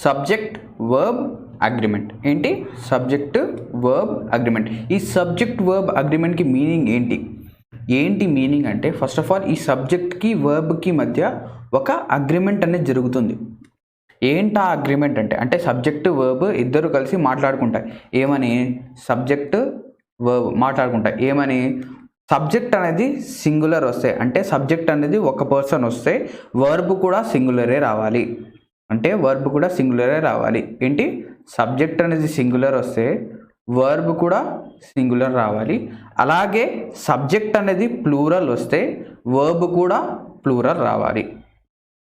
Subject verb agreement. ఏంటి? Subject verb agreement. ఈ subject verb అగ్రిమెంట్కి మీనింగ్ ఏంటి మీనింగ్ అంటే ఫస్ట్ ఆఫ్ ఆల్ ఈ సబ్జెక్ట్కి వర్బ్కి మధ్య ఒక అగ్రిమెంట్ అనేది జరుగుతుంది. ఏంటా అగ్రిమెంట్ అంటే సబ్జెక్ట్ వర్బ్ ఇద్దరు కలిసి మాట్లాడుకుంటాయి. ఏమని? సబ్జెక్ట్ వర్బ్ మాట్లాడుకుంటాయి. ఏమని? సబ్జెక్ట్ అనేది సింగులర్ వస్తే, అంటే సబ్జెక్ట్ అనేది ఒక పర్సన్ వస్తే వర్బ్ కూడా సింగులరే రావాలి. ఏంటి? సబ్జెక్ట్ అనేది సింగులర్ వస్తే వర్బ్ కూడా సింగులర్ రావాలి. అలాగే సబ్జెక్ట్ అనేది ప్లూరల్ వస్తే వర్బ్ కూడా ప్లూరల్ రావాలి.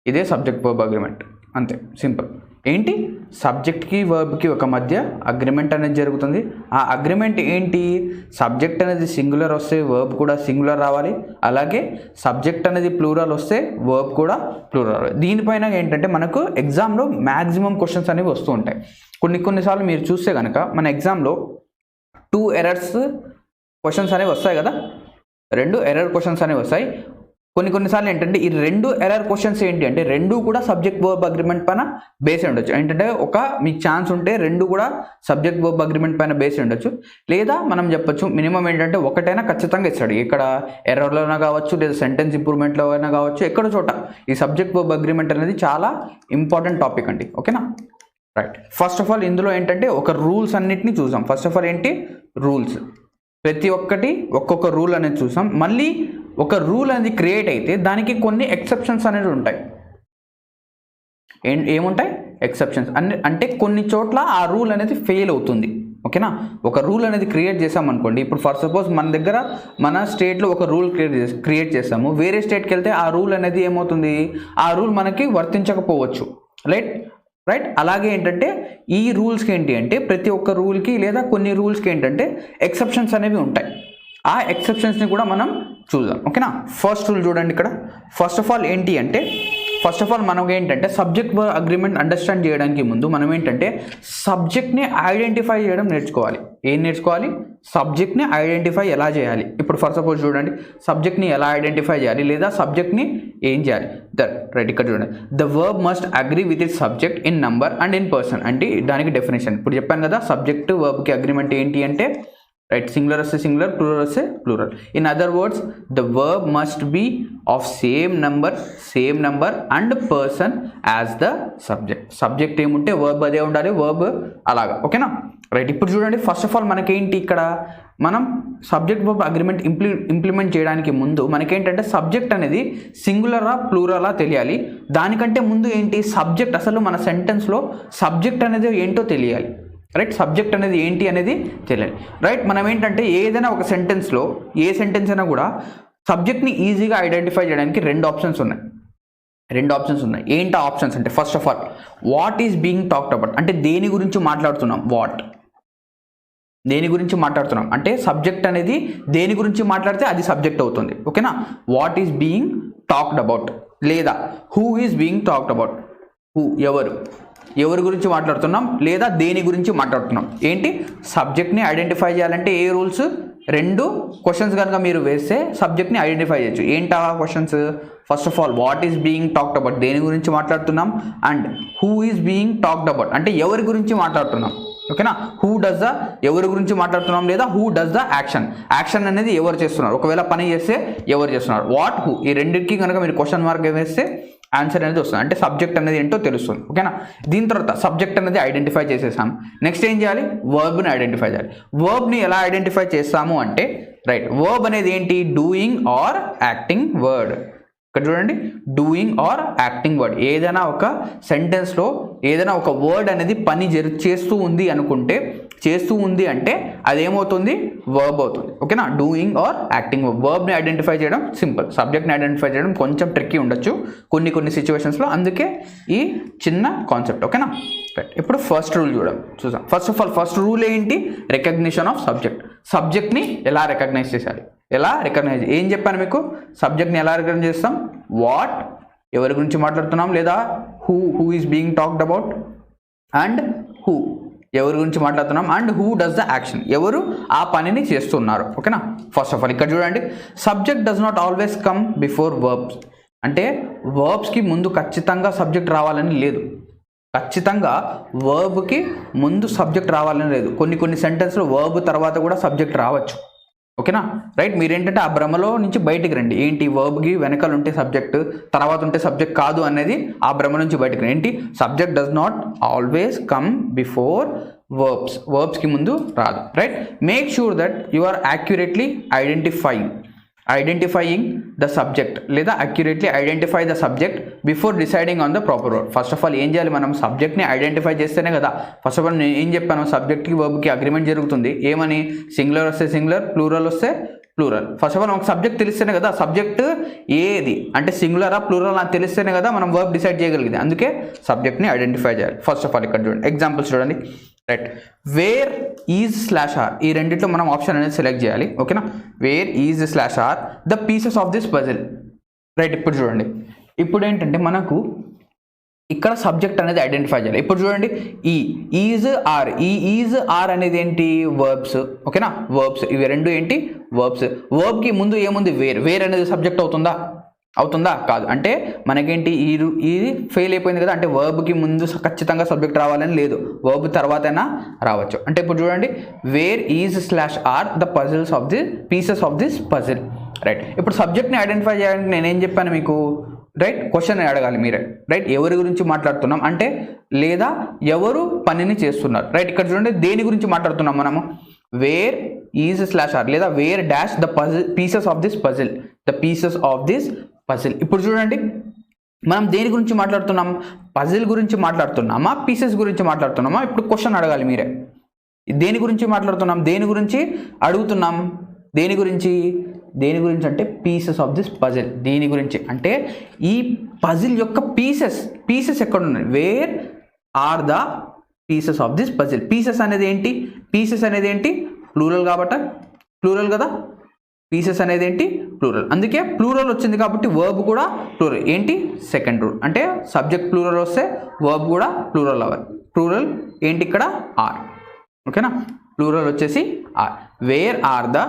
ఇదే సబ్జెక్ట్ వర్బ్ అగ్రిమెంట్. అంతే, సింపుల్. ఏంటి? సబ్జెక్ట్కి వర్బ్కి ఒక మధ్య అగ్రిమెంట్ అనేది జరుగుతుంది. ఆ అగ్రిమెంట్ ఏంటి? సబ్జెక్ట్ అనేది సింగులర్ వస్తే వర్బ్ కూడా సింగులర్ రావాలి. అలాగే సబ్జెక్ట్ అనేది ప్లూరల్ వస్తే వర్బ్ కూడా ప్లూరల్ రావాలి. దీనిపైన ఏంటంటే మనకు ఎగ్జామ్లో మ్యాక్సిమం క్వశ్చన్స్ అనేవి వస్తూ ఉంటాయి. కొన్నిసార్లు మీరు చూస్తే కనుక మన ఎగ్జామ్లో 2 ఎర్రర్స్ క్వశ్చన్స్ అనేవి వస్తాయి కదా, 2 ఎర్రర్ క్వశ్చన్స్ అనేవి వస్తాయి. కొన్నిసార్లు ఏంటంటే ఈ 2 ఎర్రర్ క్వశ్చన్స్ ఏంటి అంటే 2 కూడా సబ్జెక్ట్ వర్బ్ అగ్రిమెంట్ పైన బేస్ ఉండొచ్చు. ఏంటంటే మీకు ఛాన్స్ ఉంటే 2 కూడా సబ్జెక్ట్ వర్బ్ అగ్రిమెంట్ పైన బేస్ ఉండొచ్చు. లేదా మనం చెప్పొచ్చు మినిమం ఏంటంటే ఒకటైనా ఖచ్చితంగా ఇస్తాడు. ఇక్కడ ఎర్రర్లో అయినా కావచ్చు, లేదా సెంటెన్స్ ఇంప్రూవ్మెంట్లో అయినా కావచ్చు, ఎక్కడో చోట ఈ సబ్జెక్ట్ వర్బ్ అగ్రిమెంట్ అనేది చాలా ఇంపార్టెంట్ టాపిక్ అండి. ఓకేనా? రైట్. ఫస్ట్ ఆఫ్ ఆల్ ఇందులో ఏంటంటే ఒక రూల్స్ అన్నిటిని చూసాం. ఫస్ట్ ఆఫ్ ఆల్ ఏంటి? రూల్స్. ప్రతి ఒక్కొక్క రూల్ అనేది చూసాం. మళ్ళీ ఒక రూల్ అనేది క్రియేట్ అయితే దానికి కొన్ని ఎక్సెప్షన్స్ అనేవి ఉంటాయి. ఏముంటాయి? ఎక్సెప్షన్స్ అంటే కొన్ని చోట్ల ఆ రూల్ అనేది ఫెయిల్ అవుతుంది. ఓకేనా? ఒక రూల్ అనేది క్రియేట్ చేసామనుకోండి. ఇప్పుడు ఫర్ సపోజ్ మన స్టేట్లో ఒక రూల్ క్రియేట్ చేసాము. వేరే స్టేట్కి వెళ్తే ఆ రూల్ అనేది ఏమవుతుంది? ఆ రూల్ మనకి వర్తించకపోవచ్చు. రైట్. అలాగే ఏంటంటే ఈ రూల్స్కి ఏంటి అంటే ప్రతి ఒక్క రూల్కి లేదా కొన్ని రూల్స్కి ఏంటంటే ఎక్సెప్షన్స్ అనేవి ఉంటాయి. ఆ ఎక్సెప్షన్స్ని కూడా మనం చూద్దాం. ఓకేనా? ఫస్ట్ రూల్ చూడండి. ఇక్కడ ఫస్ట్ ఆఫ్ ఆల్ ఏంటి అంటే మనకి ఏంటంటే సబ్జెక్ట్ వర్బ్ అగ్రిమెంట్ అండర్స్టాండ్ చేయడానికి ముందు మనం ఏంటంటే సబ్జెక్ట్ని ఐడెంటిఫై చేయడం నేర్చుకోవాలి. ఏం నేర్చుకోవాలి? సబ్జెక్ట్ని ఐడెంటిఫై ఎలా చేయాలి. ఇప్పుడు ఫర్ సపోజ్ చూడండి, సబ్జెక్ట్ని ఎలా ఐడెంటిఫై చేయాలి లేదా సబ్జెక్ట్ని ఏం చేయాలి. రైట్. ఇక్కడ చూడండి, the verb must agree with it subject in number and in person. అంటే దానికి డెఫినేషన్ ఇప్పుడు చెప్పాను కదా. సబ్జెక్ట్ వర్బ్కి అగ్రిమెంట్ ఏంటి అంటే రైట్, సింగులర్ వస్తే సింగులర్, ప్లూరల్ వస్తే plural. In other words the verb must be of same number and person as the subject ఏముంటే వర్బ్ అదే ఉండాలి, వర్బ్ అలాగా. ఓకేనా? రైట్. ఇప్పుడు చూడండి, ఫస్ట్ ఆఫ్ ఆల్ మనకేంటి ఇక్కడ మనం సబ్జెక్ట్ వర్బ్ అగ్రిమెంట్ ఇంప్లిమెంట్ చేయడానికి ముందు మనకేంటంటే సబ్జెక్ట్ అనేది సింగులరా ప్లూరలా తెలియాలి. దానికంటే ముందు ఏంటి? సబ్జెక్ట్ అసలు మన సెంటెన్స్లో సబ్జెక్ట్ అనేది ఏంటో తెలియాలి. రైట్. సబ్జెక్ట్ అనేది ఏంటి అనేది తెలియాలి. రైట్. మనం ఏంటంటే ఏదైనా ఒక సెంటెన్స్లో ఏ సెంటెన్స్ అయినా కూడా సబ్జెక్ట్ని ఈజీగా ఐడెంటిఫై చేయడానికి 2 ఆప్షన్స్ ఉన్నాయి. ఏంటి ఆప్షన్స్ అంటే first of all what is being talked about అంటే దేని గురించి మాట్లాడుతున్నాం. దేని గురించి మాట్లాడుతున్నాం అంటే సబ్జెక్ట్ అనేది దేని గురించి మాట్లాడితే అది సబ్జెక్ట్ అవుతుంది. ఓకేనా? What is being talked about లేదా who is being talked about. ఎవరి గురించి మాట్లాడుతున్నాం లేదా దేని గురించి మాట్లాడుతున్నాం. ఏంటి? సబ్జెక్ట్ని ఐడెంటిఫై చేయాలంటే ఏ రూల్స్? 2 క్వశ్చన్స్ కనుక మీరు వేస్తే సబ్జెక్ట్ని ఐడెంటిఫై చేయొచ్చు. ఏంటి ఆ questions? First of all what is being talked about దేని గురించి మాట్లాడుతున్నాం, and who is being talked about అంటే ఎవరి గురించి మాట్లాడుతున్నాం. ఓకేనా? ఎవరి గురించి మాట్లాడుతున్నాం లేదా హూ డస్ ద యాక్షన్ అనేది ఎవరు చేస్తున్నారు. ఒకవేళ పని చేస్తే ఎవరు చేస్తున్నారు. హూ ఈ రెండింటికి కనుక మీరు క్వశ్చన్ మార్క్ వేస్తే ఆన్సర్ అనేది వస్తుంది. అంటే సబ్జెక్ట్ అనేది ఏంటో తెలుస్తుంది. ఓకేనా? దీని తర్వాత సబ్జెక్ట్ అనేది ఐడెంటిఫై చేసేసాం. నెక్స్ట్ ఏం చేయాలి? వర్బ్ని ఐడెంటిఫై చేయాలి. వర్బ్ని ఎలా ఐడెంటిఫై చేస్తాము అంటే రైట్, వర్బ్ అనేది ఏంటి? Doing or acting word. ఇక్కడ చూడండి, డూయింగ్ ఆర్ యాక్టింగ్ వర్డ్. ఏదైనా ఒక సెంటెన్స్లో ఏదైనా ఒక వర్డ్ అనేది పని చేస్తూ ఉంది అంటే అదేమవుతుంది? వర్బ్ అవుతుంది. ఓకేనా? Doing or acting verb. వర్బ్ని ఐడెంటిఫై చేయడం సింపుల్, సబ్జెక్ట్ని ఐడెంటిఫై చేయడం కొంచెం ట్రిక్కీ ఉండొచ్చు కొన్ని సిచ్యువేషన్స్లో. అందుకే ఈ చిన్న కాన్సెప్ట్. ఓకేనా? రైట్. ఇప్పుడు ఫస్ట్ రూల్ చూద్దాం. First of all first rule ఏంటి? రికగ్నిషన్ ఆఫ్ సబ్జెక్ట్ని ఎలా రికగ్నైజ్ చేయాలి. ఏం చెప్పాను మీకు? సబ్జెక్ట్ని ఎలా రికగ్నైజ్ చేస్తాం? వాట్ ఎవరి గురించి మాట్లాడుతున్నాం లేదా who is being talked about, and who ఎవరి గురించి మాట్లాడుతున్నాం, and who does the action ఎవరు ఆ పనిని చేస్తున్నారు. ఓకేనా? ఫస్ట్ ఆఫ్ ఆల్ ఇక్కడ చూడండి, subject does not always come before verbs. అంటే వర్బ్స్కి ముందు ఖచ్చితంగా సబ్జెక్ట్ రావాలని లేదు. ఖచ్చితంగా వర్బ్కి ముందు సబ్జెక్ట్ రావాలని లేదు. కొన్ని సెంటెన్స్లో వర్బ్ తర్వాత కూడా సబ్జెక్ట్ రావచ్చు. ఓకేనా రైట్. మీరేంటంటే ఆ భ్రమలో నుంచి బయటికి రండి. ఏంటి వర్బ్కి వెనకాల ఉంటే సబ్జెక్ట్, తర్వాత ఉంటే సబ్జెక్ట్ కాదు అనేది ఆ భ్రమ నుంచి బయటికి రండి. ఏంటి subject does not always come before వర్బ్స్కి ముందు రాదు. Right. Make sure that you are accurately identifying the subject లేదా accurately identify the subject before deciding on the proper word. First of all ఏం చేయాలి, మనం సబ్జెక్ట్ని ఐడెంటిఫై చేస్తేనే కదా. ఫస్ట్ ఆఫ్ ఆల్ నేను ఏం చెప్పాను, సబ్జెక్ట్కి వర్బ్కి అగ్రిమెంట్ జరుగుతుంది. ఏమని, సింగులర్ వస్తే సింగులర్, ప్లూరల్ వస్తే ప్లూరల్. ఫస్ట్ ఆఫ్ ఆల్ మనకు సబ్జెక్ట్ తెలిస్తేనే కదా, సబ్జెక్ట్ ఏది అంటే సింగులరా ప్లూరల్ అని తెలిస్తేనే కదా మనం వర్బ్ డిసైడ్ చేయగలిగింది. అందుకే సబ్జెక్ట్ని ఐడెంటిఫై చేయాలి. ఫస్ట్ ఆఫ్ ఆల్ ఇక్కడ చూడండి, ఎగ్జాంపుల్స్ చూడండి. Right. Where is slash or, ఈ రెండిట్లో మనం ఆప్షన్ అనేది సెలెక్ట్ చేయాలి. ఓకేనా. Where is slash or the pieces of this puzzle. Right. ఇప్పుడు చూడండి, ఇప్పుడు ఏంటంటే మనకు ఇక్కడ సబ్జెక్ట్ అనేది ఐడెంటిఫై చేయాలి. ఇప్పుడు చూడండి, ఈజ్ ఆర్, ఈ ఈజ్ ఆర్ అనేది ఏంటి, వర్బ్స్. ఓకేనా, వర్బ్స్. ఇవి రెండు ఏంటి, వర్బ్స్. వర్బ్కి ముందు ఏముంది, వేర్ అనేది సబ్జెక్ట్ అవుతుందా కాదు. అంటే మనకేంటి ఇది ఫెయిల్ అయిపోయింది కదా, అంటే వర్బ్కి ముందు ఖచ్చితంగా సబ్జెక్ట్ రావాలని లేదు, వర్బ్ తర్వాతైనా రావచ్చు. అంటే ఇప్పుడు చూడండి, where is slash or the puzzles of the pieces of this puzzle. Right. ఇప్పుడు సబ్జెక్ట్ని ఐడెంటిఫై చేయడానికి నేనేం చెప్పాను మీకు, రైట్, క్వశ్చన్ అడగాలి మీరే. రైట్. ఎవరి గురించి మాట్లాడుతున్నాం అంటే, లేదా ఎవరు పనిని చేస్తున్నారు. రైట్. ఇక్కడ చూడండి, దేని గురించి మాట్లాడుతున్నాం మనము, వేర్ ఈజ్ స్లాష్ ఆర్ లేదా where dash the pieces of this puzzle, the pieces of this puzzle. ఇప్పుడు చూడండి, మనం దేని గురించి మాట్లాడుతున్నాం, పజిల్ గురించి మాట్లాడుతున్నామా, పీసెస్ గురించి మాట్లాడుతున్నామా? ఇప్పుడు క్వశ్చన్ అడగాలి మీరే. దేని గురించి మాట్లాడుతున్నాం, దేని గురించి అడుగుతున్నాం, దేని గురించి అంటే పీసెస్ ఆఫ్ దిస్ పజిల్. దీని గురించి అంటే ఈ పజిల్ యొక్క పీసెస్ ఎక్కడ ఉన్నాయి, where are the pieces of this puzzle. Pieces అనేది ఏంటి, ప్లూరల్ కాబట్టి, ప్లూరల్ కదా, పీసెస్ అనేది ఏంటి, ప్లూరల్. అందుకే ప్లూరల్ వచ్చింది కాబట్టి వర్బ్ కూడా ప్లూరల్. ఏంటి, సెకండ్ రూల్. అంటే సబ్జెక్ట్ ప్లూరల్ వస్తే వర్బ్ కూడా ప్లూరల్ అవ్వాలి. ప్లూరల్ ఏంటి ఇక్కడ, ఆర్. ఓకేనా, ప్లూరల్ వచ్చేసి are. Where are the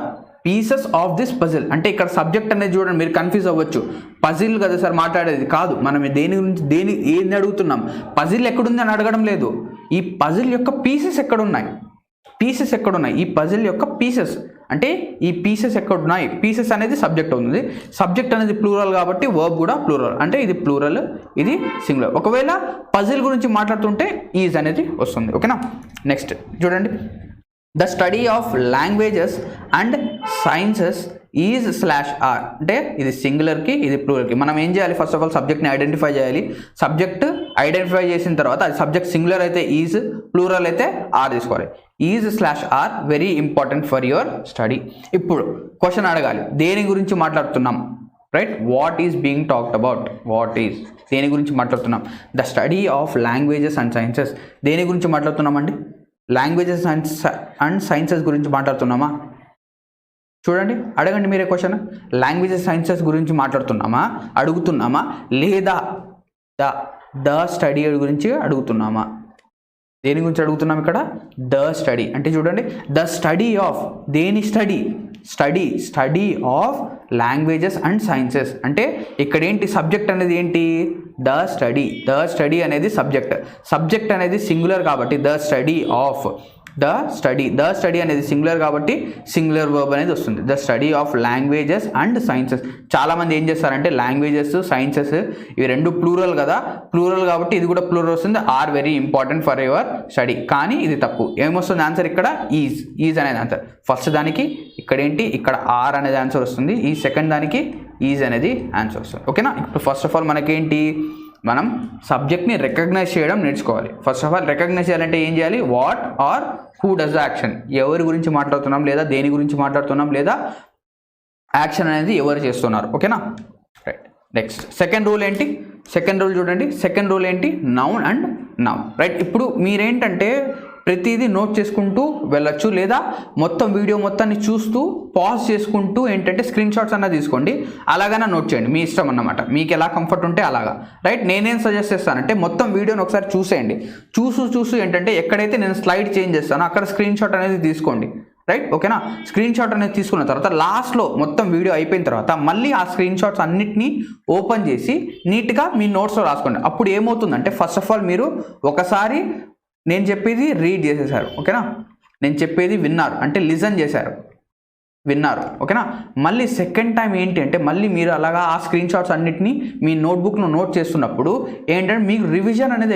pieces of this puzzle. అంటే ఇక్కడ సబ్జెక్ట్ అనేది చూడండి, మీరు కన్ఫ్యూజ్ అవ్వచ్చు. పజిల్ కదా సార్ మాట్లాడేది, కాదు. మనం దేని గురించి ఏంది అడుగుతున్నాం, పజిల్ ఎక్కడుంది అని అడగడం లేదు. ఈ పజిల్ యొక్క పీసెస్ ఎక్కడున్నాయి, ఈ పజిల్ యొక్క పీసెస్ అంటే ఈ పీసెస్ ఎక్కడున్నాయి. పీసెస్ అనేది సబ్జెక్ట్ అవుతుంది, సబ్జెక్ట్ అనేది ప్లూరల్ కాబట్టి వర్బ్ కూడా ప్లూరల్. అంటే ఇది ప్లూరల్, ఇది సింగులర్. ఒకవేళ పజిల్ గురించి మాట్లాడుతుంటే ఈజ్ అనేది వస్తుంది. ఓకేనా. నెక్స్ట్ చూడండి, the study of languages and sciences is slash or. అంటే ఇది సింగులర్కి, ఇది ప్లూరల్కి. మనం ఏం చేయాలి, ఫస్ట్ ఆఫ్ ఆల్ సబ్జెక్ట్ని ఐడెంటిఫై చేయాలి. సబ్జెక్ట్ ఐడెంటిఫై చేసిన తర్వాత అది సబ్జెక్ట్ సింగులర్ అయితే ఈజ్, ప్లూరల్ అయితే ఆర్ తీసుకోవాలి. Is slash or very important for your study. ఇప్పుడు క్వశ్చన్ అడగాలి, దేని గురించి మాట్లాడుతున్నాం. Right. What is being talked about, దేని గురించి మాట్లాడుతున్నాం, the study of languages and sciences. దేని గురించి మాట్లాడుతున్నామండి, లాంగ్వేజెస్ అండ్ సైన్సెస్ గురించి మాట్లాడుతున్నామా? చూడండి, అడగండి మీరే క్వశ్చన్. లాంగ్వేజెస్ సైన్సెస్ గురించి మాట్లాడుతున్నామా, అడుగుతున్నామా, లేదా ద స్టడీ గురించి అడుగుతున్నామా? దేని గురించి అడుగుతున్నాం ఇక్కడ, ద స్టడీ. అంటే చూడండి, ద స్టడీ ఆఫ్, దేని study of languages and sciences. అంటే ఇక్కడ ఏంటి, సబ్జెక్ట్ అనేది ఏంటి, ద స్టడీ అనేది సబ్జెక్ట్ అనేది సింగులర్ కాబట్టి ద స్టడీ అనేది సింగులర్ కాబట్టి సింగులర్ వర్బ్ అనేది వస్తుంది. The study of languages and sciences. చాలామంది ఏం చేస్తారంటే లాంగ్వేజెస్, సైన్సెస్ ఇవి రెండు ప్లూరల్ కదా, ప్లూరల్ కాబట్టి ఇది కూడా ప్లూరల్ వస్తుంది. Are very important for your study. కానీ ఇది తప్పు. ఏమొస్తుంది ఆన్సర్ ఇక్కడ, ఈజ్ అనేది ఆన్సర్. ఫస్ట్ దానికి ఇక్కడ ఏంటి, ఇక్కడ ఆర్ అనేది ఆన్సర్ వస్తుంది. ఈ సెకండ్ దానికి ఈజ్ అనేది ఆన్సర్ వస్తుంది. ఓకేనా. ఇప్పుడు ఫస్ట్ ఆఫ్ ఆల్ మనకేంటి, మనం సబ్జెక్ట్ని రికగ్నైజ్ చేయడం నేర్చుకోవాలి. ఫస్ట్ ఆఫ్ ఆల్ రికగ్నైజ్ చేయాలంటే ఏం చేయాలి, what or who does the action. ఎవరి గురించి మాట్లాడుతున్నాం, లేదా దేని గురించి మాట్లాడుతున్నాం, లేదా యాక్షన్ అనేది ఎవరు చేస్తున్నారు. ఓకేనా. రైట్. నెక్స్ట్ సెకండ్ రూల్ ఏంటి, చూడండి. సెకండ్ రూల్ ఏంటి, నౌన్ అండ్ నౌన్. రైట్. ఇప్పుడు మీరేంటంటే ప్రతిదీ నోట్ చేసుకుంటూ వెళ్ళొచ్చు, లేదా మొత్తం వీడియో మొత్తాన్ని చూస్తూ పాజ్ చేసుకుంటూ ఏంటంటే స్క్రీన్ షాట్స్ అన్న తీసుకోండి, అలాగైనా నోట్ చేయండి, మీ ఇష్టం అన్నమాట. మీకు ఎలా కంఫర్ట్ ఉంటే అలాగా. రైట్. నేనేం సజెస్ట్ చేస్తానంటే మొత్తం వీడియోని ఒకసారి చూసేయండి. చూస్తూ ఏంటంటే ఎక్కడైతే నేను స్లైడ్ చేంజ్ చేస్తానో అక్కడ స్క్రీన్ షాట్ అనేది తీసుకోండి. రైట్, ఓకేనా. స్క్రీన్ షాట్ అనేది తీసుకున్న తర్వాత లాస్ట్లో మొత్తం వీడియో అయిపోయిన తర్వాత మళ్ళీ ఆ స్క్రీన్ షాట్స్ అన్నిటినీ ఓపెన్ చేసి నీట్గా మీ నోట్స్లో రాసుకోండి. అప్పుడు ఏమవుతుందంటే ఫస్ట్ ఆఫ్ ఆల్ మీరు ఒకసారి నేను చెప్పేది రీడ్ చేసేసారు, ఓకేనా. నేను చెప్పేది విన్నారు అంటే లిజన్ చేశారు, విన్నారు, ఓకేనా. మళ్ళీ సెకండ్ టైం ఏంటి అంటే మళ్ళీ మీరు అలాగా ఆ స్క్రీన్ షాట్స్ అన్నిటినీ మీ నోట్బుక్లో నోట్ చేస్తున్నప్పుడు ఏంటంటే మీకు రివిజన్ అనేది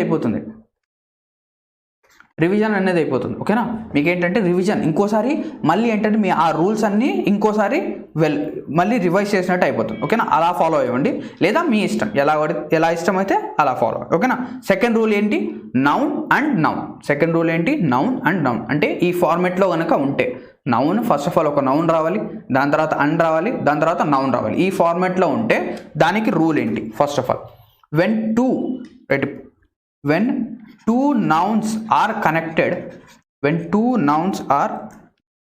అయిపోతుంది, ఓకేనా. మీకు ఏంటంటే రివిజన్ ఇంకోసారి మళ్ళీ ఏంటంటే మీ ఆ రూల్స్ అన్నీ ఇంకోసారి మళ్ళీ రివైజ్ చేసినట్టు అయిపోతుంది, ఓకేనా. అలా ఫాలో అవ్వండి, లేదా మీ ఇష్టం ఎలా ఇష్టమైతే అలా ఫాలో అవ్వండి, ఓకేనా. సెకండ్ రూల్ ఏంటి, noun and noun. Second rule ఏంటి, నౌన్ అండ్ నౌన్. అంటే ఈ ఫార్మెట్లో కనుక ఉంటే నౌన్ ఫస్ట్ ఆఫ్ ఆల్ ఒక నౌన్ రావాలి, దాని తర్వాత అండ్ రావాలి, దాని తర్వాత నౌన్ రావాలి. ఈ ఫార్మెట్లో ఉంటే దానికి రూల్ ఏంటి, first of all when two nouns are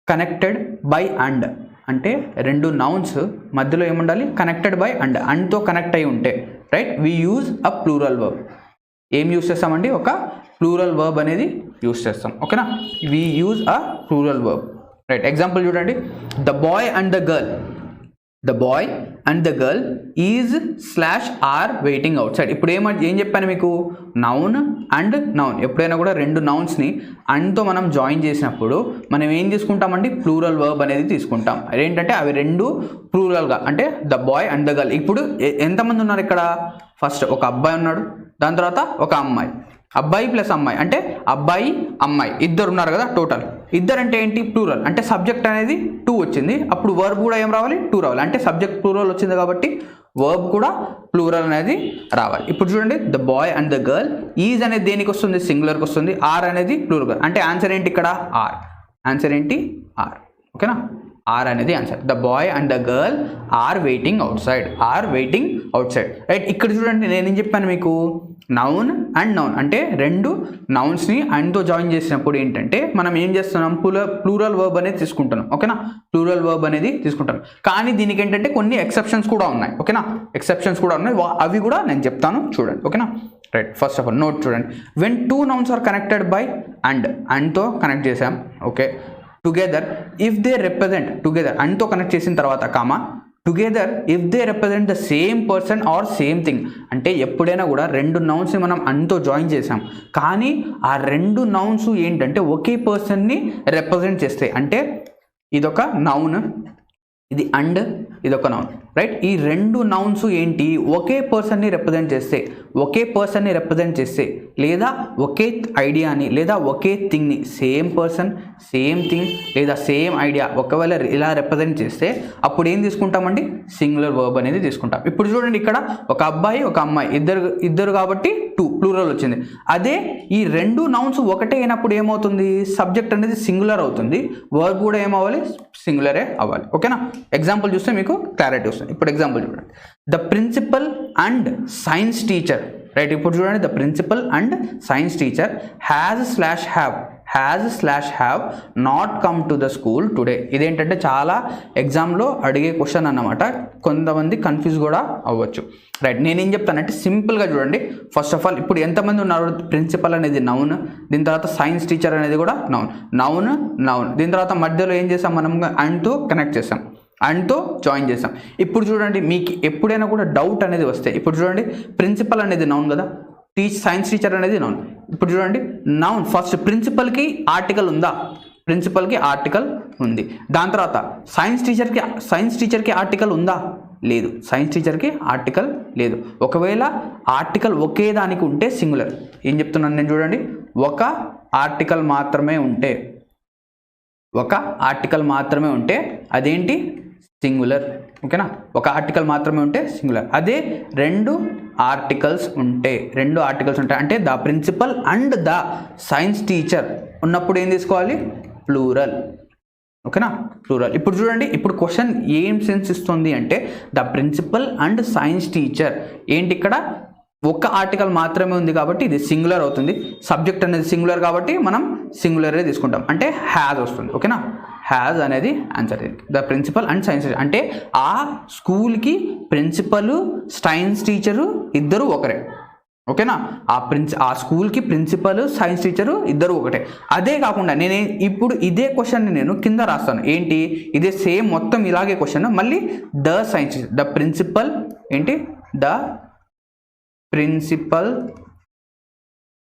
connected by and అంటే రెండు నౌన్స్ మధ్యలో ఏముండాలి, కనెక్టెడ్ బై అండ్తో కనెక్ట్ అయి ఉంటే right, we use a plural verb. ఏం యూజ్ చేస్తామండి, ఒక ప్లూరల్ వర్బ్ అనేది యూజ్ చేస్తాం, ఓకేనా. We use a plural verb, right. Example చూడండి, the boy and the girl is /are waiting outside. ఇప్పుడు ఏం చెప్పాను మీకు, నౌన్ అండ్ నౌన్. ఎప్పుడైనా కూడా రెండు నౌన్స్ని అండ్తో మనం జాయిన్ చేసినప్పుడు మనం ఏం తీసుకుంటామండి, ప్లూరల్ వర్బ్ అనేది తీసుకుంటాం. ఏంటంటే అవి రెండు ప్లూరల్గా, అంటే the boy and the girl. ఇప్పుడు ఎంతమంది ఉన్నారు ఇక్కడ, ఫస్ట్ ఒక అబ్బాయి ఉన్నాడు, దాని తర్వాత ఒక అమ్మాయి. అబ్బాయి ప్లస్ అమ్మాయి అంటే అబ్బాయి అమ్మాయి ఇద్దరు ఉన్నారు కదా, టోటల్ ఇద్దరు అంటే ఏంటి, ప్లూరల్. అంటే సబ్జెక్ట్ అనేది 2 వచ్చింది, అప్పుడు వర్బ్ కూడా ఏం రావాలి, 2 రావాలి. అంటే సబ్జెక్ట్ ప్లూరల్ వచ్చింది కాబట్టి వర్బ్ కూడా ప్లూరల్ అనేది రావాలి. ఇప్పుడు చూడండి, the boy and the girl. Is అనేది దేనికి వస్తుంది, సింగులర్కి వస్తుంది. ఆర్ అనేది ప్లూరల్. అంటే ఆన్సర్ ఏంటి ఇక్కడ, ఆర్. ఆన్సర్ ఏంటి, ఆర్, ఓకేనా. ఆర్ అనేది answer. The boy and the girl or waiting out side, right. ఇక్కడ చూడండి, నేనేం చెప్పాను మీకు, నౌన్ అండ్ నౌన్. అంటే రెండు నౌన్స్ని అండ్తో జాయిన్ చేసినప్పుడు ఏంటంటే మనం ఏం చేస్తున్నాం, ప్లూరల్ వర్బ్ అనేది తీసుకుంటున్నాం, ఓకేనా. ప్లూరల్ వర్బ్ అనేది తీసుకుంటాం. కానీ దీనికి ఏంటంటే కొన్ని ఎక్సెప్షన్స్ కూడా ఉన్నాయి, ఓకేనా. ఎక్సెప్షన్స్ కూడా ఉన్నాయి, అవి కూడా నేను చెప్తాను చూడండి, ఓకేనా. Right, first of all note చూడండి. When 2 nouns are connected by అండ్తో కనెక్ట్ చేసాం, okay. Together if they represent, together అండ్తో కనెక్ట్ చేసిన తర్వాత comma, together if they represent the same person or same thing. అంటే ఎప్పుడైనా కూడా రెండు నౌన్స్ని మనం అండ్తో జాయిన్ చేసాం, కానీ ఆ రెండు నౌన్స్ ఏంటంటే ఒకే పర్సన్ని రిప్రజెంట్ చేస్తాయి. అంటే ఇదొక నౌన్, ఇది అండ్, ఇదొక నౌన్, రైట్. ఈ రెండు నౌన్స్ ఏంటి, ఒకే పర్సన్ని రిప్రజెంట్ చేస్తే లేదా ఒకే ఐడియాని లేదా ఒకే థింగ్ని, సేమ్ పర్సన్ సేమ్ థింగ్ లేదా సేమ్ ఐడియా ఒకవేళ ఇలా రిప్రజెంట్ చేస్తే అప్పుడు ఏం తీసుకుంటామండి, సింగులర్ వర్బ్ అనేది తీసుకుంటాం. ఇప్పుడు చూడండి, ఇక్కడ ఒక అబ్బాయి ఒక అమ్మాయి ఇద్దరు కాబట్టి 2 ప్లూరల్ వచ్చింది. అదే ఈ రెండు నౌన్స్ ఒకటే అయినప్పుడు ఏమవుతుంది, సబ్జెక్ట్ అనేది సింగులర్ అవుతుంది, వర్బ్ కూడా ఏమవ్వాలి, సింగులరే అవ్వాలి, ఓకేనా. ఎగ్జాంపుల్ చూస్తే మీకు క్లారిటీ వస్తుంది. ఇప్పుడు ఎగ్జాంపుల్ చూడండి, the principal and science teacher, right. ఇప్పుడు చూడండి, the principal and science teacher have not come to the school today. ఇదేంటంటే చాలా ఎగ్జామ్లో అడిగే క్వశ్చన్ అన్నమాట, కొంతమంది కన్ఫ్యూజ్ కూడా అవ్వచ్చు, రైట్. నేనేం చెప్తానంటే సింపుల్గా చూడండి. ఫస్ట్ ఆఫ్ ఆల్ ఇప్పుడు ఎంతమంది ఉన్నారు, ప్రిన్సిపల్ అనేది నౌన్, దీని తర్వాత సైన్స్ టీచర్ అనేది కూడా నౌన్. దీని తర్వాత మధ్యలో ఏం చేసాం మనం, అండ్తో కనెక్ట్ చేసాం, అండ్తో జాయిన్ చేసాం. ఇప్పుడు చూడండి, మీకు ఎప్పుడైనా కూడా డౌట్ అనేది వస్తే, ఇప్పుడు చూడండి, ప్రిన్సిపల్ అనేది నౌన్ కదా, సైన్స్ టీచర్ అనేది నౌన్. ఇప్పుడు చూడండి, నౌన్ ఫస్ట్ ప్రిన్సిపల్కి ఆర్టికల్ ఉందా, ప్రిన్సిపల్కి ఆర్టికల్ ఉంది. దాని తర్వాత సైన్స్ టీచర్కి ఆర్టికల్ ఉందా, లేదు. సైన్స్ టీచర్కి ఆర్టికల్ లేదు. ఒకవేళ ఆర్టికల్ ఒకే దానికి ఉంటే సింగులర్. ఏం చెప్తున్నాను నేను చూడండి, ఒక ఆర్టికల్ మాత్రమే ఉంటే అదేంటి, సింగులర్, ఓకేనా. ఒక ఆర్టికల్ మాత్రమే ఉంటే సింగులర్. అదే రెండు ఆర్టికల్స్ ఉంటాయి అంటే the principal and the science teacher ఉన్నప్పుడు ఏం తీసుకోవాలి, ప్లూరల్, ఓకేనా, ప్లూరల్. ఇప్పుడు చూడండి, ఇప్పుడు క్వశ్చన్ ఏం సెన్స్ ఇస్తుంది అంటే the principal and science teacher ఏంటి, ఇక్కడ ఒక్క ఆర్టికల్ మాత్రమే ఉంది కాబట్టి ఇది సింగులర్ అవుతుంది. సబ్జెక్ట్ అనేది సింగులర్ కాబట్టి మనం సింగులరే తీసుకుంటాం, అంటే హ్యాజ్ వస్తుంది, ఓకేనా. హ్యాజ్ అనేది answer. The principal and science teacher అంటే ఆ స్కూల్కి ప్రిన్సిపల్ సైన్స్ టీచరు ఇద్దరు ఒకరే, ఓకేనా. ఆ స్కూల్కి ప్రిన్సిపల్, సైన్స్ టీచరు ఇద్దరు ఒకటే. అదే కాకుండా నేను ఇప్పుడు ఇదే క్వశ్చన్ని నేను కింద రాస్తాను. ఏంటి, ఇదే సేమ్ మొత్తం ఇలాగే క్వశ్చన్, మళ్ళీ the science teacher, the principal ఏంటి, the principal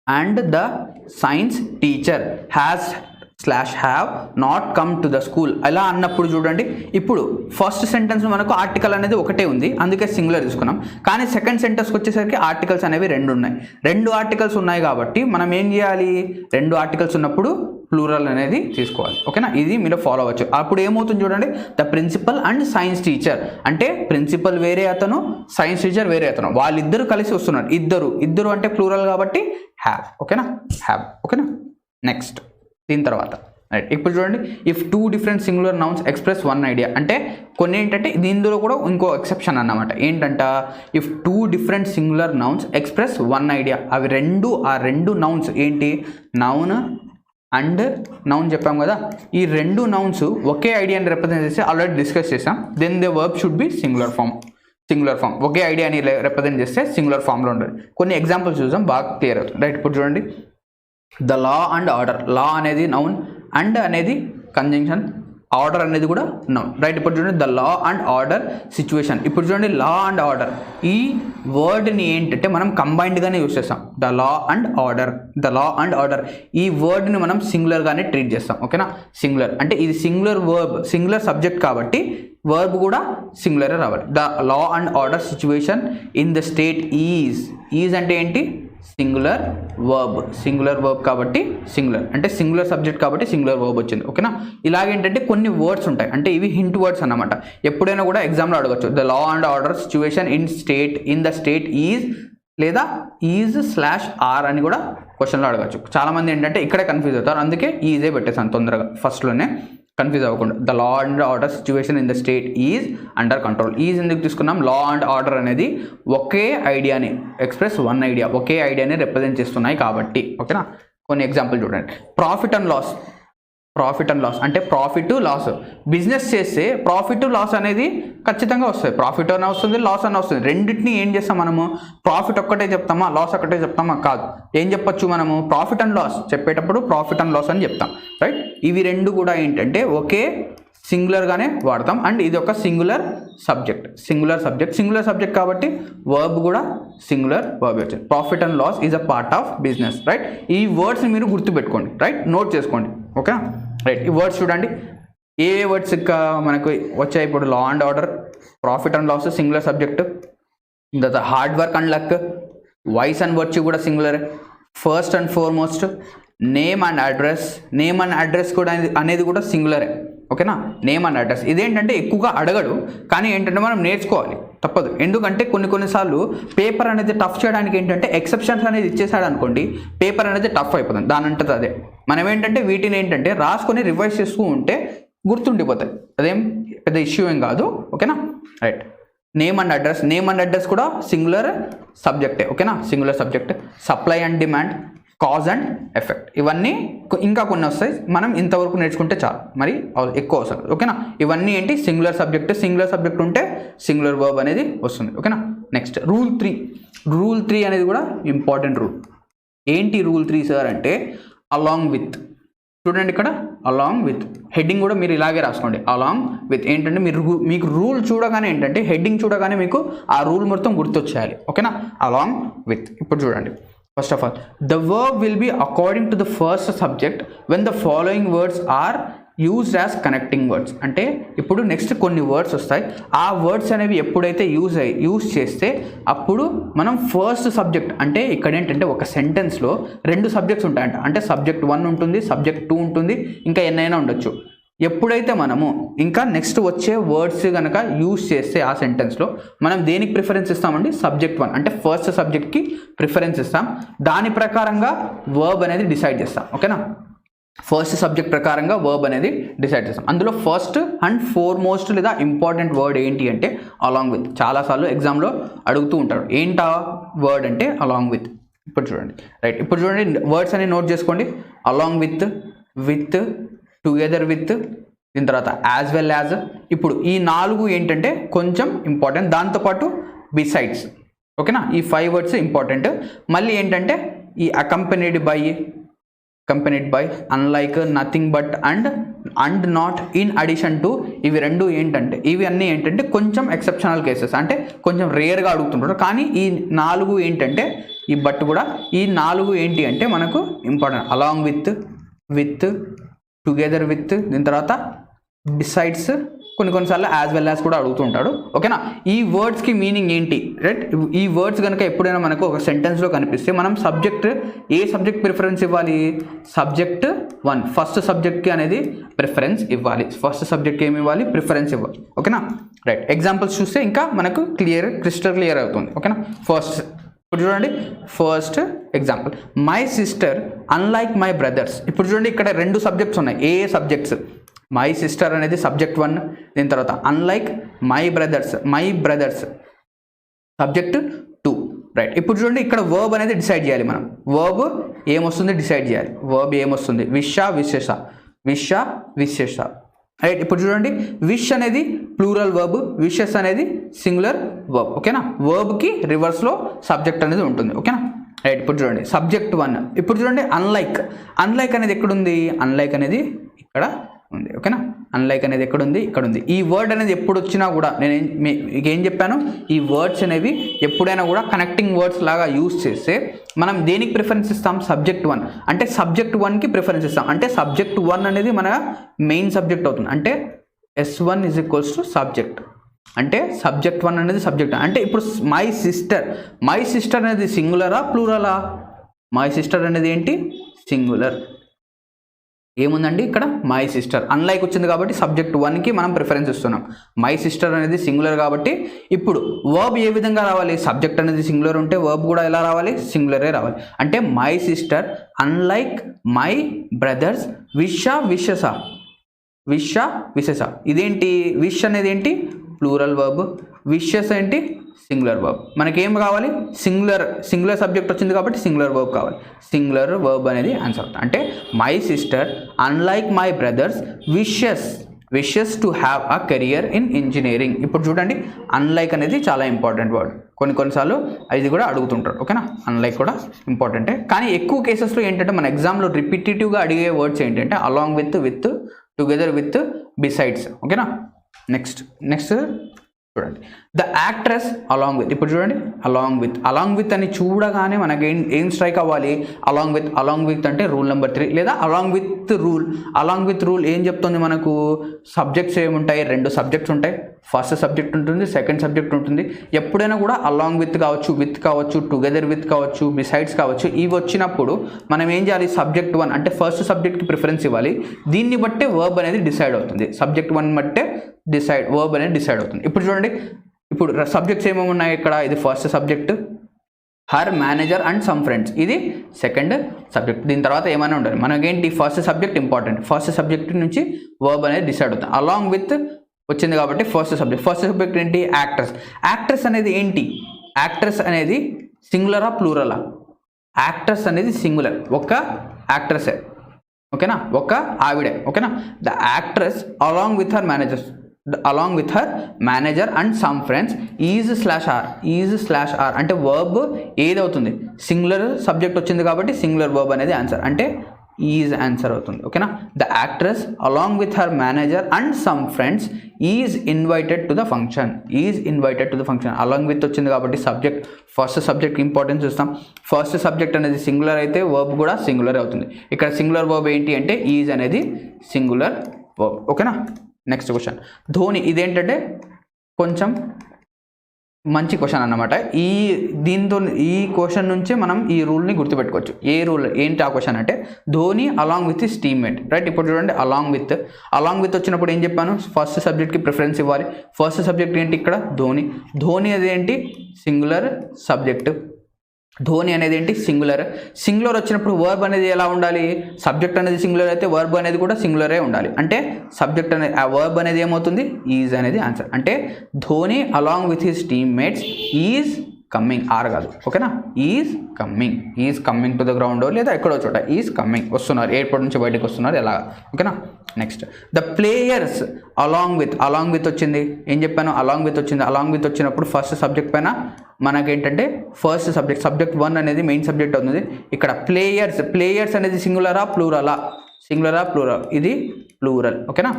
and the science teacher have not come to the school. అలా అన్నప్పుడు చూడండి, ఇప్పుడు ఫస్ట్ సెంటెన్స్ మనకు ఆర్టికల్ అనేది ఒకటే ఉంది, అందుకే సింగులర్ తీసుకున్నాం. కానీ సెకండ్ సెంటెన్స్కి వచ్చేసరికి ఆర్టికల్స్ అనేవి రెండు ఉన్నాయి. రెండు ఆర్టికల్స్ ఉన్నాయి కాబట్టి మనం ఏం చేయాలి, రెండు ఆర్టికల్స్ ఉన్నప్పుడు ప్లూరల్ అనేది తీసుకోవాలి. ఓకేనా, ఇది మీరు ఫాలో అవ్వచ్చు. అప్పుడు ఏమవుతుంది చూడండి, the principal and science teacher అంటే ప్రిన్సిపల్ వేరే అతను, సైన్స్ టీచర్ వేరే అతను, వాళ్ళిద్దరు కలిసి వస్తున్నారు. ఇద్దరు అంటే ప్లూరల్ కాబట్టి హ్యావ్. ఓకేనా, హ్యావ్. ఓకేనా, నెక్స్ట్ దీని తర్వాత రైట్. ఇప్పుడు చూడండి, if 2 different singular nouns express 1 idea అంటే కొన్ని ఏంటంటే దీనిలో కూడా ఇంకో ఎక్సెప్షన్ అన్నమాట. ఏంటంట, if 2 different singular nouns express 1 idea, అవి ఆ రెండు నౌన్స్ ఏంటి, నౌన్ అండ్ నౌన్ చెప్పాం కదా, ఈ రెండు నౌన్స్ ఒకే ఐడియాని రిప్రజెంట్ చేసి ఆల్రెడీ డిస్కస్ చేసాం. Then the verb should be singular form. ఒకే ఐడియాని రిప్రజెంట్ చేస్తే సింగులర్ ఫామ్లో ఉంటుంది. కొన్ని ఎగ్జాంపుల్స్ చూసాం, బాగా క్లియర్ అవుతుంది. రైట్, ఇప్పుడు చూడండి, ద లా అండ్ ఆర్డర్. లా అనేది నౌన్, అండ్ అనేది కంజంక్షన్, ఆర్డర్ అనేది కూడా నౌన్. రైట్, ఇప్పుడు చూడండి, the law and order situation. ఇప్పుడు చూడండి, లా అండ్ ఆర్డర్ ఈ వర్డ్ని ఏంటంటే మనం కంబైన్డ్గానే యూస్ చేస్తాం. ద లా అండ్ ఆర్డర్ ఈ వర్డ్ని మనం సింగులర్గానే ట్రీట్ చేస్తాం. ఓకేనా, సింగులర్ అంటే ఇది సింగులర్ వర్బ్, సింగులర్ సబ్జెక్ట్ కాబట్టి వర్బ్ కూడా సింగులరే రావాలి. The law and order situation in the state is అంటే ఏంటి, సింగులర్ వర్బ్ కాబట్టి సింగులర్ అంటే సింగులర్ సబ్జెక్ట్ కాబట్టి సింగులర్ వర్బ్ వచ్చింది. ఓకేనా, ఇలాగేంటంటే కొన్ని వర్డ్స్ ఉంటాయి, అంటే ఇవి హింట్ వర్డ్స్ అన్నమాట. ఎప్పుడైనా కూడా ఎగ్జామ్లో అడగచ్చు, the law and order situation in the state is లేదా ఈజ్/ఆర్ అని కూడా క్వశ్చన్లో అడగచ్చు. చాలామంది ఏంటంటే ఇక్కడే కన్ఫ్యూజ్ అవుతారు, అందుకే ఈజే పెట్టేసాను తొందరగా ఫస్ట్లోనే, కన్ఫ్యూజ్ అవ్వకుండా. The law and order situation in the state is under control. Is ఎందుకు తీసుకున్నాం, లా అండ్ ఆర్డర్ అనేది ఒకే ఐడియాని ఎక్స్ప్రెస్ 1 ఐడియా, ఒకే ఐడియాని రిప్రజెంట్ చేస్తున్నాయి కాబట్టి. ఓకేనా, కొన్ని ఎగ్జాంపుల్ చూడండి. ప్రాఫిట్ అండ్ లాస్ అంటే ప్రాఫిట్ లాస్. బిజినెస్ చేస్తే ప్రాఫిట్ లాస్ అనేది ఖచ్చితంగా వస్తుంది. ప్రాఫిట్ అన్న వస్తుంది, లాస్ అన్న వస్తుంది. రెండింటిని ఏం చేస్తాం మనము, ప్రాఫిట్ ఒక్కటే చెప్తామా, లాస్ ఒక్కటే చెప్తామా, కాదు. ఏం చెప్పొచ్చు మనము, ప్రాఫిట్ అండ్ లాస్ చెప్పేటప్పుడు ప్రాఫిట్ అండ్ లాస్ అని చెప్తాం. రైట్, ఇవి రెండు కూడా ఏంటంటే ఒకే సింగులర్గానే వాడతాం. అండ్ ఇది ఒక సింగులర్ సబ్జెక్ట్ కాబట్టి వర్బ్ కూడా సింగులర్ వర్బ్ వచ్చింది. Profit and loss is a part of business. Right, ఈ వర్డ్స్ని మీరు గుర్తుపెట్టుకోండి. రైట్, నోట్ చేసుకోండి. ఓకే, రైట్, ఈ వర్డ్స్ చూడండి, ఏ వర్డ్స్ మనకు వచ్చాయి ఇప్పుడు. Law and order, profit and loss singular subject, తర్వాత hard work and luck, vice and virtue కూడా singular, first and foremost, name and address కూడా అనేది కూడా సింగులరే. ఓకేనా, నేమ్ అండ్ అడ్రస్ ఇదేంటంటే ఎక్కువగా అడగడు, కానీ ఏంటంటే మనం నేర్చుకోవాలి, తప్పదు. ఎందుకంటే కొన్నిసార్లు పేపర్ అనేది టఫ్ చేయడానికి ఏంటంటే ఎక్సెప్షన్స్ అనేది ఇచ్చేసాడు అనుకోండి, పేపర్ అనేది టఫ్ అయిపోతుంది దాని అంటే అదే. మనం ఏంటంటే వీటిని ఏంటంటే రాసుకొని రివైజ్ చేస్తూ ఉంటే గుర్తుండిపోతాయి, అదేం పెద్ద ఇష్యూ ఏం కాదు. ఓకేనా, రైట్. నేమ్ అండ్ అడ్రస్ కూడా సింగులర్ సబ్జెక్టే. ఓకేనా, singular subject. Supply and demand, cause and effect, ఇవన్నీ ఇంకా కొన్ని వస్తాయి, మనం ఇంతవరకు నేర్చుకుంటే చాలు, మరి ఎక్కువ అవసరం. ఓకేనా, ఇవన్నీ ఏంటి, సింగులర్ సబ్జెక్ట్ ఉంటే సింగులర్ వర్బ్ అనేది వస్తుంది. ఓకేనా, నెక్స్ట్ రూల్ 3 అనేది కూడా ఇంపార్టెంట్ రూల్. ఏంటి రూల్ 3 సార్ అంటే, అలాంగ్ విత్. చూడండి ఇక్కడ అలాంగ్ విత్ హెడ్డింగ్ కూడా మీరు ఇలాగే రాసుకోండి. అలాంగ్ విత్ ఏంటంటే మీకు రూల్ చూడగానే ఏంటంటే హెడ్డింగ్ చూడగానే మీకు ఆ రూల్ మొత్తం గుర్తొచ్చేయాలి. ఓకేనా, అలాంగ్ విత్. ఇప్పుడు చూడండి, first of all the verb will be according to the first subject when the following words are used as connecting words. అంటే ఇప్పుడు నెక్స్ట్ కొన్ని వర్డ్స్ వస్తాయి, ఆ వర్డ్స్ అనేవి ఎప్పుడైతే యూజ్ చేస్తే అప్పుడు మనం ఫస్ట్ సబ్జెక్ట్, అంటే ఇక్కడ ఏంటంటే ఒక సెంటెన్స్లో 2 సబ్జెక్ట్స్ ఉంటాయంట. అంటే సబ్జెక్ట్ 1 ఉంటుంది, సబ్జెక్ట్ 2 ఉంటుంది, ఇంకా ఎన్నైనా ఉండొచ్చు. ఎప్పుడైతే మనము ఇంకా నెక్స్ట్ వచ్చే వర్డ్స్ కనుక యూజ్ చేస్తే ఆ సెంటెన్స్లో మనం దేనికి ప్రిఫరెన్స్ ఇస్తామండి, సబ్జెక్ట్ 1 అంటే ఫస్ట్ సబ్జెక్ట్కి ప్రిఫరెన్స్ ఇస్తాం. దాని ప్రకారంగా వర్బ్ అనేది డిసైడ్ చేస్తాం. ఓకేనా, ఫస్ట్ సబ్జెక్ట్ ప్రకారంగా వర్బ్ అనేది డిసైడ్ చేస్తాం. అందులో ఫస్ట్ అండ్ ఫార్మోస్ట్ లేదా ఇంపార్టెంట్ వర్డ్ ఏంటి అంటే అలాంగ్ విత్. చాలాసార్లు ఎగ్జామ్లో అడుగుతూ ఉంటారు, ఏంటా వర్డ్ అంటే అలాంగ్ విత్. ఇప్పుడు చూడండి, రైట్, ఇప్పుడు చూడండి వర్డ్స్ అని నోట్ చేసుకోండి. అలాంగ్ విత్, టుగెదర్ విత్, దీని తర్వాత యాజ్ వెల్ యాజ్. ఇప్పుడు ఈ 4 ఏంటంటే కొంచెం ఇంపార్టెంట్. దాంతోపాటు బిసైడ్స్. ఓకేనా, ఈ 5 వర్డ్స్ ఇంపార్టెంట్. మళ్ళీ ఏంటంటే ఈ accompanied by, unlike, nothing but, and not, in addition to, ఇవి రెండు ఏంటంటే ఇవి అన్నీ ఏంటంటే కొంచెం ఎక్సెప్షనల్ కేసెస్, అంటే కొంచెం రేర్గా అడుగుతుంటారు. కానీ ఈ 4 ఏంటంటే ఈ బట్ కూడా ఈ 4 ఏంటి అంటే మనకు important. Along with, together with, దీని తర్వాత బిసైడ్స్, కొన్నిసార్లు యాజ్ వెల్ యాజ్ కూడా అడుగుతుంటాడు. ఓకేనా, ఈ వర్డ్స్కి మీనింగ్ ఏంటి, రైట్? ఈ వర్డ్స్ కనుక ఎప్పుడైనా మనకు ఒక సెంటెన్స్లో కనిపిస్తే మనం ఏ సబ్జెక్ట్ ప్రిఫరెన్స్ ఇవ్వాలి? సబ్జెక్ట్ 1, ఫస్ట్ సబ్జెక్ట్కి అనేది ప్రిఫరెన్స్ ఇవ్వాలి. ఫస్ట్ సబ్జెక్ట్కి ఏమి ఇవ్వాలి? ప్రిఫరెన్స్ ఇవ్వాలి. ఓకేనా, రైట్. ఎగ్జాంపుల్స్ చూస్తే ఇంకా మనకు క్రిస్టల్ క్లియర్ అవుతుంది. ఓకేనా, ఇప్పుడు చూడండి, first example, my sister unlike my brothers. ఇప్పుడు చూడండి, ఇక్కడ 2 సబ్జెక్ట్స్ ఉన్నాయి. ఏ సబ్జెక్ట్స్? మై సిస్టర్ అనేది సబ్జెక్ట్ 1, దీని తర్వాత unlike my brothers subject 2, right. ఇప్పుడు చూడండి, ఇక్కడ వర్బ్ అనేది డిసైడ్ చేయాలి మనం. వర్బ్ ఏమొస్తుంది డిసైడ్ చేయాలి. వర్బ్ ఏమొస్తుంది? విశేష, రైట్. ఇప్పుడు చూడండి, విష్ అనేది ప్లూరల్ వర్బ్, విషెస్ అనేది సింగులర్ వర్బ్. ఓకేనా, వర్బ్కి రివర్స్లో సబ్జెక్ట్ అనేది ఉంటుంది. ఓకేనా, రైట్. ఇప్పుడు చూడండి, సబ్జెక్ట్ 1. ఇప్పుడు చూడండి, అన్లైక్ అనేది ఎక్కడుంది? అన్లైక్ అనేది ఇక్కడ ఉంది. ఓకేనా, అన్లైక్ అనేది ఎక్కడుంది? ఇక్కడ ఉంది. ఈ వర్డ్ అనేది ఎప్పుడు వచ్చినా కూడా నేను ఏం చెప్పాను, ఈ వర్డ్స్ అనేవి ఎప్పుడైనా కూడా కనెక్టింగ్ వర్డ్స్ లాగా యూజ్ చేస్తే మనం దేనికి ప్రిఫరెన్స్ ఇస్తాం? సబ్జెక్ట్ 1. అంటే సబ్జెక్ట్ 1కి ప్రిఫరెన్స్ ఇస్తాం. అంటే సబ్జెక్ట్ 1 అనేది మన మెయిన్ సబ్జెక్ట్ అవుతుంది. అంటే S1 = సబ్జెక్ట్. అంటే సబ్జెక్ట్ 1 అనేది సబ్జెక్ట్. అంటే ఇప్పుడు మై సిస్టర్ అనేది సింగులరా ప్లూరలా? మై సిస్టర్ అనేది ఏంటి? సింగులర్. ఏముందండి ఇక్కడ? My sister. అన్లైక్ వచ్చింది కాబట్టి సబ్జెక్ట్ 1కి మనం ప్రిఫరెన్స్ ఇస్తున్నాం. మై సిస్టర్ అనేది సింగులర్ కాబట్టి ఇప్పుడు వర్బ్ ఏ విధంగా రావాలి? సబ్జెక్ట్ అనేది సింగులర్ ఉంటే వర్బ్ కూడా ఎలా రావాలి? సింగులరే రావాలి. అంటే my sister unlike my brothers విషెసా. ఇదేంటి? విష్ అనేది ఏంటి? Plural verb. విషెస్ ఏంటి? Singular verb. మనకేం కావాలి? సింగులర్ సబ్జెక్ట్ వచ్చింది కాబట్టి సింగులర్ వర్బ్ కావాలి. సింగులర్ వర్బ్ అనేది ఆన్సర్ అవుతుంది. అంటే my sister unlike my brothers wishes to have a career in engineering. ఇప్పుడు చూడండి, అన్లైక్ అనేది చాలా ఇంపార్టెంట్ వర్డ్. కొన్నిసార్లు ఇది కూడా అడుగుతుంటారు. ఓకేనా, అన్లైక్ కూడా ఇంపార్టెంటే. కానీ ఎక్కువ కేసెస్లో ఏంటంటే మన ఎగ్జామ్లో రిపిటేటివ్గా అడిగే వర్డ్స్ ఏంటంటే along with, together with, besides. ఓకేనా, నెక్స్ట్ చూడండి, ద యాక్ట్రెస్ అలాంగ్ విత్. ఇప్పుడు చూడండి, అలాంగ్ విత్ అని చూడగానే మనకి ఏం స్ట్రైక్ అవ్వాలి? అలాంగ్ విత్ అంటే రూల్ నెంబర్ 3, లేదా అలాంగ్ విత్ రూల్ ఏం చెప్తుంది మనకు? సబ్జెక్ట్స్ ఏముంటాయి? 2 సబ్జెక్ట్స్ ఉంటాయి. ఫస్ట్ సబ్జెక్ట్ ఉంటుంది, సెకండ్ సబ్జెక్ట్ ఉంటుంది. ఎప్పుడైనా కూడా అలాంగ్ విత్ కావచ్చు, టుగెదర్ విత్ కావచ్చు, బిసైడ్స్ కావచ్చు, ఇవి వచ్చినప్పుడు మనం ఏం చేయాలి? సబ్జెక్ట్ 1 అంటే ఫస్ట్ సబ్జెక్ట్కి ప్రిఫరెన్స్ ఇవ్వాలి. దీన్ని బట్టే వర్బ్ అనేది డిసైడ్ అవుతుంది. సబ్జెక్ట్ 1 బట్టే వర్బ్ అనేది డిసైడ్ అవుతుంది. ఇప్పుడు చూడండి, ఇప్పుడు సబ్జెక్ట్స్ ఏమేమి ఉన్నాయి ఇక్కడ? ఇది first subject, her manager and some friends. ఇది సెకండ్ సబ్జెక్ట్. దీని తర్వాత ఏమైనా ఉండాలి. మనకేంటి? First subject important. First subject నుంచి వర్బ్ అనేది డిసైడ్ అవుతుంది. అలాంగ్ విత్ వచ్చింది కాబట్టి ఫస్ట్ సబ్జెక్ట్ ఏంటి? యాక్ట్రెస్ అనేది ఏంటి? యాక్ట్రెస్ అనేది సింగులరా ప్లూరలా? యాక్ట్రెస్ అనేది సింగులర్, ఒక యాక్ట్రెసే. ఓకేనా, ఒక ఆవిడే. ఓకేనా, the actress along with her manager and some friends is are అంటే వర్బ్ ఏదవుతుంది? సింగులర్ సబ్జెక్ట్ వచ్చింది కాబట్టి సింగులర్ వర్బ్ అనేది ఆన్సర్. అంటే ఈజ్ ఆన్సర్ అవుతుంది. ఓకేనా, the actress along with her manager and some friends is invited to the function. Along with వచ్చింది కాబట్టి ఫస్ట్ సబ్జెక్ట్ ఇంపార్టెన్స్ ఇస్తాం. ఫస్ట్ సబ్జెక్ట్ అనేది సింగులర్ అయితే వర్బ్ కూడా సింగులర్ అవుతుంది. ఇక్కడ సింగులర్ వర్బ్ ఏంటి అంటే ఈజ్ అనేది సింగులర్ వర్బ్. ఓకేనా, నెక్స్ట్ క్వశ్చన్, ధోని. ఇదేంటంటే కొంచెం మంచి క్వశ్చన్ అన్నమాట. ఈ క్వశ్చన్ నుంచి మనం ఈ రూల్ని గుర్తుపెట్టుకోవచ్చు. ఏ రూల్ ఏంటి ఆ క్వశ్చన్ అంటే Dhoni along with his teammate, right. ఇప్పుడు చూడండి, అలాంగ్ విత్ వచ్చినప్పుడు ఏం చెప్పాను? ఫస్ట్ సబ్జెక్ట్కి ప్రిఫరెన్స్ ఇవ్వాలి. ఫస్ట్ సబ్జెక్ట్ ఏంటి ఇక్కడ? ధోని అది ఏంటి? Singular subject. ధోని అనేది ఏంటి? సింగులర్ వచ్చినప్పుడు వర్బ్ అనేది ఎలా ఉండాలి? సబ్జెక్ట్ అనేది సింగులర్ అయితే వర్బ్ అనేది కూడా సింగులరే ఉండాలి. అంటే సబ్జెక్ట్ అనేది ఆ వర్బ్ అనేది ఏమవుతుంది? ఈజ్ అనేది ఆన్సర్. అంటే Dhoni along with his teammates is coming, or కాదు, ఓకేనా. Is coming to the ground, లేదా ఎక్కడో చోట ఈజ్ కమ్మింగ్, వస్తున్నారు, ఎయిర్పోర్ట్ నుంచి బయటకు వస్తున్నారు, ఎలా, ఓకేనా. Next the players along with వచ్చింది, ఏం చెప్పాను, అలాంగ్ విత్ వచ్చినప్పుడు ఫస్ట్ సబ్జెక్ట్ పైన మనకేంటంటే ఫస్ట్ సబ్జెక్ట్ 1 అనేది మెయిన్ సబ్జెక్ట్ అవుతుంది. ఇక్కడ ప్లేయర్స్ అనేది సింగులరా ప్లూరల్, ఇది ప్లూరల్, ఓకేనా.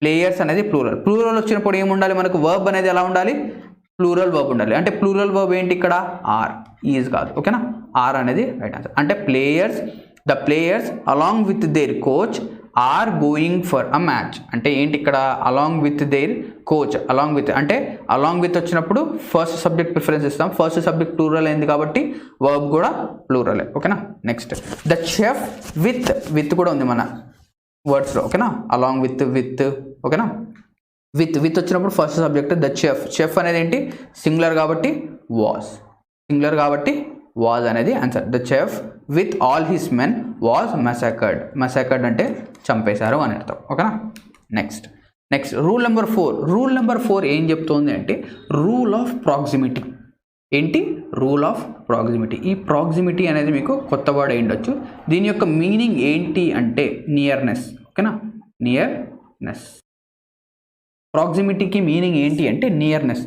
ప్లేయర్స్ అనేది ప్లూరల్ వచ్చినప్పుడు ఏముండాలి మనకు, వర్బ్ అనేది ఎలా ఉండాలి, ప్లూరల్ వర్బ్ ఉండాలి. అంటే ప్లూరల్ వర్బ్ ఏంటి ఇక్కడ, ఆర్, ఈజ్ కాదు, ఓకేనా. ఆర్ అనేది రైట్ ఆన్సర్. అంటే the players along with their coach are going for a match. అంటే ఏంటి ఇక్కడ, అలాంగ్ విత్ దేర్ కోచ్, అంటే అలాంగ్ విత్ వచ్చినప్పుడు ఫస్ట్ సబ్జెక్ట్ ప్రిఫరెన్స్ ఇస్తాం. ఫస్ట్ సబ్జెక్ట్ ప్లూరల్ అయింది కాబట్టి వర్బ్ కూడా ప్లూరలే, ఓకేనా. నెక్స్ట్ ద చెఫ్ విత్ కూడా ఉంది మన వర్డ్స్లో, ఓకేనా. అలాంగ్ విత్, ఓకేనా. విత్ వచ్చినప్పుడు ఫస్ట్ సబ్జెక్ట్ ద చెఫ్ అనేది ఏంటి, సింగులర్ కాబట్టి వాజ్ అనేది answer. The chef with all his men was massacred అంటే చంపేశారు అని అర్థం, ఓకేనా. నెక్స్ట్ రూల్ నెంబర్ 4 ఏం చెప్తోంది అంటే రూల్ ఆఫ్ ప్రాక్సిమిటీ. ఏంటి, రూల్ ఆఫ్ ప్రాక్సిమిటీ. ఈ ప్రాక్సిమిటీ అనేది మీకు కొత్త వర్డ్ అయి ఉండొచ్చు. దీని యొక్క మీనింగ్ ఏంటి అంటే నియర్నెస్, ఓకేనా. నియర్నెస్, ప్రాక్సిమిటీకి మీనింగ్ ఏంటి అంటే నియర్నెస్.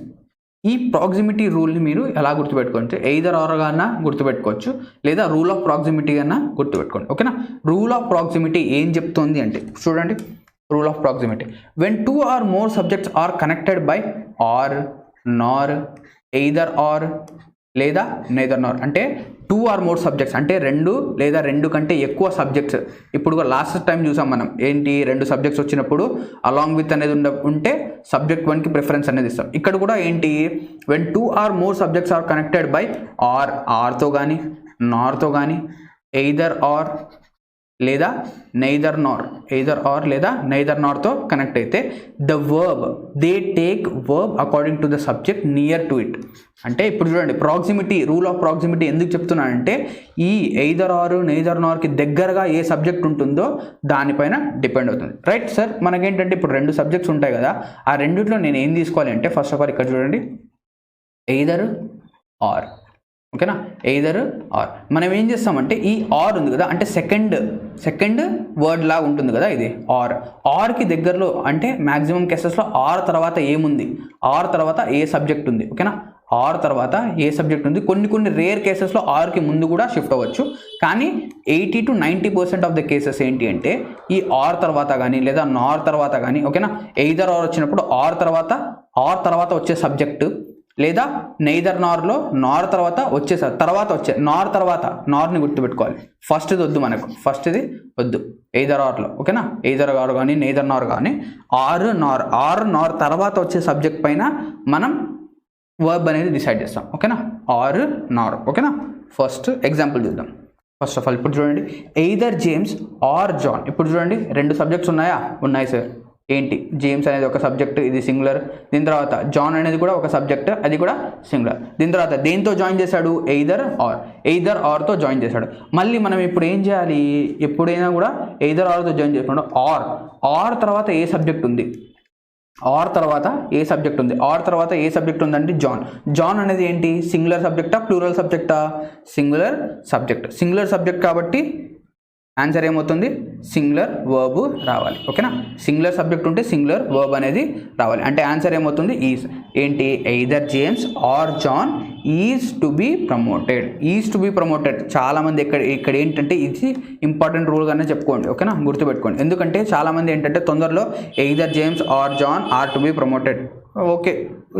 ఈ ప్రాక్సిమిటీ రూల్ని మీరు ఎలా గుర్తుపెట్టుకోవచ్చు, ఎయిదర్ ఆర్ గానా గుర్తుపెట్టుకోవచ్చు, లేదా రూల్ ఆఫ్ ప్రాక్సిమిటీ కన్నా గుర్తుపెట్టుకోండి, ఓకేనా. రూల్ ఆఫ్ ప్రాక్సిమిటీ ఏం చెప్తోంది అంటే చూడండి, rule of proximity when 2 or more subjects are connected by or, nor, either or లేదా నెయిదర్ నార్. అంటే 2 or more సబ్జెక్ట్స్ అంటే 2 లేదా 2 కంటే ఎక్కువ సబ్జెక్ట్స్. ఇప్పుడు లాస్ట్ టైం చూసాం మనం, ఏంటి 2 సబ్జెక్ట్స్ వచ్చినప్పుడు అలాంగ్ విత్ అనేది ఉంటే సబ్జెక్ట్ 1కి ప్రిఫరెన్స్ అనేది ఇస్తాం. ఇక్కడ కూడా ఏంటి, when 2 or more subjects are connected by ఆర్తో కానీ, నార్తో కానీ, ఎయిదర్ ఆర్ లేదా నెయిదర్ నార్తో కనెక్ట్ అయితే the verb they take verb according to the subject near to it. అంటే ఇప్పుడు చూడండి, ప్రాక్సిమిటీ, రూల్ ఆఫ్ ప్రాక్సిమిటీ ఎందుకు చెప్తున్నానంటే ఈ ఎయిదర్ ఆర్, నెయిదర్ నార్కి దగ్గరగా ఏ సబ్జెక్ట్ ఉంటుందో దానిపైన డిపెండ్ అవుతుంది. రైట్ సార్, మనకేంటంటే ఇప్పుడు 2 సబ్జెక్ట్స్ ఉంటాయి కదా, ఆ రెండిట్లో నేను ఏం తీసుకోవాలి అంటే ఫస్ట్ ఆఫ్ ఆల్ ఇక్కడ చూడండి, ఎయిదర్ ఆర్, ఓకేనా. ఎయిదర్ ఆర్ మనం ఏం చేస్తామంటే ఈ ఆర్ ఉంది కదా, అంటే సెకండ్ వర్డ్ లాగా ఉంటుంది కదా ఇది ఆర్కి దగ్గరలో, అంటే మ్యాక్సిమం కేసెస్లో ఆర్ తర్వాత ఏముంది, ఆర్ తర్వాత ఏ సబ్జెక్ట్ ఉంది, ఓకేనా. ఆర్ తర్వాత ఏ సబ్జెక్ట్ ఉంది, కొన్ని రేర్ కేసెస్లో ఆర్కి ముందు కూడా షిఫ్ట్ అవ్వచ్చు, కానీ 80 to 90% ఆఫ్ ద కేసెస్ ఏంటి అంటే ఈ ఆర్ తర్వాత కానీ లేదా నార్ తర్వాత కానీ, ఓకేనా. ఎయిదర్ ఆర్ వచ్చినప్పుడు ఆర్ తర్వాత వచ్చే సబ్జెక్టు, లేదా నెయిదర్ నార్లో నార్ తర్వాత వచ్చే నార్ని గుర్తుపెట్టుకోవాలి. ఫస్ట్ది వద్దు మనకు, ఫస్ట్ది వద్దు ఎయిదర్ ఆర్లో, ఓకేనా. ఎయిదర్ ఆర్ కానీ నెయిదర్ నార్ కానీ ఆర్ నార్ తర్వాత వచ్చే సబ్జెక్ట్ పైన మనం వర్బ్ అనేది డిసైడ్ చేస్తాం, ఓకేనా. ఆర్ నార్, ఓకేనా. ఫస్ట్ ఎగ్జాంపుల్ చూద్దాం. ఫస్ట్ ఆఫ్ ఆల్ ఇప్పుడు చూడండి, ఎయిదర్ జేమ్స్ ఆర్ జాన్. ఇప్పుడు చూడండి 2 సబ్జెక్ట్స్ ఉన్నాయా, ఉన్నాయి సార్. ఏంటి, జేమ్స్ అనేది ఒక సబ్జెక్ట్, ఇది సింగులర్. దీని తర్వాత జాన్ అనేది కూడా ఒక సబ్జెక్ట్, అది కూడా సింగులర్. దీని తర్వాత దేంతో జాయిన్ చేశాడు, ఎయిదర్ ఆర్తో జాయిన్ చేశాడు. మళ్ళీ మనం ఇప్పుడు ఏం చేయాలి, ఎప్పుడైనా కూడా ఎయిదర్ ఆర్తో జాయిన్ చేసుకుంటాం. ఆర్ తర్వాత ఏ సబ్జెక్ట్ ఉంది, ఆర్ తర్వాత ఏ సబ్జెక్ట్ ఉందంటే జాన్ అనేది ఏంటి, సింగులర్ సబ్జెక్టా ప్లూరల్ సబ్జెక్టా, సింగులర్ సబ్జెక్ట్ కాబట్టి ఆన్సర్ ఏమవుతుంది, సింగులర్ వర్బ్ రావాలి, ఓకేనా. సింగులర్ సబ్జెక్ట్ ఉంటే సింగులర్ వర్బ్ అనేది రావాలి. అంటే ఆన్సర్ ఏమవుతుంది, ఈజ్. ఏంటి, either James or John is to be promoted. చాలామంది ఇక్కడ ఏంటంటే ఇది ఇంపార్టెంట్ రూల్గానే చెప్పుకోండి, ఓకేనా, గుర్తుపెట్టుకోండి. ఎందుకంటే చాలామంది ఏంటంటే తొందరలో either James or John are to be promoted, okay,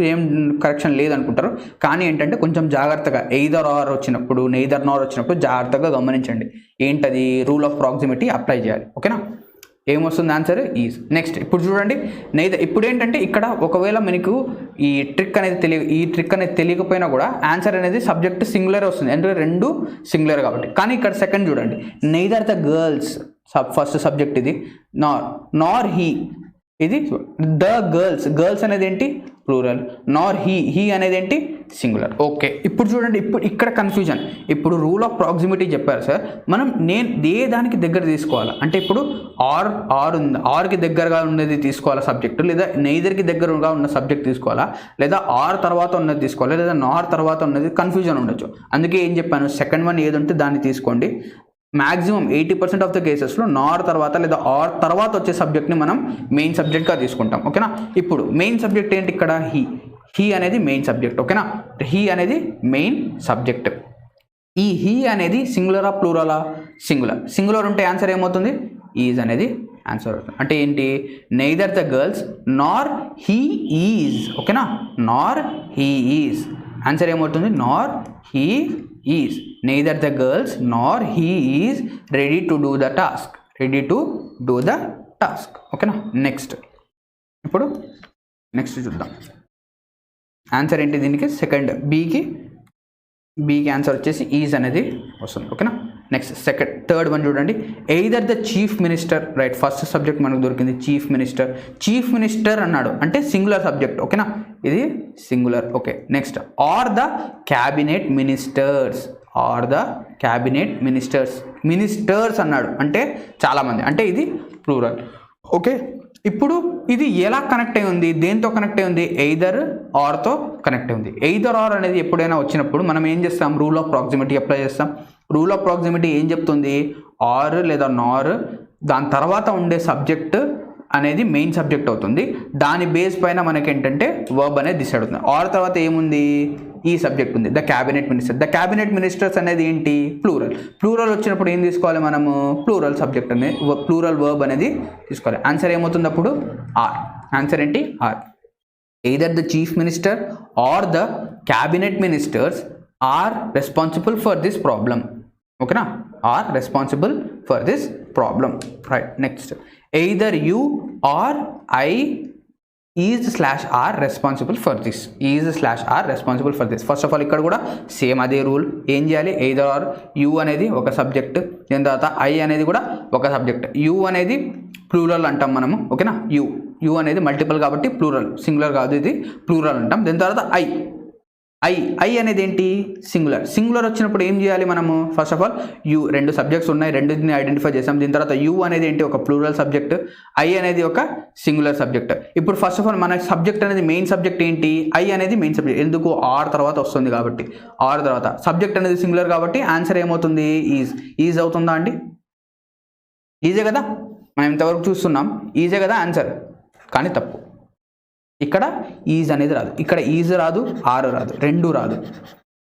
ఏం కరెక్షన్ లేదనుకుంటారు. కానీ ఏంటంటే కొంచెం జాగ్రత్తగా ఎయిదర్ ఆర్ వచ్చినప్పుడు, నెయిదర్ నార్ వచ్చినప్పుడు జాగ్రత్తగా గమనించండి. ఏంటది, రూల్ ఆఫ్ ప్రాక్సిమిటీ అప్లై చేయాలి, ఓకేనా. ఏమొస్తుంది ఆన్సర్, ఈజ్. నెక్స్ట్ ఇప్పుడు చూడండి, ఇప్పుడు ఏంటంటే ఇక్కడ ఒకవేళ మనకు ఈ ట్రిక్ అనేది తెలియకపోయినా కూడా ఆన్సర్ అనేది సబ్జెక్ట్ సింగులర్ వస్తుంది, ఎందుకంటే 2 సింగులర్ కాబట్టి. కానీ ఇక్కడ సెకండ్ చూడండి, neither the girls first subject ఇది, నార్ హీ, ఇది ద గర్ల్స్ అనేది ఏంటి, ప్లూరల్, నార్ హీ అనేది ఏంటి సింగులర్. ఓకే, ఇప్పుడు చూడండి, ఇప్పుడు ఇక్కడ కన్ఫ్యూజన్. ఇప్పుడు రూల్ ఆఫ్ ప్రాక్సిమిటీ చెప్పారు సార్, మనం ఏ దానికి దగ్గర తీసుకోవాలి అంటే ఇప్పుడు ఆర్ ఉంది, ఆర్కి దగ్గరగా ఉన్నది తీసుకోవాలా సబ్జెక్టు, లేదా నెయిదర్కి దగ్గరగా ఉన్న సబ్జెక్ట్ తీసుకోవాలా, లేదా ఆర్ తర్వాత ఉన్నది తీసుకోవాలి, లేదా నార్ తర్వాత ఉన్నది, కన్ఫ్యూజన్ ఉండొచ్చు. అందుకే ఏం చెప్పాను, సెకండ్ వన్ ఏది ఉంటే దాన్ని తీసుకోండి. మ్యాక్సిమం 80% ఆఫ్ ద కేసెస్లో నార్ తర్వాత లేదా ఆర్ తర్వాత వచ్చే సబ్జెక్ట్ని మనం మెయిన్ సబ్జెక్ట్గా తీసుకుంటాం. ఓకేనా, ఇప్పుడు మెయిన్ సబ్జెక్ట్ ఏంటి ఇక్కడ, హీ అనేది మెయిన్ సబ్జెక్ట్. ఓకేనా, హీ అనేది మెయిన్ సబ్జెక్ట్. ఈ హీ అనేది సింగులరా ప్లూరలా, సింగులర్ ఉంటే ఆన్సర్ ఏమవుతుంది, ఈజ్ అనేది ఆన్సర్ అవుతుంది. అంటే ఏంటి, neither the girls Nar he is. ఓకేనా, నార్ హీ ఈజ్, ఆన్సర్ ఏమవుతుంది, నార్ he is. neither the girls nor he is ready to do the task. ఓకేనా, ఇప్పుడు నెక్స్ట్ చూద్దాం ఆన్సర్ ఏంటి దీనికి. సెకండ్ బీకి ఆన్సర్ వచ్చేసి ఈజ్ అనేది వస్తుంది. ఓకేనా, నెక్స్ట్ థర్డ్ వన్ చూడండి, either the chief minister. Right, first subject మనకు దొరికింది చీఫ్ మినిస్టర్ అన్నాడు అంటే సింగులర్ సబ్జెక్ట్. ఓకేనా, ఇది singular. Okay, next or the cabinet ministers అన్నాడు అంటే చాలామంది, అంటే ఇది ప్లూరల్. ఓకే, ఇప్పుడు ఇది ఎలా కనెక్ట్ అయి ఉంది, దేంతో కనెక్ట్ అయి ఉంది, ఎయిదర్ ఆర్తో కనెక్ట్ అయి ఉంది. ఎయిదర్ ఆర్ అనేది ఎప్పుడైనా వచ్చినప్పుడు మనం ఏం చేస్తాం, రూల్ ఆఫ్ ప్రాక్సిమిటీ అప్లై చేస్తాం. రూల్ ఆఫ్ ప్రాక్సిమిటీ ఏం చెప్తుంది, ఆర్ లేదా నార్ దాని తర్వాత ఉండే సబ్జెక్ట్ అనేది మెయిన్ సబ్జెక్ట్ అవుతుంది. దాని బేస్ పైన మనకి ఏంటంటే వర్బ్ అనేది డిసైడ్ అవుతుంది. ఆర్ తర్వాత ఏముంది, ఈ సబ్జెక్ట్ ఉంది, ద క్యాబినెట్ మినిస్టర్స్ అనేది ఏంటి, ప్లూరల్ వచ్చినప్పుడు ఏం తీసుకోవాలి మనము, ప్లూరల్ సబ్జెక్ట్ అనేది ప్లూరల్ వర్బ్ అనేది తీసుకోవాలి. ఆన్సర్ ఏమవుతుంది అప్పుడు, ఆర్. ఆన్సర్ ఏంటి, are. Either the chief minister or the cabinet ministers are responsible for this problem. ఓకేనా, are responsible for this problem. Right, next either you or I is/are responsible for this. First of all ఇక్కడ కూడా same అదే rule. ఏం చేయాలి, either are you అనేది ఒక subject, దాని తర్వాత ఐ అనేది కూడా ఒక సబ్జెక్ట్. యూ అనేది ప్లూరల్ అంటాం మనము. ఓకేనా, యూ అనేది మల్టిపుల్ కాబట్టి ప్లూరల్, సింగులర్ కాదు, ఇది ప్లూరల్ అంటాం. దాని తర్వాత ఐ అనేది ఏంటి, సింగులర్ వచ్చినప్పుడు ఏం చేయాలి మనము, ఫస్ట్ ఆఫ్ ఆల్ యూ రెండు సబ్జెక్ట్స్ ఉన్నాయి, రెండింటిని ఐడెంటిఫై చేసాం. దీని తర్వాత యూ అనేది ఏంటి, ఒక ప్లూరల్ సబ్జెక్ట్, ఐ అనేది ఒక సింగులర్ సబ్జెక్ట్. ఇప్పుడు ఫస్ట్ ఆఫ్ ఆల్ మన సబ్జెక్ట్ అనేది మెయిన్ సబ్జెక్ట్ ఏంటి, ఐ అనేది మెయిన్ సబ్జెక్ట్. ఎందుకు, ఆర్ తర్వాత వస్తుంది కాబట్టి, ఆర్ తర్వాత సబ్జెక్ట్ అనేది సింగులర్ కాబట్టి ఆన్సర్ ఏమవుతుంది, ఈజ్ అవుతుందా అండి, ఈజే కదా, మనం ఇంతవరకు చూస్తున్నాం, ఈజే కదా ఆన్సర్. కానీ తప్పు, ఇక్కడ ఈజ్ అనేది రాదు, ఇక్కడ ఈజ్ రాదు, ఆర్ రాదు, రెండు రాదు.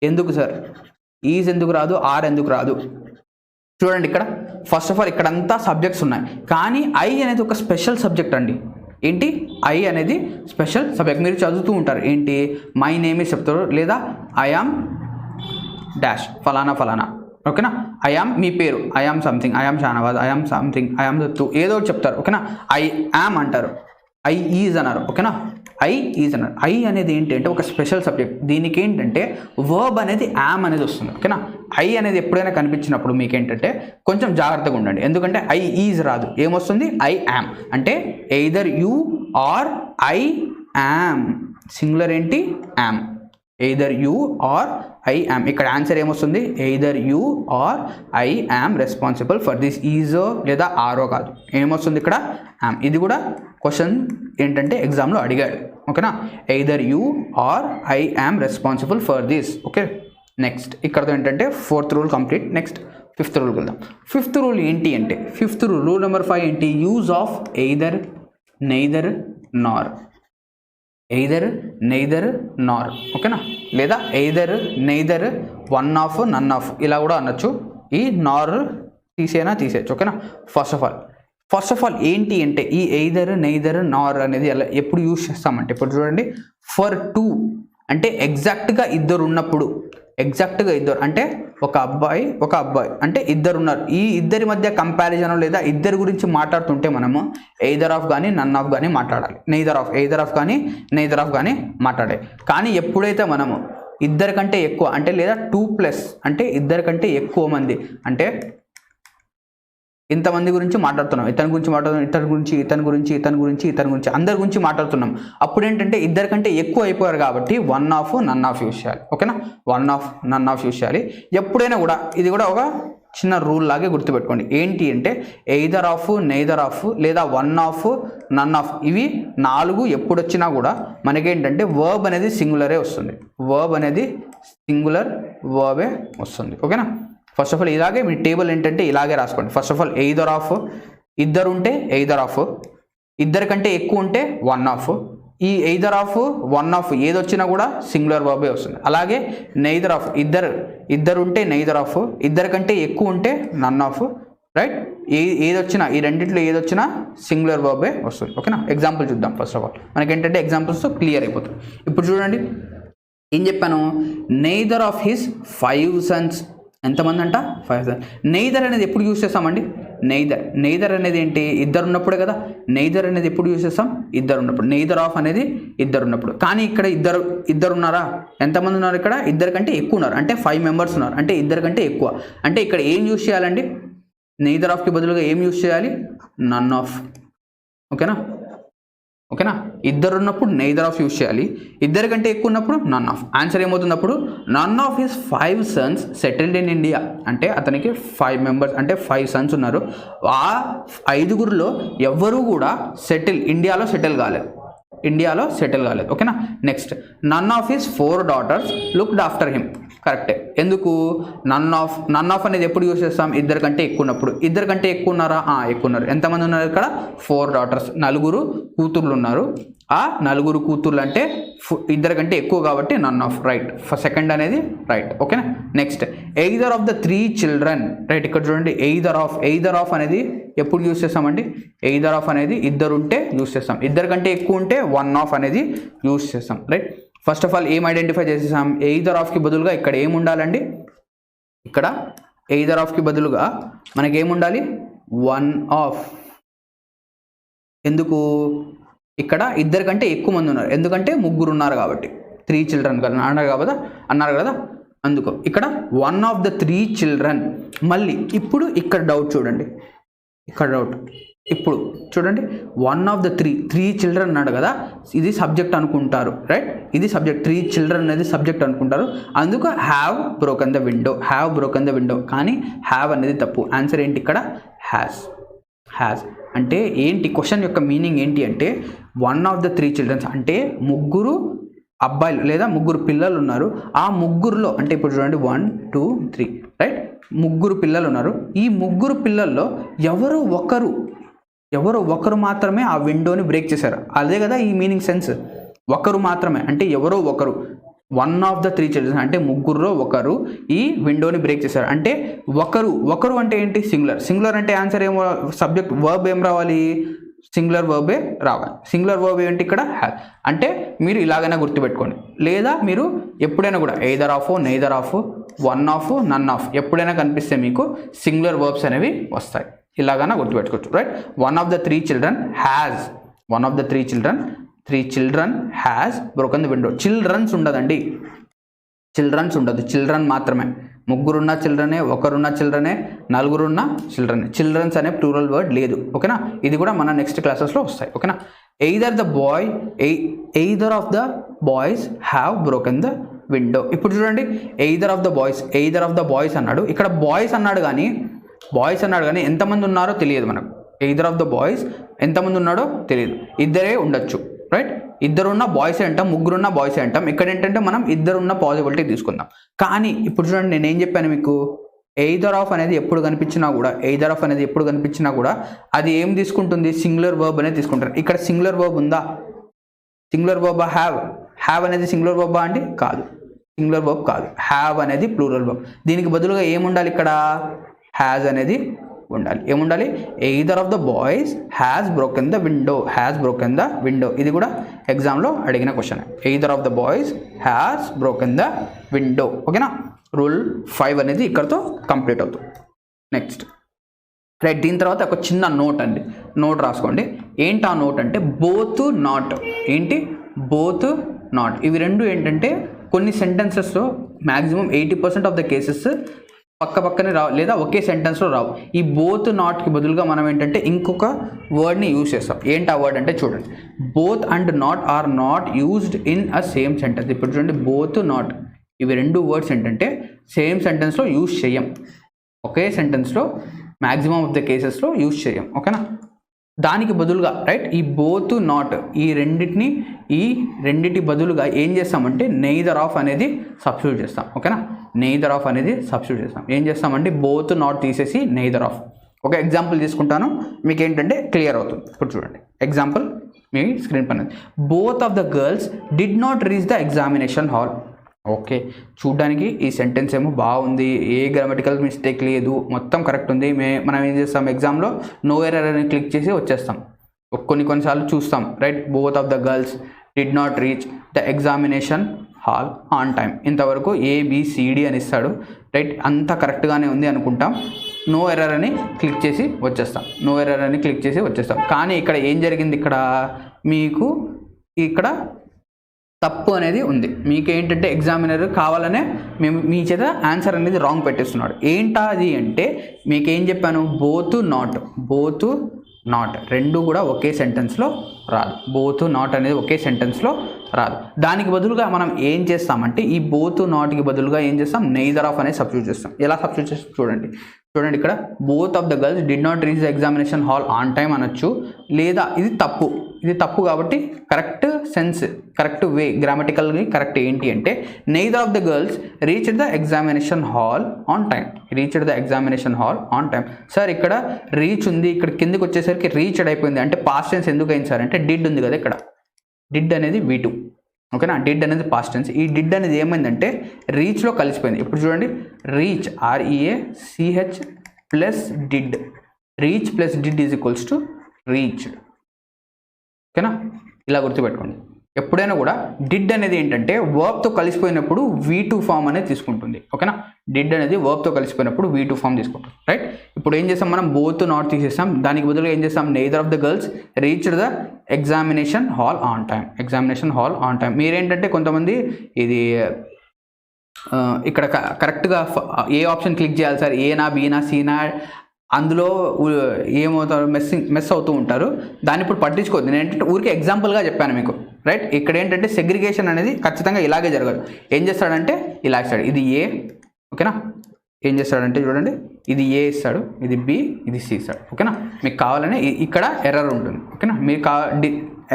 ఎందుకు సార్, ఈజ్ ఎందుకు రాదు, ఆర్ ఎందుకు రాదు, చూడండి ఇక్కడ ఫస్ట్ ఆఫ్ ఆల్ ఇక్కడంతా సబ్జెక్ట్స్ ఉన్నాయి, కానీ ఐ అనేది ఒక స్పెషల్ సబ్జెక్ట్ అండి. ఏంటి, ఐ అనేది స్పెషల్ సబ్జెక్ట్. మీరు చదువుతూ ఉంటారు ఏంటి, మై నేమ్ ఈజ్ చెప్తారు, లేదా ఐ యామ్ డాష్ ఫలానా. ఓకేనా, ఐ యామ్ మీ పేరు, I am something, I am Shahnawaz, I am something, I am Dattu, ఏదో ఒకటి చెప్తారు. ఓకేనా, ఐ యామ్ అంటారు, ఐ ఈజ్ అన్నారు. ఓకేనా, ఐ ఈజ్ అన్నారు. ఐ అనేది ఏంటి అంటే ఒక స్పెషల్ సబ్జెక్ట్. దీనికి ఏంటంటే వర్బ్ అనేది యామ్ అనేది వస్తుంది. ఓకేనా, ఐ అనేది ఎప్పుడైనా కనిపించినప్పుడు మీకు ఏంటంటే కొంచెం జాగ్రత్తగా ఉండండి, ఎందుకంటే ఐ ఈజ్ రాదు, ఏమొస్తుంది, ఐ యామ్. అంటే either you or I am, singular ఏంటి, am. Either you or I am. ఇక్కడ ఆన్సర్ ఏమొస్తుంది, either you or I am responsible for this. ఈజో లేదా ఆరో కాదు, ఏమొస్తుంది ఇక్కడ, యామ్. ఇది కూడా క్వశ్చన్ ఏంటంటే ఎగ్జామ్లో అడిగాడు. ఓకేనా, either you or I am responsible for this. Okay, next ఇక్కడతో ఏంటంటే fourth rule complete. Next fifth రూల్కి వెళ్దాం. ఫిఫ్త్ రూల్ ఏంటి అంటే, రూల్ నెంబర్ 5 ఏంటి, use of either, neither, nor. Neither nor. ఓకేనా, లేదా either, neither, one of, none of, ఇలా కూడా అనొచ్చు. ఈ నార్ తీసేయచ్చు. ఓకేనా, ఫస్ట్ ఆఫ్ ఆల్ ఏంటి అంటే ఈ ఎయిదర్, నెయిదర్, నార్ అనేది ఎలా ఎప్పుడు యూజ్ చేస్తామంటే, ఇప్పుడు చూడండి, ఫర్ టూ అంటే ఎగ్జాక్ట్గా ఇద్దరు ఉన్నప్పుడు, అంటే ఒక అబ్బాయి అంటే ఇద్దరు ఉన్నారు, ఈ ఇద్దరి మధ్య కంపారిజన్ లేదా ఇద్దరి గురించి మాట్లాడుతుంటే మనము ఎయిదర్ ఆఫ్ కానీ నన్ ఆఫ్ కానీ మాట్లాడాలి. ఎయిదర్ ఆఫ్ కానీ మాట్లాడాలి. కానీ ఎప్పుడైతే మనము ఇద్దరికంటే ఎక్కువ అంటే లేదా 2+ అంటే ఇద్దరికంటే ఎక్కువ మంది అంటే ఇంతమంది గురించి మాట్లాడుతున్నాం, ఇతని గురించి మాట్లాడుతున్నాం, ఇతని గురించి అందరి గురించి మాట్లాడుతున్నాం. అప్పుడు ఏంటంటే ఇద్దరి కంటే ఎక్కువ అయిపోయారు కాబట్టి one of none of use చేయాలి. ఓకేనా, one of none of use చేయాలి. ఎప్పుడైనా కూడా ఇది కూడా ఒక చిన్న రూల్ లాగే గుర్తుపెట్టుకోండి. ఏంటి అంటే ఎయిదర్ ఆఫ్, నెయిదర్ ఆఫ్ లేదా వన్ ఆఫ్, నన్ ఆఫ్, ఇవి 4 ఎప్పుడు వచ్చినా కూడా మనకేంటంటే వర్బ్ అనేది సింగులరే వస్తుంది. వర్బ్ అనేది సింగులర్ వర్బే వస్తుంది. ఓకేనా, ఫస్ట్ ఆఫ్ ఆల్ ఇలాగే మీ టేబుల్ ఏంటంటే ఇలాగే రాసుకోండి. First of all either of, ఇద్దరు ఉంటే ఎయిదర్ ఆఫ్, ఇద్దరి కంటే ఎక్కువ ఉంటే వన్ ఆఫ్. ఈ ఎయిదర్ ఆఫ్, వన్ ఆఫ్ ఏది వచ్చినా కూడా సింగులర్ వర్బే వస్తుంది. అలాగే నెయిదర్ ఆఫ్, ఇద్దరు ఉంటే నెయిదర్ ఆఫ్, ఇద్దరి కంటే ఎక్కువ ఉంటే నన్ ఆఫ్. రైట్, ఏది వచ్చినా ఈ రెండింటిలో ఏది వచ్చినా సింగులర్ వర్బే వస్తుంది. ఓకేనా, ఎగ్జాంపుల్ చూద్దాం. ఫస్ట్ ఆఫ్ ఆల్ మనకేంటంటే ఎగ్జాంపుల్స్ క్లియర్ అయిపోతుంది. ఇప్పుడు చూడండి ఏం చెప్పాను, నెయిదర్ ఆఫ్ హిస్ 5 sons. ఎంతమంది అంట, 5 sons. నెయిదర్ అనేది ఎప్పుడు యూజ్ చేస్తామండి, నెయిదర్ అనేది ఏంటి, ఇద్దరు ఉన్నప్పుడే కదా. నెయిదర్ అనేది ఎప్పుడు యూజ్ చేస్తాం, ఇద్దరు ఉన్నప్పుడు. నెయిదర్ ఆఫ్ అనేది ఇద్దరు ఉన్నప్పుడు. కానీ ఇక్కడ ఇద్దరు ఉన్నారా, ఎంతమంది ఉన్నారు ఇక్కడ, ఇద్దరు కంటే ఎక్కువ ఉన్నారు, అంటే 5 members ఉన్నారు, అంటే ఇద్దరు కంటే ఎక్కువ. అంటే ఇక్కడ ఏం యూజ్ చేయాలండి, నెయిదర్ ఆఫ్కి బదులుగా ఏం యూజ్ చేయాలి, నన్ ఆఫ్. ఓకేనా, ఇద్దరు ఉన్నప్పుడు నెయిదర్ ఆఫ్ యూజ్ చేయాలి, ఇద్దరి కంటే ఎక్కువ ఉన్నప్పుడు నన్ ఆఫ్. ఆన్సర్ ఏమవుతుంది అప్పుడు, none of his 5 sons settled in India. అంటే అతనికి 5 members అంటే 5 sons ఉన్నారు. ఆ 5గురిలో ఎవ్వరూ కూడా ఇండియాలో సెటిల్ కాలేదు. ఓకేనా, next none of his 4 daughters looked after him. కరెక్టే. ఎందుకు, నన్ ఆఫ్ అనేది ఎప్పుడు యూజ్ చేస్తాం, ఇద్దరు కంటే ఎక్కువ ఉన్నప్పుడు. ఇద్దరు కంటే ఎక్కువ ఉన్నారా, ఎక్కువ ఉన్నారు. ఎంతమంది ఉన్నారు ఇక్కడ, 4 daughters, 4 కూతుర్లు ఉన్నారు. ఆ 4 కూతుర్లు అంటే ఇద్దరు కంటే ఎక్కువ కాబట్టి నన్ ఆఫ్. రైట్, సెకండ్ అనేది రైట్. ఓకేనా, next either of the 3 children. Right, ఇక్కడ చూడండి ఎయిదర్ ఆఫ్ అనేది ఎప్పుడు యూజ్ చేస్తామండి, ఎయిదర్ ఆఫ్ అనేది ఇద్దరు ఉంటే యూజ్ చేస్తాం, ఇద్దరు కంటే ఎక్కువ ఉంటే వన్ ఆఫ్ అనేది యూజ్ చేస్తాం. రైట్, ఫస్ట్ ఆఫ్ ఆల్ ఏం ఐడెంటిఫై చేసేసాం, ఎయిదర్ ఆఫ్కి బదులుగా ఇక్కడ ఏముండాలండి, ఇక్కడ ఎయిదర్ ఆఫ్కి బదులుగా మనకి ఏముండాలి, వన్ ఆఫ్. ఎందుకు, ఇక్కడ ఇద్దరు కంటే ఎక్కువ మంది ఉన్నారు, ఎందుకంటే 3 ఉన్నారు కాబట్టి. 3 children అన్నారు కదా అందుకు ఇక్కడ వన్ ఆఫ్ ద 3 children. మళ్ళీ ఇప్పుడు ఇక్కడ డౌట్ చూడండి, ఇప్పుడు చూడండి వన్ ఆఫ్ ద 3 children అన్నాడు కదా, ఇది సబ్జెక్ట్ అనుకుంటారు. రైట్, ఇది సబ్జెక్ట్, 3 children అనేది సబ్జెక్ట్ అనుకుంటారు. అందుకు హ్యావ్ బ్రోకెన్ ద విండో. కానీ హ్యావ్ అనేది తప్పు. ఆన్సర్ ఏంటి ఇక్కడ, హ్యాస్. అంటే ఏంటి, క్వశ్చన్ యొక్క మీనింగ్ ఏంటి అంటే వన్ ఆఫ్ ద 3 children అంటే 3 అబ్బాయిలు లేదా 3 పిల్లలు ఉన్నారు. ఆ 3లో అంటే ఇప్పుడు చూడండి 1 2 3. రైట్, 3 పిల్లలు ఉన్నారు. ఈ 3 పిల్లల్లో ఎవరో ఒకరు మాత్రమే ఆ విండోని బ్రేక్ చేశారు. అదే కదా ఈ మీనింగ్ సెన్స్, ఒకరు మాత్రమే అంటే ఎవరో ఒకరు. వన్ ఆఫ్ ద 3 children అంటే 3లో ఒకరు ఈ విండోని బ్రేక్ చేశారు. అంటే ఒకరు అంటే ఏంటి, సింగులర్ అంటే ఆన్సర్ ఏమో, సబ్జెక్ట్ వర్బ్ ఏం రావాలి, సింగులర్ వర్బే రావాలి. సింగులర్ వర్బ్ ఏంటి ఇక్కడ, హ్యావ్. అంటే మీరు ఇలాగైనా గుర్తుపెట్టుకోండి, లేదా మీరు ఎప్పుడైనా కూడా either of, neither of, one of, none of ఎప్పుడైనా కనిపిస్తే మీకు సింగులర్ వర్బ్స్ అనేవి వస్తాయి. ఇలాగైనా గుర్తుపెట్టుకోవచ్చు. Right, one of the 3 children has broken the window. Childrens ఉండదండి, చిల్డ్రన్ మాత్రమే. 3 ఉన్న చిల్డ్రనే, ఒకరున్న చిల్డ్రనే, 4 ఉన్న చిల్డ్రనే. చిల్డ్రన్స్ అనే ప్లూరల్ వర్డ్ లేదు. ఓకేనా, ఇది కూడా మన నెక్స్ట్ క్లాసెస్లో వస్తాయి. ఓకేనా, either of the boys have broken the window. ఇప్పుడు చూడండి ఎయిదర్ ఆఫ్ ద బాయ్స్ అన్నాడు. ఇక్కడ బాయ్స్ అన్నాడు కానీ ఎంతమంది ఉన్నారో తెలియదు మనకు. ఎయిదర్ ఆఫ్ ద బాయ్స్ ఎంతమంది ఉన్నాడో తెలియదు, ఇద్దరే ఉండొచ్చు. రైట్, ఇద్దరున్న బాయ్సే అంటాం, 3 ఉన్న బాయ్సే అంటాం. ఇక్కడ ఏంటంటే మనం ఇద్దరున్న పాసిబిలిటీ తీసుకుందాం. కానీ ఇప్పుడు చూడండి నేనేం చెప్పాను మీకు, ఎయిదర్ ఆఫ్ అనేది ఎప్పుడు కనిపించినా కూడా అది ఏం తీసుకుంటుంది, సింగులర్ వర్బ్ అనేది తీసుకుంటారు. ఇక్కడ సింగులర్ వర్బ్ ఉందా, సింగులర్ వర్బ్ హ్యావ్ అనేది సింగులర్ వర్బ్ అండి, కాదు, సింగులర్ వర్బ్ కాదు. హ్యావ్ అనేది ప్లూరల్ వర్బ్. దీనికి బదులుగా ఏముండాలి ఇక్కడ, హ్యాజ్ అనేది ఉండాలి. ఏముండాలి, either of the boys has broken the window. ఇది కూడా ఎగ్జామ్లో అడిగిన question. Either of the boys has broken the window. ఓకేనా, రూల్ 5 అనేది ఇక్కడతో కంప్లీట్ అవుతుంది. నెక్స్ట్ రైట్, దీని తర్వాత ఒక చిన్న నోట్ రాసుకోండి. ఏంటి ఆ నోట్ అంటే బోత్ నాట్. ఇవి రెండు ఏంటంటే కొన్ని సెంటెన్సెస్లో మ్యాక్సిమం 80% ఆఫ్ ద కేసెస్ పక్క పక్కనే రావు లేదా ఒకే సెంటెన్స్లో రావు. ఈ బోత్ నాట్కి బదులుగా మనం ఏంటంటే ఇంకొక వర్డ్ని యూజ్ చేస్తాం. ఏంటి ఆ వర్డ్ అంటే చూడండి, both and not or not used in a same sentence. ఇప్పుడు చూడండి, బోత్ నాట్ ఇవి రెండు వర్డ్స్ ఏంటంటే సేమ్ సెంటెన్స్లో యూజ్ చేయం, ఒకే సెంటెన్స్లో మ్యాక్సిమం ఆఫ్ ద కేసెస్లో యూజ్ చేయం. ఓకేనా, దానికి బదులుగా రైట్ ఈ బోత్ నాట్ ఈ రెండిటి బదులుగా ఏం చేస్తామంటే నెయిదర్ ఆఫ్ అనేది సబ్స్టిట్యూట్ చేస్తాం. ఓకేనా, నెయిదర్ ఆఫ్ అనేది సబ్స్టిట్యూట్ చేస్తాం. ఏం చేస్తామంటే బోత్ నాట్ తీసేసి నెయిదర్ ఆఫ్. ఒక ఎగ్జాంపుల్ తీసుకుంటాను, మీకు ఏంటంటే క్లియర్ అవుతుంది. ఇప్పుడు చూడండి ఎగ్జాంపుల్ మీ స్క్రీన్ పైన, both of the girls did not reach the examination hall. Okay, చూడ్డానికి ఈ సెంటెన్స్ ఏమో బాగుంది, ఏ గ్రామటికల్ మిస్టేక్ లేదు, మొత్తం కరెక్ట్ ఉంది. మనం ఏం చేస్తాం, ఎగ్జామ్లో నో ఎర్రర్ అని క్లిక్ చేసి వచ్చేస్తాం. కొన్నిసార్లు చూస్తాం right, both of the girls did not reach the examination hall on time. ఇంతవరకు ABCD అని ఇస్తాడు రైట్, అంతా కరెక్ట్గానే ఉంది అనుకుంటాం, నో ఎర్రర్ అని క్లిక్ చేసి వచ్చేస్తాం. కానీ ఇక్కడ ఏం జరిగింది, మీకు ఇక్కడ తప్పు అనేది ఉంది. మీకు ఏంటంటే ఎగ్జామినర్ కావాలనే మీ చేత ఆన్సర్ అనేది రాంగ్ పెట్టేస్తున్నాడు. ఏంటా అది అంటే మీకు ఏం చెప్పాను, బోత్ నాట్ రెండు కూడా ఒకే సెంటెన్స్లో రాదు. బోత్ నాట్ అనేది ఒకే సెంటెన్స్లో రాదు. దానికి బదులుగా మనం ఏం చేస్తామంటే ఈ బోత్ నాట్కి బదులుగా ఏం చేస్తాం, నెయిదర్ ఆఫ్ అనేది సబ్స్టిట్యూట్ చేస్తాం. ఎలా సబ్స్టిట్యూట్ చేస్తాం చూడండి, ఇక్కడ both of the girls did not reach the examination hall on time అనొచ్చు, లేదా ఇది తప్పు కాబట్టి కరెక్ట్ వే గ్రామటికల్గా కరెక్ట్ ఏంటి అంటే neither of the girls reached the examination hall on time. Sir ఇక్కడ రీచ్ ఉంది, ఇక్కడ కిందకి వచ్చేసరికి రీచ్డ్ అయిపోయింది అంటే పాస్ట్ టెన్స్ ఎందుకు అయింది సార్ అంటే డిడ్ ఉంది కదా, ఇక్కడ డిడ్ అనేది V2. ఓకేనా, డిడ్ అనేది పాస్ట్ టెన్స్. ఈ డిడ్ అనేది ఏమైందంటే రీచ్లో కలిసిపోయింది. ఇప్పుడు చూడండి, reach REACH plus did, reach plus did is equals to reached. ఓకేనా, ఇలా గుర్తుపెట్టుకోండి. ఎప్పుడైనా కూడా డిడ్ అనేది ఏంటంటే వర్బ్తో కలిసిపోయినప్పుడు V2 ఫామ్ అనేది తీసుకుంటుంది. ఓకేనా, డిడ్ అనేది వర్బ్తో కలిసిపోయినప్పుడు V2 ఫామ్ తీసుకుంటుంది రైట్. ఇప్పుడు ఏం చేస్తాం, మనం బోత్ నాట్ తీసేస్తాం, దానికి బదులుగా ఏం చేస్తాం, neither of the girls reached the examination hall on time. మీరేంటంటే కొంతమంది ఇది ఇక్కడ కరెక్ట్గా ఏ ఆప్షన్ క్లిక్ చేయాలి సార్, ఏనా బీనా సీనా, అందులో ఏమవుతారు మెస్ అవుతూ ఉంటారు. దాన్ని ఇప్పుడు పట్టించుకోవద్దు. నేను ఏంటంటే ఊరికే ఎగ్జాంపుల్గా చెప్పాను మీకు రైట్. ఇక్కడ ఏంటంటే సెగ్రిగేషన్ అనేది ఖచ్చితంగా ఇలాగే జరగదు. ఏం చేస్తాడంటే ఇలా ఇస్తాడు, ఇది A. ఓకేనా, ఏం చేస్తాడంటే చూడండి, ఇది A ఇస్తాడు, ఇది B, ఇది C ఇస్తాడు. ఓకేనా, మీకు కావాలని ఇక్కడ ఎర్రర్ ఉంటుంది. ఓకేనా, మీరు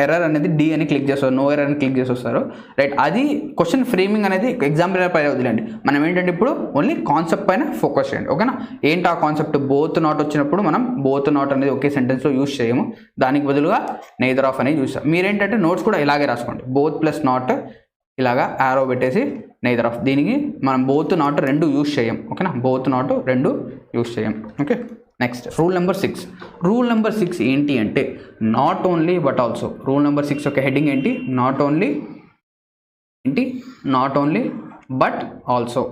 ఎర్రర్ అనేది D అని క్లిక్ చేస్తారు, నో ఎర్రర్ అని క్లిక్ చేసి వస్తారు రైట్. అది క్వశ్చన్ ఫ్రేమింగ్ అనేది ఎగ్జాంపుల్ పైన వదిలేండి. మనం ఏంటంటే ఇప్పుడు ఓన్లీ కాన్సెప్ట్ పైన ఫోకస్ చేయండి. ఓకేనా, ఏంటి ఆ కాన్సెప్ట్, బోత్ నాట్ వచ్చినప్పుడు మనం బోత్ నాట్ అనేది ఒకే సెంటెన్స్లో యూజ్ చేయము, దానికి బదులుగా నెయిదర్ ఆఫ్ అనేది యూజ్ చేస్తాం. మీరేంటంటే నోట్స్ కూడా ఇలాగే రాసుకోండి, బోత్ ప్లస్ నాట్ ఇలాగా యారో పెట్టేసి నెయిదర్ ఆఫ్. దీనికి మనం బోత్ నాట్ రెండు యూజ్ చేయం. ఓకేనా, బోత్ నాట్ రెండు యూజ్ చేయం. Okay, next rule number 6. Rule number 6 ఏంటి అంటే not only but also. Rule number 6 యొక్క హెడ్డింగ్ ఏంటి, నాట్ ఓన్లీ బట్ ఆల్సో.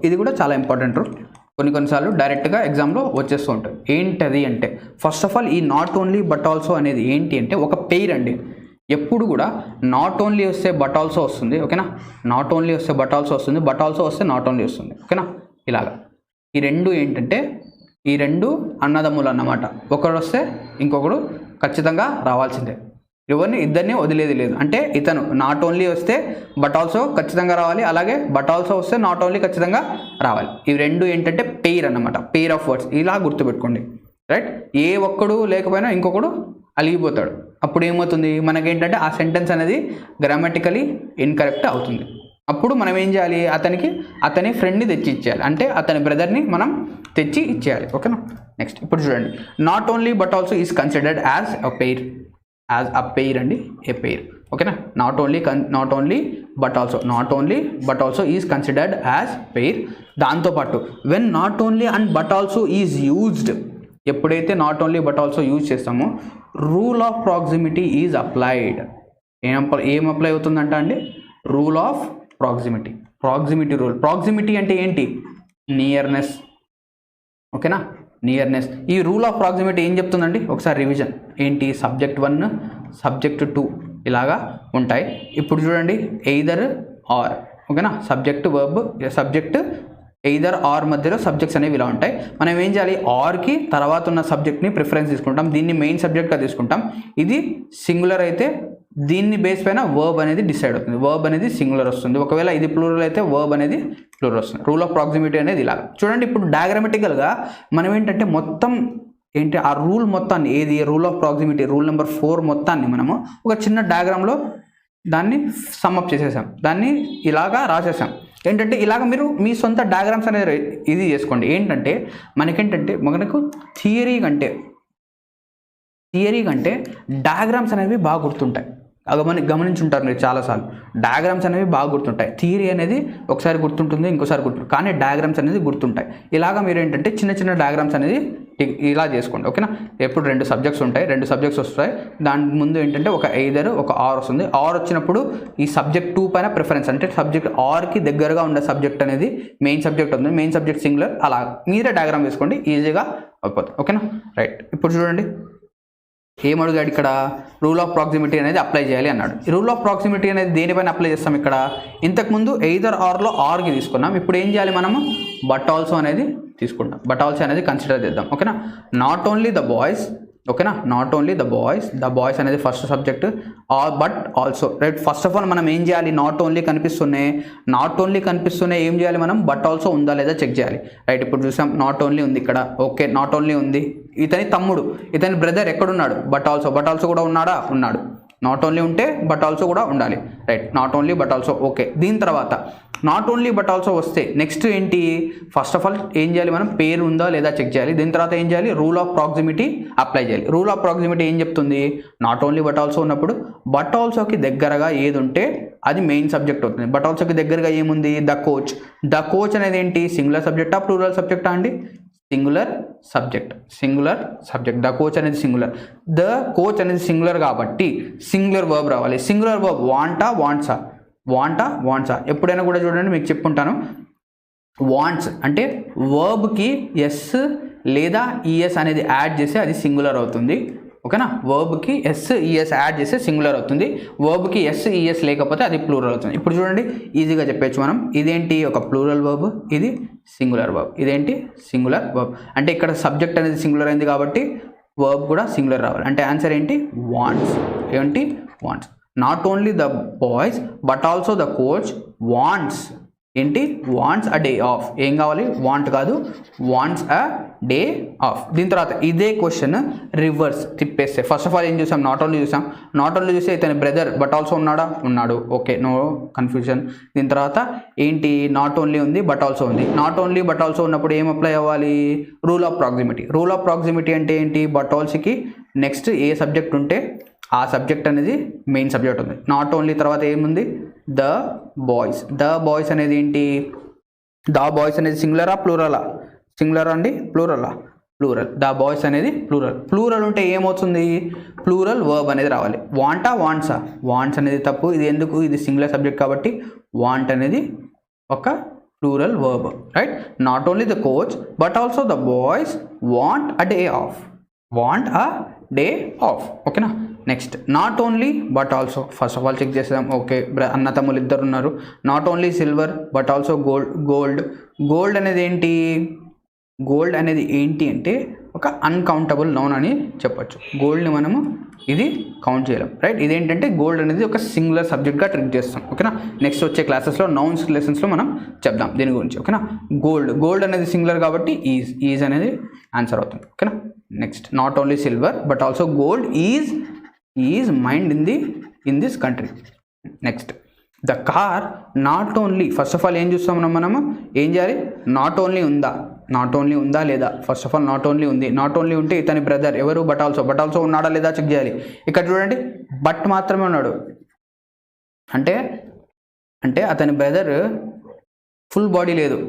ఇది కూడా చాలా ఇంపార్టెంట్ రూల్. కొన్నిసార్లు డైరెక్ట్గా ఎగ్జామ్లో వచ్చేస్తూ ఉంటుంది. ఏంటది అంటే ఫస్ట్ ఆఫ్ ఆల్ ఈ నాట్ ఓన్లీ బట్ ఆల్సో అనేది ఏంటి అంటే ఒక పెయిర్ అండి. ఎప్పుడు కూడా నాట్ ఓన్లీ వస్తే బట్ ఆల్సో వస్తుంది. ఓకేనా, నాట్ ఓన్లీ వస్తే బట్ ఆల్సో వస్తుంది, బట్ ఆల్సో వస్తే నాట్ ఓన్లీ వస్తుంది. ఓకేనా, ఇలాగా ఈ రెండు ఏంటంటే ఈ రెండు అన్నదమ్ములు అన్నమాట. ఒకడు వస్తే ఇంకొకడు ఖచ్చితంగా రావాల్సిందే, ఇద్దరిని వదిలేది లేదు. అంటే ఇతను నాట్ ఓన్లీ వస్తే బట్ ఆల్సో ఖచ్చితంగా రావాలి, అలాగే బట్ ఆల్సో వస్తే నాట్ ఓన్లీ ఖచ్చితంగా రావాలి. ఇవి రెండు ఏంటంటే పెయిర్ అన్నమాట, పెయిర్ ఆఫ్ వర్డ్స్. ఇలా గుర్తుపెట్టుకోండి రైట్. ఏ ఒక్కడు లేకపోయినా ఇంకొకడు అలిగిపోతాడు. అప్పుడు ఏమవుతుంది, మనకేంటంటే ఆ సెంటెన్స్ అనేది గ్రామటికలీ ఇన్కరెక్ట్ అవుతుంది. అప్పుడు మనం ఏం చేయాలి, అతని ఫ్రెండ్ని తెచ్చి ఇచ్చేయాలి, అంటే అతని బ్రదర్ని మనం తెచ్చి ఇచ్చేయాలి. ఓకేనా, నెక్స్ట్ ఇప్పుడు చూడండి, not only but also is considered as a pair అండి, ఏ పెయిర్. ఓకేనా, not only but also is considered as pair. దాంతోపాటు when not only and but also is used, ఎప్పుడైతే not only but also use చేస్తామో rule of proximity is applied. ఏం apply అవుతుందంట అండి, rule of proximity rule. Proximity అంటే ఏంటి, nearness. ఓకేనా, nearness. ఈ రూల్ ఆఫ్ ప్రాక్సిమిటీ ఏం చెప్తుందండి, ఒకసారి రివిజన్ ఏంటి, సబ్జెక్ట్ 1 సబ్జెక్ట్ 2 ఇలాగా ఉంటాయి. ఇప్పుడు చూడండి, ఎయిదర్ ఆర్. ఓకేనా, subject verb, subject either are మధ్యలో సబ్జెక్ట్స్ అనేవి ఇలా ఉంటాయి. మనం ఏం చేయాలి, ఆర్కి తర్వాత ఉన్న సబ్జెక్ట్ని ప్రిఫరెన్స్ తీసుకుంటాం, దీన్ని మెయిన్ సబ్జెక్ట్గా తీసుకుంటాం. ఇది సింగులర్ అయితే దీన్ని బేస్ పైన వర్బ్ అనేది డిసైడ్ అవుతుంది, వర్బ్ అనేది సింగులర్ వస్తుంది. ఒకవేళ ఇది ప్లూరల్ అయితే వర్బ్ అనేది ప్లూరల్ వస్తుంది. రూల్ ఆఫ్ ప్రాక్సిమిటీ అనేది ఇలా చూడండి. ఇప్పుడు డయాగ్రామటికల్గా మనం ఏంటంటే మొత్తం ఏంటి ఆ రూల్ మొత్తాన్ని, ఏది rule of proximity rule number 4 మొత్తాన్ని మనము ఒక చిన్న డయాగ్రామ్లో దాన్ని సమ్అప్ చేసేసాం, దాన్ని ఇలాగా రాసేసాం. ఏంటంటే ఇలాగ మీరు మీ సొంత డయాగ్రామ్స్ అనేది ఇది చేసుకోండి. ఏంటంటే మనకు థియరీ కంటే డయాగ్రామ్స్ అనేవి బాగా గుర్తుంటాయి. గమనించుంటారు మీరు చాలాసార్లు. డయాగ్రామ్స్ అనేవి బాగా గుర్తుంటాయి, థియరీ అనేది ఒకసారి గుర్తుంటుంది, ఇంకోసారి గుర్తుంటుంది, కానీ డయాగ్రామ్స్ అనేది గుర్తుంటాయి. ఇలాగా మీరు ఏంటంటే చిన్న చిన్న డయాగ్రామ్స్ అనేది ఇలా చేసుకోండి, ఓకేనా. ఎప్పుడు 2 సబ్జెక్ట్స్ ఉంటాయి, 2 సబ్జెక్ట్స్ వస్తాయి, దాని ముందు ఏంటంటే ఒక ఎయిదర్ ఒక ఆర్ వస్తుంది. ఆర్ వచ్చినప్పుడు ఈ సబ్జెక్ట్ 2 పైన ప్రిఫరెన్స్, అంటే సబ్జెక్ట్ ఆర్కి దగ్గరగా ఉండే సబ్జెక్ట్ అనేది మెయిన్ సబ్జెక్ట్ ఉంది, మెయిన్ సబ్జెక్ట్ సింగులర్. అలా మీరే డయాగ్రామ్ వేసుకోండి, ఈజీగా అయిపోతుంది, ఓకేనా. రైట్, ఇప్పుడు చూడండి ఏమడుగాడు ఇక్కడ, రూల్ ఆఫ్ ప్రాక్సిమిటీ అనేది అప్లై చేయాలి అన్నాడు. ఈ రూల్ ఆఫ్ ప్రాక్సిమిటీ అనేది దేనిపైన అప్లై చేస్తాం, ఇక్కడ ఇంతకుముందు ఎయిదర్ ఆర్లో ఆర్కి తీసుకున్నాం, ఇప్పుడు ఏం చేయాలి మనము, బట్ ఆల్సో అనేది తీసుకుంటాం. బట్ ఆల్సో అనేది కన్సిడర్ చేద్దాం, ఓకేనా. నాట్ ఓన్లీ ద బాయ్స్, ఓకేనా, నాట్ ఓన్లీ ద బాయ్స్ అనేది first subject, but also. Right, first of all మనం ఏం చేయాలి, నాట్ ఓన్లీ కనిపిస్తున్నాయి ఏం చేయాలి మనం, బట్ ఆల్సో ఉందా లేదా చెక్ చేయాలి. రైట్, ఇప్పుడు చూసాం నాట్ ఓన్లీ ఉంది ఇక్కడ, ఓకే నాట్ ఓన్లీ ఉంది. ఇతని తమ్ముడు, ఇతని బ్రదర్ ఎక్కడున్నాడు, బట్ ఆల్సో కూడా ఉన్నాడు. నాట్ ఓన్లీ ఉంటే బట్ ఆల్సో కూడా ఉండాలి. Right, not only but also, okay. దీని తర్వాత నాట్ ఓన్లీ బట్ ఆల్సో వస్తే నెక్స్ట్ ఏంటి, ఫస్ట్ ఆఫ్ ఆల్ ఏం చేయాలి మనం, పేరు ఉందా లేదా చెక్ చేయాలి. దీని తర్వాత ఏం చేయాలి, రూల్ ఆఫ్ ప్రాక్సిమిటీ అప్లై చేయాలి. రూల్ ఆఫ్ ప్రాక్సిమిటీ ఏం చెప్తుంది, నాట్ ఓన్లీ బట్ ఆల్సో ఉన్నప్పుడు బట్ ఆల్సోకి దగ్గరగా ఏది ఉంటే అది మెయిన్ సబ్జెక్ట్ అవుతుంది. బట్ ఆల్సోకి దగ్గరగా ఏముంది, ద కోచ్ అనేది ఏంటి, సింగులర్ సబ్జెక్టా ప్లూరల్ సబ్జెక్టా అండి, సింగులర్ సబ్జెక్ట్. ద కోచ్ అనేది సింగులర్ కాబట్టి సింగులర్ వర్బ్ రావాలి. సింగులర్ వర్బ్ వాంట్సా. ఎప్పుడైనా కూడా చూడండి, మీకు చెప్పుకుంటాను, వాంట్స్ అంటే వర్బ్కి ఎస్ లేదా ఈఎస్ అనేది యాడ్ చేస్తే అది సింగులర్ అవుతుంది, ఓకేనా. వర్బ్కి ఎస్ యాడ్ చేస్తే సింగులర్ అవుతుంది, వర్బ్కి ఈఎస్ లేకపోతే అది ప్లూరల్ అవుతుంది. ఇప్పుడు చూడండి ఈజీగా చెప్పచ్చు మనం, ఇదేంటి ఒక ప్లూరల్ వర్బ్, ఇది సింగులర్ వర్బ్, ఇదేంటి సింగులర్ వర్బ్. అంటే ఇక్కడ సబ్జెక్ట్ అనేది సింగులర్ అయింది కాబట్టి వర్బ్ కూడా సింగులర్ రావాలి. అంటే ఆన్సర్ ఏంటి, wants. Not only the boys but also the coach wants a day of. ఏం కావాలి, వాంట్ కాదు, వాంట్స్ అ డే ఆఫ్. దీని తర్వాత ఇదే క్వశ్చన్ రివర్స్ తిప్పేస్తే, ఫస్ట్ ఆఫ్ ఆల్ ఏం చూసాం, నాట్ ఓన్లీ చూస్తే ఇతని బ్రదర్ బట్ ఆల్సో ఉన్నాడు, ఓకే, నో కన్ఫ్యూజన్. దీని తర్వాత ఏంటి, నాట్ ఓన్లీ ఉంది బట్ ఆల్సో ఉంది. నాట్ ఓన్లీ బట్ ఆల్సో ఉన్నప్పుడు ఏం అప్లై అవ్వాలి, రూల్ ఆఫ్ ప్రాక్సిమిటీ అంటే ఏంటి, బట్ ఆల్సోకి నెక్స్ట్ ఏ సబ్జెక్ట్ ఉంటే ఆ సబ్జెక్ట్ అనేది మెయిన్ సబ్జెక్ట్ ఉంది. నాట్ ఓన్లీ తర్వాత ఏముంది, ద బాయ్స్ అనేది ఏంటి, ద బాయ్స్ అనేది సింగులరా ప్లూరలా, సింగులరా అండి ప్లూరల్. ద బాయ్స్ అనేది ప్లూరల్ ఉంటే ఏమవుతుంది, ప్లూరల్ వర్బ్ అనేది రావాలి. వాంట్స్ అనేది తప్పు, ఇది ఎందుకు, ఇది సింగులర్ సబ్జెక్ట్ కాబట్టి వాంట్ అనేది ఒక plural verb. Right, not only the coach but also the boys want a day off, ఓకేనా. Next not only but also, first of all check చేద్దాం, ఓకే అన్న తమ్ముళ్ళు ఇద్దరు ఉన్నారు. Not only silver but also gold అనేది ఏంటి అంటే ఒక అన్కౌంటబుల్ నౌన్ అని చెప్పొచ్చు. గోల్డ్ని మనము ఇది కౌంట్ చేయలేం. రైట్, ఇదేంటంటే గోల్డ్ అనేది ఒక సింగులర్ సబ్జెక్ట్గా ట్రీట్ చేస్తాం, ఓకేనా. నెక్స్ట్ వచ్చే క్లాసెస్లో నౌన్స్ లెసన్స్లో మనం చెప్దాం దీని గురించి, ఓకేనా. గోల్డ్ అనేది సింగులర్ కాబట్టి ఈజ్ అనేది ఆన్సర్ అవుతుంది, ఓకేనా. Next not only silver but also gold is mind in this country. Next the car not only, first of all ఏం చూస్తాం మనము, ఏం చేయాలి, నాట్ ఓన్లీ ఉందా లేదా. First of all not only ఉంటే ఇతని బ్రదర్ ఎవరు, బట్ ఆల్సో ఉన్నాడా లేదా చెక్ చేయాలి. ఇక్కడ చూడండి బట్ మాత్రమే ఉన్నాడు, అంటే అతని బ్రదర్ ఫుల్ బాడీ లేదు,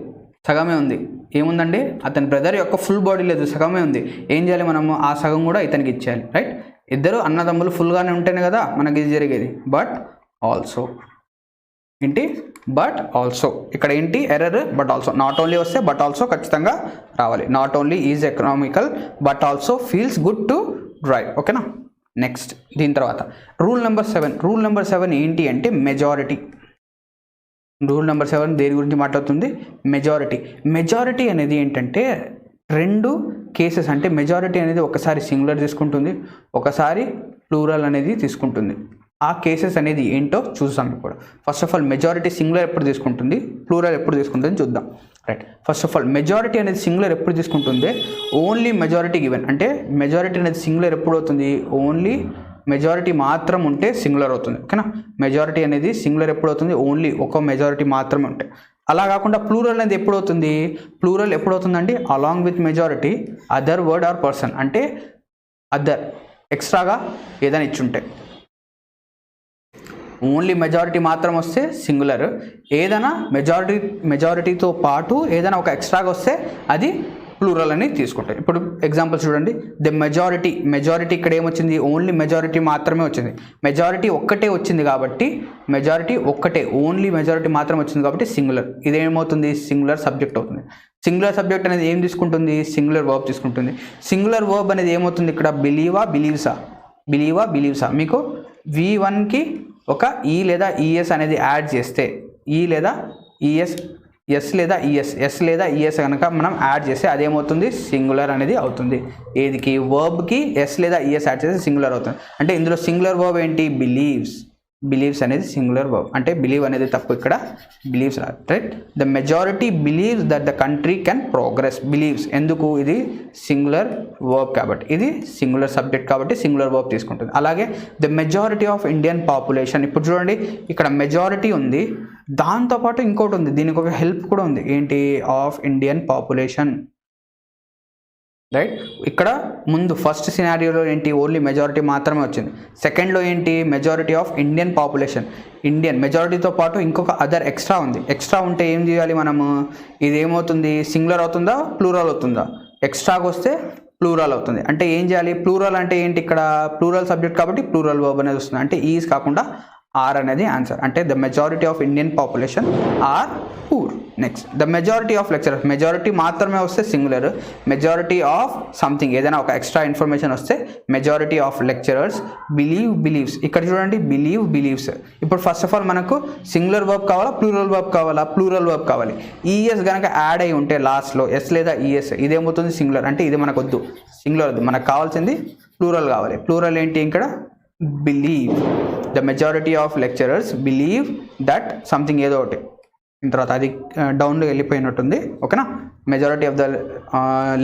సగమే ఉంది. ఏముందండి, అతని బ్రదర్ యొక్క ఫుల్ బాడీ లేదు, సగమే ఉంది. ఏం చేయాలి మనము, ఆ సగం కూడా ఇతనికి ఇచ్చేయాలి. రైట్, ఇద్దరు అన్నదమ్ములు ఫుల్గానే ఉంటేనే కదా మనకి ఇది జరిగేది. బట్ ఆల్సో ఇక్కడ ఏంటి error, but also. Not only వస్తే బట్ ఆల్సో ఖచ్చితంగా రావాలి. Not only is economical but also feels good to drive, ఓకేనా. నెక్స్ట్ దీని తర్వాత రూల్ నెంబర్ 7 ఏంటి అంటే మెజారిటీ. రూల్ నెంబర్ 7 దేని గురించి మాట్లాడుతుంది? మెజారిటీ. మెజారిటీ అనేది ఏంటంటే 2 కేసెస్, అంటే మెజారిటీ అనేది ఒకసారి సింగులర్ తీసుకుంటుంది, ఒకసారి ప్లూరల్ అనేది తీసుకుంటుంది. ఆ కేసెస్ అనేది ఏంటో చూద్దాం ఇప్పుడు. First of all majority singular ఎప్పుడు తీసుకుంటుంది, ప్లూరల్ ఎప్పుడు తీసుకుంటుంది చూద్దాం. Right, first of all majority అనేది సింగులర్ ఎప్పుడు తీసుకుంటుంది? ఓన్లీ మెజారిటీ గివెన్, అంటే మెజారిటీ అనేది సింగులర్ ఎప్పుడు అవుతుంది? ఓన్లీ మెజారిటీ మాత్రం ఉంటే సింగులర్ అవుతుంది. ఓకేనా, మెజారిటీ అనేది సింగులర్ ఎప్పుడు అవుతుంది? ఓన్లీ ఒక మెజారిటీ మాత్రమే ఉంటాయి. అలా కాకుండా ప్లూరల్ అనేది ఎప్పుడు అవుతుంది? ప్లూరల్ ఎప్పుడు అవుతుందండి? Along with majority other word or person, అంటే అదర్ ఎక్స్ట్రాగా ఏదైనా ఇచ్చుంటే. ఓన్లీ మెజారిటీ మాత్రం వస్తే సింగులర్, ఏదైనా మెజారిటీతో పాటు ఏదైనా ఒక ఎక్స్ట్రాగా వస్తే అది ప్లూరల్ అని తీసుకుంటాయి. ఇప్పుడు ఎగ్జాంపుల్స్ చూడండి. ద మెజారిటీ ఇక్కడ ఏమొచ్చింది? ఓన్లీ మెజారిటీ మాత్రమే వచ్చింది. మెజారిటీ ఒక్కటే వచ్చింది కాబట్టి, మెజారిటీ ఒక్కటే, ఓన్లీ మెజారిటీ మాత్రం వచ్చింది కాబట్టి సింగులర్. ఇదేమవుతుంది? సింగులర్ సబ్జెక్ట్ అవుతుంది. సింగులర్ సబ్జెక్ట్ అనేది ఏం తీసుకుంటుంది? సింగులర్ వర్బ్ తీసుకుంటుంది. సింగులర్ వర్బ్ అనేది ఏమవుతుంది ఇక్కడ? బిలీవా బిలీవ్సా. మీకు V1కి ఒక ఈ లేదా ఈఎస్ అనేది యాడ్ చేస్తే, ఈ లేదా ఈఎస్, ఎస్ లేదా ఈఎస్ కనుక మనం యాడ్ చేస్తే అదేమవుతుంది? సింగులర్ అనేది అవుతుంది. ఏదికి? వర్బ్కి ఎస్ లేదా ఈఎస్ యాడ్ చేస్తే సింగులర్ అవుతుంది. అంటే ఇందులో సింగులర్ వర్బ్ ఏంటి? బిలీవ్స్ అనేది సింగులర్ వర్బ్. అంటే బిలీవ్ అనేది తప్పు, ఇక్కడ బిలీవ్స్ రాదు. Right, the majority believes that the country can progress. Believes ఎందుకు? ఇది సింగులర్ వర్బ్ కాబట్టి, ఇది సింగులర్ సబ్జెక్ట్ కాబట్టి సింగులర్ వర్బ్ తీసుకుంటుంది. అలాగే the majority of Indian population. ఇప్పుడు చూడండి, ఇక్కడ మెజారిటీ ఉంది, దాంతోపాటు ఇంకోటి ఉంది, దీనికి ఒక హెల్ప్ కూడా ఉంది. ఏంటి? Of Indian population. రైట్, ఇక్కడ ముందు ఫస్ట్ సినారియోలో ఏంటి? ఓన్లీ మెజారిటీ మాత్రమే వచ్చింది. సెకండ్లో ఏంటి? Majority of Indian population. Indian మెజారిటీతో పాటు ఇంకొక అదర్ ఎక్స్ట్రా ఉంది. ఎక్స్ట్రా ఉంటే ఏం చేయాలి మనము? ఇది ఏమవుతుంది? సింగులర్ అవుతుందా, ప్లూరల్ అవుతుందా? ఎక్స్ట్రాగా వస్తే ప్లూరల్ అవుతుంది. అంటే ఏం చేయాలి? ప్లూరల్ అంటే ఏంటి? ఇక్కడ ప్లూరల్ సబ్జెక్ట్ కాబట్టి ప్లూరల్ వర్బ్ అనేది వస్తుంది. అంటే ఈజ్ కాకుండా ఆర్ అనేది ఆన్సర్. అంటే the majority of Indian population are poor. Next, the majority of lecturers. Majority మాత్రమే వస్తే సింగులర్, మెజారిటీ ఆఫ్ సంథింగ్ ఏదైనా ఒక ఎక్స్ట్రా ఇన్ఫర్మేషన్ వస్తే మెజారిటీ ఆఫ్ లెక్చరర్స్ బిలీవ్స్. ఇక్కడ చూడండి, బిలీవ్స్. ఇప్పుడు ఫస్ట్ ఆఫ్ ఆల్ మనకు సింగులర్ వర్బ్ కావాలా, ప్లూరల్ వర్బ్ కావాలా? ప్లూరల్ వర్బ్ కావాలి. ఈఎస్ కనుక యాడ్ అయి ఉంటే లాస్ట్లో ఎస్ లేదా ఈఎస్, ఇదేమవుతుంది? సింగులర్. అంటే ఇది మనకు వద్దు, సింగులర్ వద్దు, మనకు కావాల్సింది ప్లూరల్ కావాలి. ప్లూరల్ ఏంటి ఇక్కడ? Believe. The majority of lecturers believe that something ఏదో ఒకటి, తర్వాత అది డౌన్లో వెళ్ళిపోయినట్టుంది. ఓకేనా, majority of the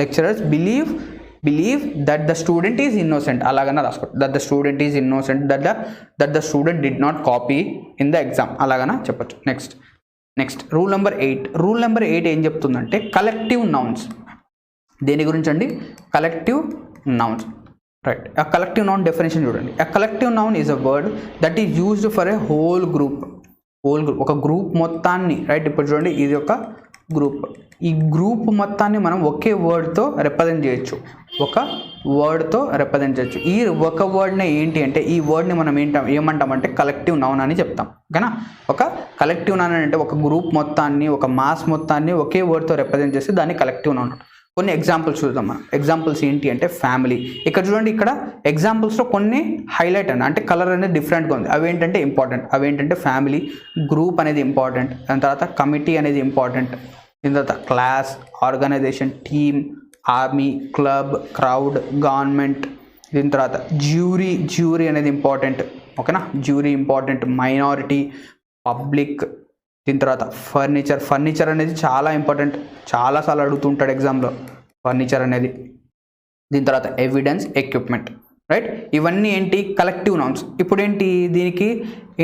lecturers believe that the student is innocent. అలాగన్నా రాసుకోండి, that the student is innocent, that the student did not copy in the exam, అలాగన్నా చెప్పచ్చు. నెక్స్ట్ రూల్ నెంబర్ 8 ఏం చెప్తుందంటే కలెక్టివ్ నౌన్స్. దేని గురించి అండి? Collective nouns. Right, a collective noun definition చూడండి. a collective noun is a word that is used for a whole group. ఒక group మొత్తాన్ని, రైట్, ఇప్పుడు చూడండి, ఇది ఒక గ్రూప్. ఈ గ్రూప్ మొత్తాన్ని మనం ఒకే వర్డ్తో రిప్రజెంట్ చేయొచ్చు, ఈ ఒక వర్డ్ని ఏంటి అంటే, ఈ వర్డ్ని మనం ఏమంటామంటే కలెక్టివ్ నౌన్ అని చెప్తాం. ఓకేనా, ఒక కలెక్టివ్ నౌన్ అంటే ఒక గ్రూప్ మొత్తాన్ని, ఒక మాస్ మొత్తాన్ని ఒకే వర్డ్తో రిప్రజెంట్ చేస్తే దాన్ని కలెక్టివ్ నౌన్. కొన్ని ఎగ్జాంపుల్స్ చూద్దాం మనం. ఎగ్జాంపుల్స్ ఏంటి అంటే ఫ్యామిలీ. ఇక్కడ చూడండి, ఇక్కడ ఎగ్జాంపుల్స్లో కొన్ని హైలైట్ అంటే కలర్ అనేది డిఫరెంట్గా ఉంది. అవేంటంటే ఇంపార్టెంట్. అవేంటంటే ఫ్యామిలీ, గ్రూప్ అనేది ఇంపార్టెంట్, దాని తర్వాత కమిటీ అనేది ఇంపార్టెంట్, దీని తర్వాత class, organisation, team, army, club, crowd, government, దీని తర్వాత జ్యూరీ అనేది ఇంపార్టెంట్. ఓకేనా, జ్యూరీ ఇంపార్టెంట్, మైనారిటీ, పబ్లిక్, దీని తర్వాత ఫర్నిచర్ అనేది చాలా ఇంపార్టెంట్, చాలాసార్లు అడుగుతుంటాడు ఎగ్జామ్లో ఫర్నిచర్ అనేది. దీని తర్వాత ఎవిడెన్స్, ఎక్విప్మెంట్. రైట్, ఇవన్నీ ఏంటి? Collective nouns. ఇప్పుడు ఏంటి దీనికి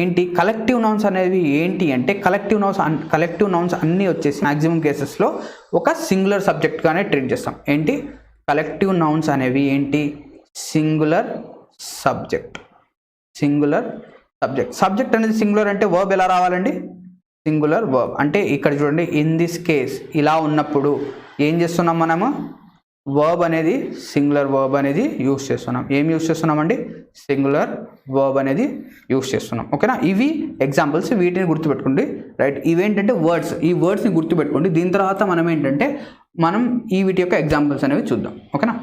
ఏంటి కలెక్టివ్ నౌన్స్ అనేవి ఏంటి అంటే, కలెక్టివ్ నౌన్స్ అన్నీ వచ్చేసి మ్యాక్సిమం కేసెస్లో ఒక సింగులర్ సబ్జెక్ట్గానే ట్రీట్ చేస్తాం. ఏంటి కలెక్టివ్ నౌన్స్ అనేవి ఏంటి? సింగులర్ సబ్జెక్ట్ అనేది సింగులర్ అంటే వర్బ్ ఎలా రావాలండి? Singular verb. అంటే ఇక్కడ చూడండి, ఇన్ దిస్ కేస్ ఇలా ఉన్నప్పుడు ఏం చేస్తున్నాం మనము? వర్బ్ అనేది సింగులర్ వర్బ్ అనేది యూస్ చేస్తున్నాం. ఏం యూస్ చేస్తున్నామండి? సింగులర్ వర్బ్ అనేది యూస్ చేస్తున్నాం. ఓకేనా, ఇవి ఎగ్జాంపుల్స్, వీటిని గుర్తుపెట్టుకోండి. రైట్, ఇవేంటంటే వర్డ్స్, ఈ వర్డ్స్ని గుర్తుపెట్టుకోండి. దీని తర్వాత మనం ఏంటంటే వీటి యొక్క ఎగ్జాంపుల్స్ అనేవి చూద్దాం. ఓకేనా,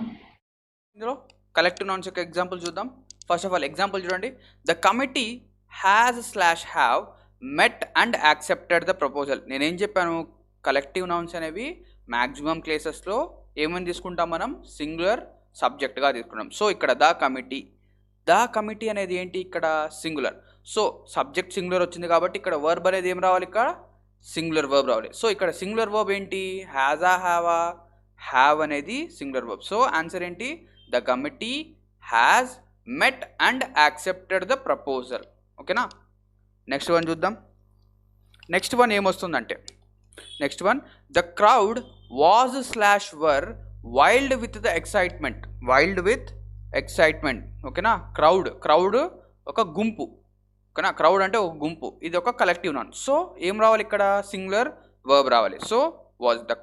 ఇందులో కలెక్టివ్ నౌన్స్ యొక్క ఎగ్జాంపుల్ చూద్దాం. ఫస్ట్ ఆఫ్ ఆల్ ఎగ్జాంపుల్ చూడండి. The committee have met and accepted the proposal. నేనేం చెప్పాను, కలెక్టివ్ నౌన్స్ అనేవి మ్యాక్సిమం కేసెస్లో ఏమని తీసుకుంటాం మనం, సింగులర్ సబ్జెక్ట్గా తీసుకుంటాం. సో ఇక్కడ ద కమిటీ అనేది ఏంటి, ఇక్కడ సింగులర్. సో సబ్జెక్ట్ సింగులర్ వచ్చింది కాబట్టి ఇక్కడ వర్బ్ అనేది ఏం రావాలి, ఇక్కడ సింగులర్ వర్బ్ రావాలి. సో ఇక్కడ సింగులర్ వర్బ్ ఏంటి, హ్యాజా, హ్యావా, హ్యావ్ అనేది సింగులర్ వర్బ్. సో ఆన్సర్ ఏంటి, the committee has met and accepted the proposal. ఓకేనా. నెక్స్ట్ వన్ చూద్దాం. నెక్స్ట్ వన్ ఏమొస్తుందంటే, next one, the crowd was slash were wild with the excitement. Wild with excitement. ఓకేనా. Crowd ఒక గుంపు. ఓకేనా. Crowd అంటే ఒక గుంపు, ఇది ఒక కలెక్టివ్ నౌన్. సో ఏం రావాలి ఇక్కడ, సింగులర్ వర్బ్ రావాలి. So was, the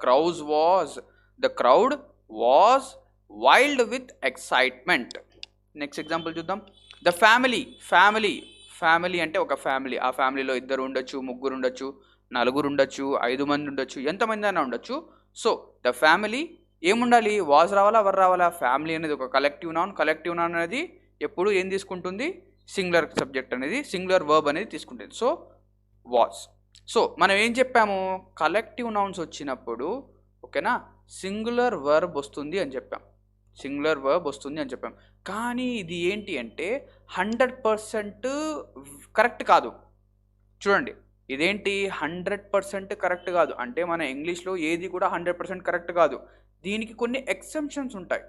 crowd was wild with excitement. Next example చూద్దాం. ద ఫ్యామిలీ అంటే ఒక ఫ్యామిలీ. ఆ ఫ్యామిలీలో 2 ఉండొచ్చు, 3 ఉండొచ్చు, 4 ఉండొచ్చు, 5 మంది ఉండొచ్చు, ఎంతమంది అయినా ఉండొచ్చు. సో ద ఫ్యామిలీ ఏముండాలి, వాజ్ రావాలా, వర్ రావాలా. ఫ్యామిలీ అనేది ఒక కలెక్టివ్ నౌన్ అనేది ఎప్పుడు ఏం తీసుకుంటుంది, సింగులర్ సబ్జెక్ట్ అనేది, సింగులర్ వర్బ్ అనేది తీసుకుంటుంది. So was. సో మనం ఏం చెప్పాము, కలెక్టివ్ నౌన్స్ వచ్చినప్పుడు ఓకేనా సింగులర్ వర్బ్ వస్తుంది అని చెప్పాం. కానీ ఇది ఏంటి అంటే 100% కరెక్ట్ కాదు. చూడండి, ఇదేంటి 100% కరెక్ట్ కాదు అంటే మన ఇంగ్లీష్లో ఏది కూడా 100% కరెక్ట్ కాదు. దీనికి కొన్ని ఎక్సెప్షన్స్ ఉంటాయి.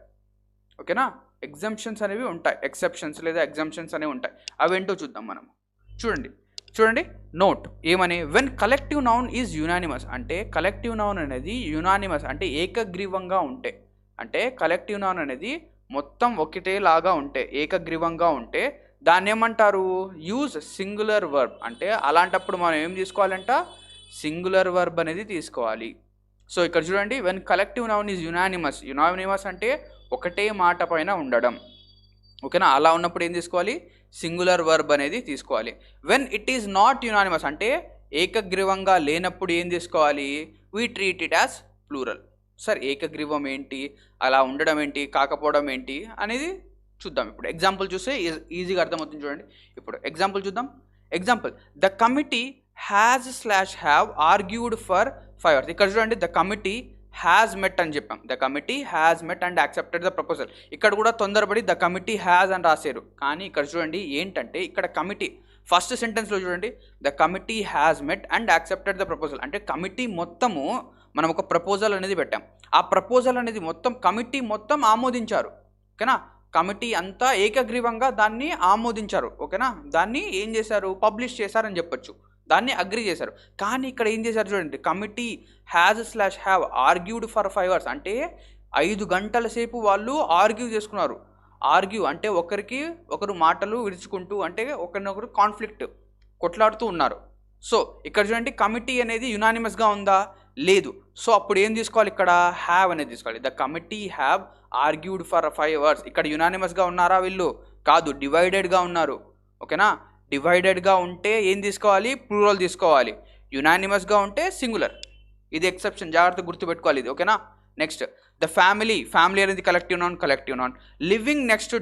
ఓకేనా. ఎగ్జంప్షన్స్ అనేవి ఉంటాయి, ఎక్సెప్షన్స్ లేదా ఎగ్జంప్షన్స్ అనేవి ఉంటాయి. అవేంటో చూద్దాం మనం. చూడండి నోట్ ఏమని, when collective noun is unanimous. అంటే కలెక్టివ్ నౌన్ అనేది యునానిమస్ అంటే ఏకగ్రీవంగా ఉంటే, అంటే కలెక్టివ్ నౌన్ అనేది మొత్తం ఒకటేలాగా ఉంటే, ఏకగ్రీవంగా ఉంటే దాన్ని ఏమంటారు, యూజ్ సింగులర్ వర్బ్. అంటే అలాంటప్పుడు మనం ఏం తీసుకోవాలంట, సింగులర్ వర్బ్ అనేది తీసుకోవాలి. సో ఇక్కడ చూడండి, when collective noun is unanimous అంటే ఒకటే మాట పైన ఉండడం. ఓకేనా. అలా ఉన్నప్పుడు ఏం తీసుకోవాలి, సింగులర్ వర్బ్ అనేది తీసుకోవాలి. When it is not unanimous అంటే ఏకగ్రీవంగా లేనప్పుడు ఏం తీసుకోవాలి, we treat it as plural. Sir ఏకగ్రీవం ఏంటి, అలా ఉండడం ఏంటి, కాకపోవడం ఏంటి అనేది చూద్దాం. ఇప్పుడు ఎగ్జాంపుల్ చూస్తే ఈజీగా అర్థమవుతుంది. చూడండి ఇప్పుడు ఎగ్జాంపుల్ చూద్దాం. Example, the committee have argued for 5 hours. ఇక్కడ చూడండి, ద కమిటీ హ్యాజ్ మెట్ అని చెప్పాం. The committee has met and accepted the proposal. ఇక్కడ కూడా తొందరపడి ద కమిటీ హ్యాజ్ అని రాశారు. కానీ ఇక్కడ చూడండి ఏంటంటే, ఇక్కడ కమిటీ ఫస్ట్ సెంటెన్స్లో చూడండి, the committee has met and accepted the proposal. అంటే కమిటీ మొత్తము మనం ఒక ప్రపోజల్ అనేది పెట్టాం. ఆ ప్రపోజల్ అనేది మొత్తం కమిటీ మొత్తం ఆమోదించారు. ఓకేనా. కమిటీ అంతా ఏకగ్రీవంగా దాన్ని ఆమోదించారు. ఓకేనా. దాన్ని ఏం చేశారు, పబ్లిష్ చేశారని చెప్పొచ్చు, దాన్ని అగ్రీ చేశారు. కానీ ఇక్కడ ఏం చేశారు చూడండి, committee have argued for 5 hours. అంటే 5 గంటల సేపు వాళ్ళు ఆర్గ్యూ చేసుకున్నారు. ఆర్గ్యూ అంటే ఒకరికి ఒకరు మాటలు విడుచుకుంటూ, అంటే ఒకరినొకరు కాన్ఫ్లిక్ట్ కొట్లాడుతూ ఉన్నారు. సో ఇక్కడ చూడండి, కమిటీ అనేది యునానిమస్గా ఉందా, లేదు. సో అప్పుడు ఏం తీసుకోవాలి, ఇక్కడ హ్యావ్ అనేది తీసుకోవాలి. The committee have argued for 5 hours. ఇక్కడ యునానిమస్గా ఉన్నారా వీళ్ళు, కాదు, డివైడెడ్గా ఉన్నారు. ఓకేనా. డివైడెడ్గా ఉంటే ఏం తీసుకోవాలి, ప్లూరల్ తీసుకోవాలి. యునానిమస్గా ఉంటే సింగులర్. ఇది ఎక్సెప్షన్, జాగ్రత్తగా గుర్తుపెట్టుకోవాలి ఇది. ఓకేనా. నెక్స్ట్, ద ఫ్యామిలీ అనేది collective noun. Living next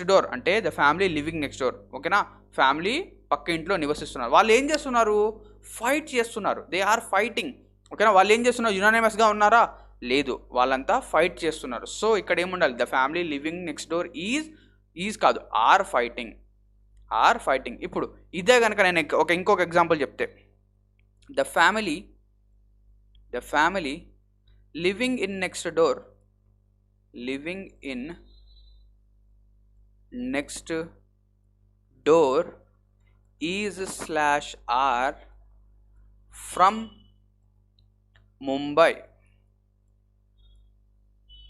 door అంటే the family living next door. ఓకేనా. ఫ్యామిలీ పక్క ఇంట్లో నివసిస్తున్నారు. వాళ్ళు ఏం చేస్తున్నారు, ఫైట్ చేస్తున్నారు. They are fighting. ఓకేనా. వాళ్ళు ఏం చేస్తున్నారు, యునానిమస్గా ఉన్నారా, లేదు, వాళ్ళంతా ఫైట్ చేస్తున్నారు. సో ఇక్కడ ఏముండాలి, the family living next door is కాదు, ఆర్ ఫైటింగ్. ఇప్పుడు ఇదే కనుక నేను ఇంకొక ఎగ్జాంపుల్ చెప్తే, the family living in next door is slash or from Mumbai.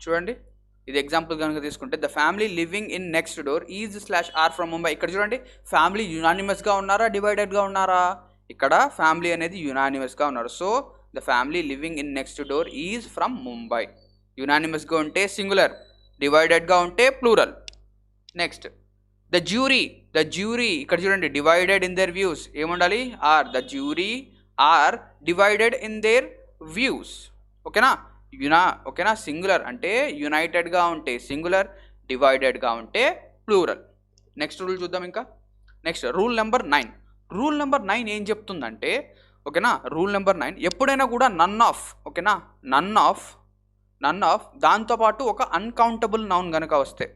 చూడండి, ఇది ఎగ్జాంపుల్ కనుక తీసుకుంటే, the family living in next door is slash or from Mumbai. ఇక్కడ చూడండి, ఫ్యామిలీ యునానిమస్గా ఉన్నారా, డివైడెడ్గా ఉన్నారా, ఇక్కడ ఫ్యామిలీ అనేది యునానిమస్గా ఉన్నారు. So the family living in next door is from Mumbai. యునానిమస్గా ఉంటే సింగులర్, డివైడెడ్గా ఉంటే ప్లూరల్. నెక్స్ట్, ద జ్యూరీ ఇక్కడ చూడండి, డివైడెడ్ ఇన్ దేర్ వ్యూస్ ఏముండాలి, are. The jury are divided in their views. ఓకేనా. ఓకేనా. సింగులర్ అంటే యునైటెడ్గా ఉంటే సింగులర్, డివైడెడ్గా ఉంటే ప్లూరల్. నెక్స్ట్ రూల్ చూద్దాం. ఇంకా next rule number 9. Rule number 9 ఏం చెప్తుందంటే, ఓకేనా, రూల్ నెంబర్ 9 ఎప్పుడైనా కూడా నన్ ఆఫ్, ఓకేనా, నన్ ఆఫ్ దాంతోపాటు ఒక అన్కౌంటబుల్ నౌన్ కనుక వస్తే,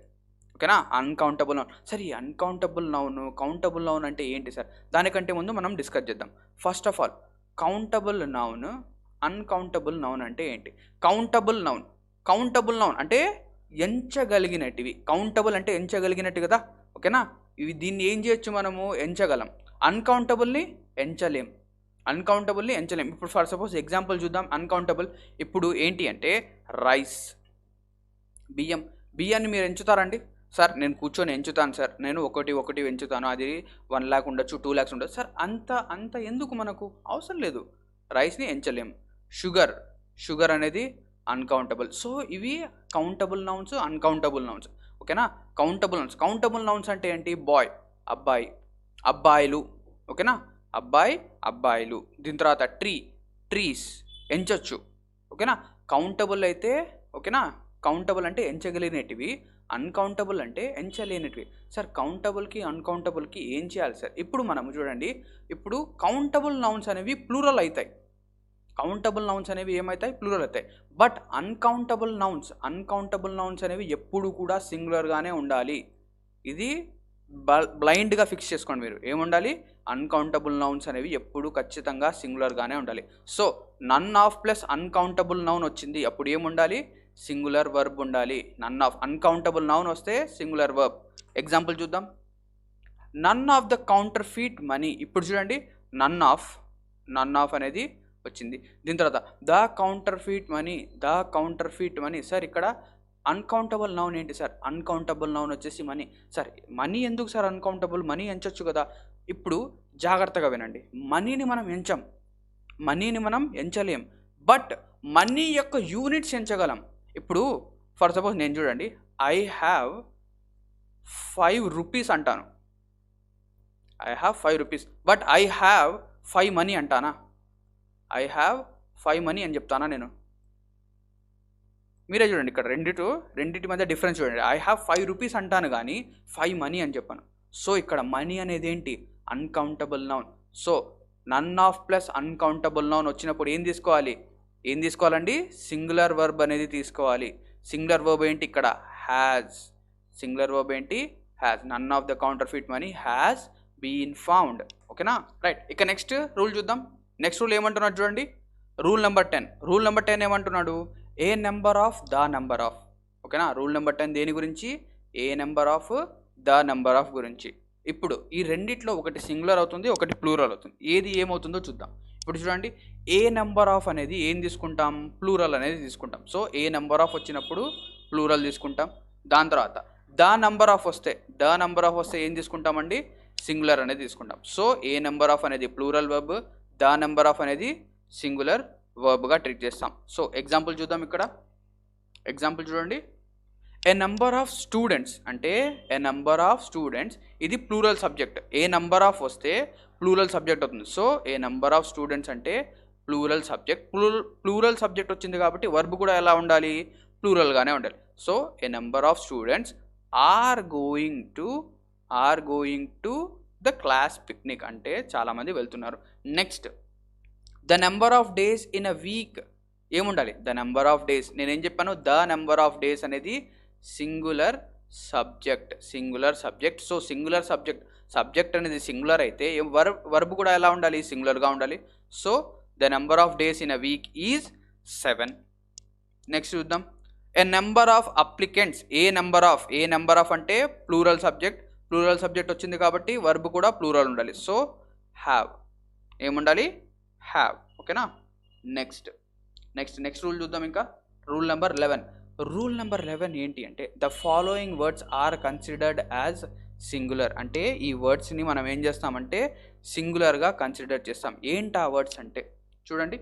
ఓకేనా, అన్కౌంటబుల్ నౌన్. సరే ఈ అన్కౌంటబుల్ నౌన్, కౌంటబుల్ నౌన్ అంటే ఏంటి సార్? దానికంటే ముందు మనం డిస్కస్ చేద్దాం. First of all countable noun, uncountable noun అంటే ఏంటి? కౌంటబుల్ నౌన్ అంటే ఎంచగలిగినటివి. కౌంటబుల్ అంటే ఎంచగలిగినట్టు కదా, ఓకేనా. దీన్ని ఏం చేయొచ్చు మనము? ఎంచగలం. అన్కౌంటబుల్ని ఎంచలేం. ఇప్పుడు ఫర్ సపోజ్ ఎగ్జాంపుల్ చూద్దాం. అన్కౌంటబుల్ ఇప్పుడు ఏంటి అంటే రైస్, బియ్యాన్ని మీరు ఎంచుతారండి? సార్ నేను కూర్చొని ఎంచుతాను సార్, నేను ఒకటి ఎంచుతాను, అది 1 lakh ఉండొచ్చు, 2 lakhs ఉండొచ్చు సార్. అంత ఎందుకు మనకు అవసరం లేదు. రైస్ని ఎంచలేం. షుగర్ అనేది అన్కౌంటబుల్. సో ఇవి కౌంటబుల్ నౌన్స్, అన్కౌంటబుల్ నౌన్స్, ఓకేనా. కౌంటబుల్ నౌన్స్ అంటే ఏంటి? బాయ్, అబ్బాయి, అబ్బాయిలు, ఓకేనా, అబ్బాయిలు. దీని తర్వాత ట్రీస్ ఎంచొచ్చు, ఓకేనా. కౌంటబుల్ అయితే, ఓకేనా, కౌంటబుల్ అంటే ఎంచగలిగినటివి, అన్కౌంటబుల్ అంటే ఎంచలేనిటివి. సార్ కౌంటబుల్కి అన్కౌంటబుల్కి ఏం చేయాలి సార్? ఇప్పుడు మనము చూడండి, ఇప్పుడు కౌంటబుల్ నౌన్స్ అనేవి ప్లూరల్ అవుతాయి. ప్లూరల్ అవుతాయి. బట్ అన్కౌంటబుల్ నౌన్స్ అనేవి ఎప్పుడు కూడా సింగులర్గానే ఉండాలి. ఇది బ్లైండ్గా ఫిక్స్ చేసుకోండి మీరు. ఏముండాలి? అన్కౌంటబుల్ నౌన్స్ అనేవి ఎప్పుడు ఖచ్చితంగా సింగులర్గానే ఉండాలి. So none of plus uncountable noun వచ్చింది, అప్పుడు ఏముండాలి? సింగులర్ వర్బ్ ఉండాలి. నన్ ఆఫ్, అన్కౌంటబుల్ నౌన్ వస్తే సింగులర్ వర్బ్. ఎగ్జాంపుల్ చూద్దాం. None of the counterfeit money. ఇప్పుడు చూడండి, నన్ ఆఫ్ అనేది వచ్చింది. దీని తర్వాత ద కౌంటర్ఫీట్ మనీ. సార్ ఇక్కడ అన్కౌంటబుల్ నౌన్ ఏంటి సార్? అన్కౌంటబుల్ నౌన్ వచ్చేసి మనీ. సార్ మనీ ఎందుకు సార్ అన్కౌంటబుల్? మనీ ఎంచొచ్చు కదా. ఇప్పుడు జాగ్రత్తగా వినండి, మనీని మనం ఎంచలేం, బట్ మనీ యొక్క యూనిట్స్ ఎంచగలం. ఇప్పుడు ఫర్ సపోజ్ నేను చూడండి, ఐ హ్యావ్ 5 rupees అంటాను. I have 5 rupees, but I have 5 money అంటానా? ఐ హ్యావ్ 5 money అని చెప్తానా నేను? మీరే చూడండి, ఇక్కడ రెండింటి మధ్య డిఫరెన్స్ చూడండి. ఐ హ్యావ్ 5 rupees అంటాను కానీ 5 money అని చెప్పాను. సో ఇక్కడ మనీ అనేది ఏంటి? Uncountable noun. So none of plus uncountable noun వచ్చినప్పుడు ఏం తీసుకోవాలండి? సింగులర్ వర్బ్ అనేది తీసుకోవాలి. సింగులర్ వర్బ్ ఏంటి ఇక్కడ? Has. None of the counterfeit money has been found, ఓకేనా. రైట్, ఇక నెక్స్ట్ రూల్ చూద్దాం. నెక్స్ట్ రూల్ ఏమంటున్నాడు చూడండి, రూల్ నెంబర్ 10 ఏమంటున్నాడు? A number of the number of, ఓకేనా. రూల్ నెంబర్ 10 దేని గురించి? A number of the number of గురించి. ఇప్పుడు ఈ రెండిట్లో ఒకటి సింగులర్ అవుతుంది, ఒకటి ప్లూరల్ అవుతుంది. ఏది ఏమవుతుందో చూద్దాం. ఇప్పుడు చూడండి, ఏ నెంబర్ ఆఫ్ అనేది ఏం తీసుకుంటాం? ప్లూరల్ అనేది తీసుకుంటాం. సో ఏ నెంబర్ ఆఫ్ వచ్చినప్పుడు ప్లూరల్ తీసుకుంటాం. దాని తర్వాత ద నెంబర్ ఆఫ్ వస్తే ఏం తీసుకుంటామండి? సింగులర్ అనేది తీసుకుంటాం. సో ఏ నెంబర్ ఆఫ్ అనేది plural verb, the number of అనేది సింగులర్ వర్బ్గా ట్రీట్ చేస్తాం. సో ఎగ్జాంపుల్ చూద్దాం. ఇక్కడ ఎగ్జాంపుల్ చూడండి, ఏ నెంబర్ ఆఫ్ స్టూడెంట్స్ అంటే ఏ నెంబర్ ఆఫ్ స్టూడెంట్స్, ఇది plural subject. A number of వస్తే ప్లూరల్ సబ్జెక్ట్ అవుతుంది. So a number of students అంటే ప్లూరల్ సబ్జెక్ట్ వచ్చింది కాబట్టి వర్బ్ కూడా ఎలా ఉండాలి? ప్లూరల్గానే ఉండాలి. So a number of students are going to the class picnic అంటే చాలామంది వెళ్తున్నారు. Next the number of days in a week ఏముండాలి? The number of days. నేనేం చెప్పాను? ద నెంబర్ ఆఫ్ డేస్ అనేది singular subject. So singular subject అనేది singular అయితే verb కూడా ఎలా ఉండాలి? సింగులర్గా ఉండాలి. So the number of days in a week is 7. Next చూద్దాం. A number of applicants. A number of అంటే ప్లూరల్ సబ్జెక్ట్ వచ్చింది కాబట్టి వర్బ్ కూడా ప్లూరల్ ఉండాలి. సో హ్యావ్ ఏముండాలి? హ్యావ్, ఓకేనా. నెక్స్ట్ రూల్ చూద్దాం. ఇంకా రూల్ నెంబర్ 11 ఏంటి అంటే the following words are considered as singular. అంటే ఈ వర్డ్స్ని మనం ఏం చేస్తామంటే సింగులర్గా కన్సిడర్ చేస్తాం. ఏంటి ఆ వర్డ్స్ అంటే చూడండి,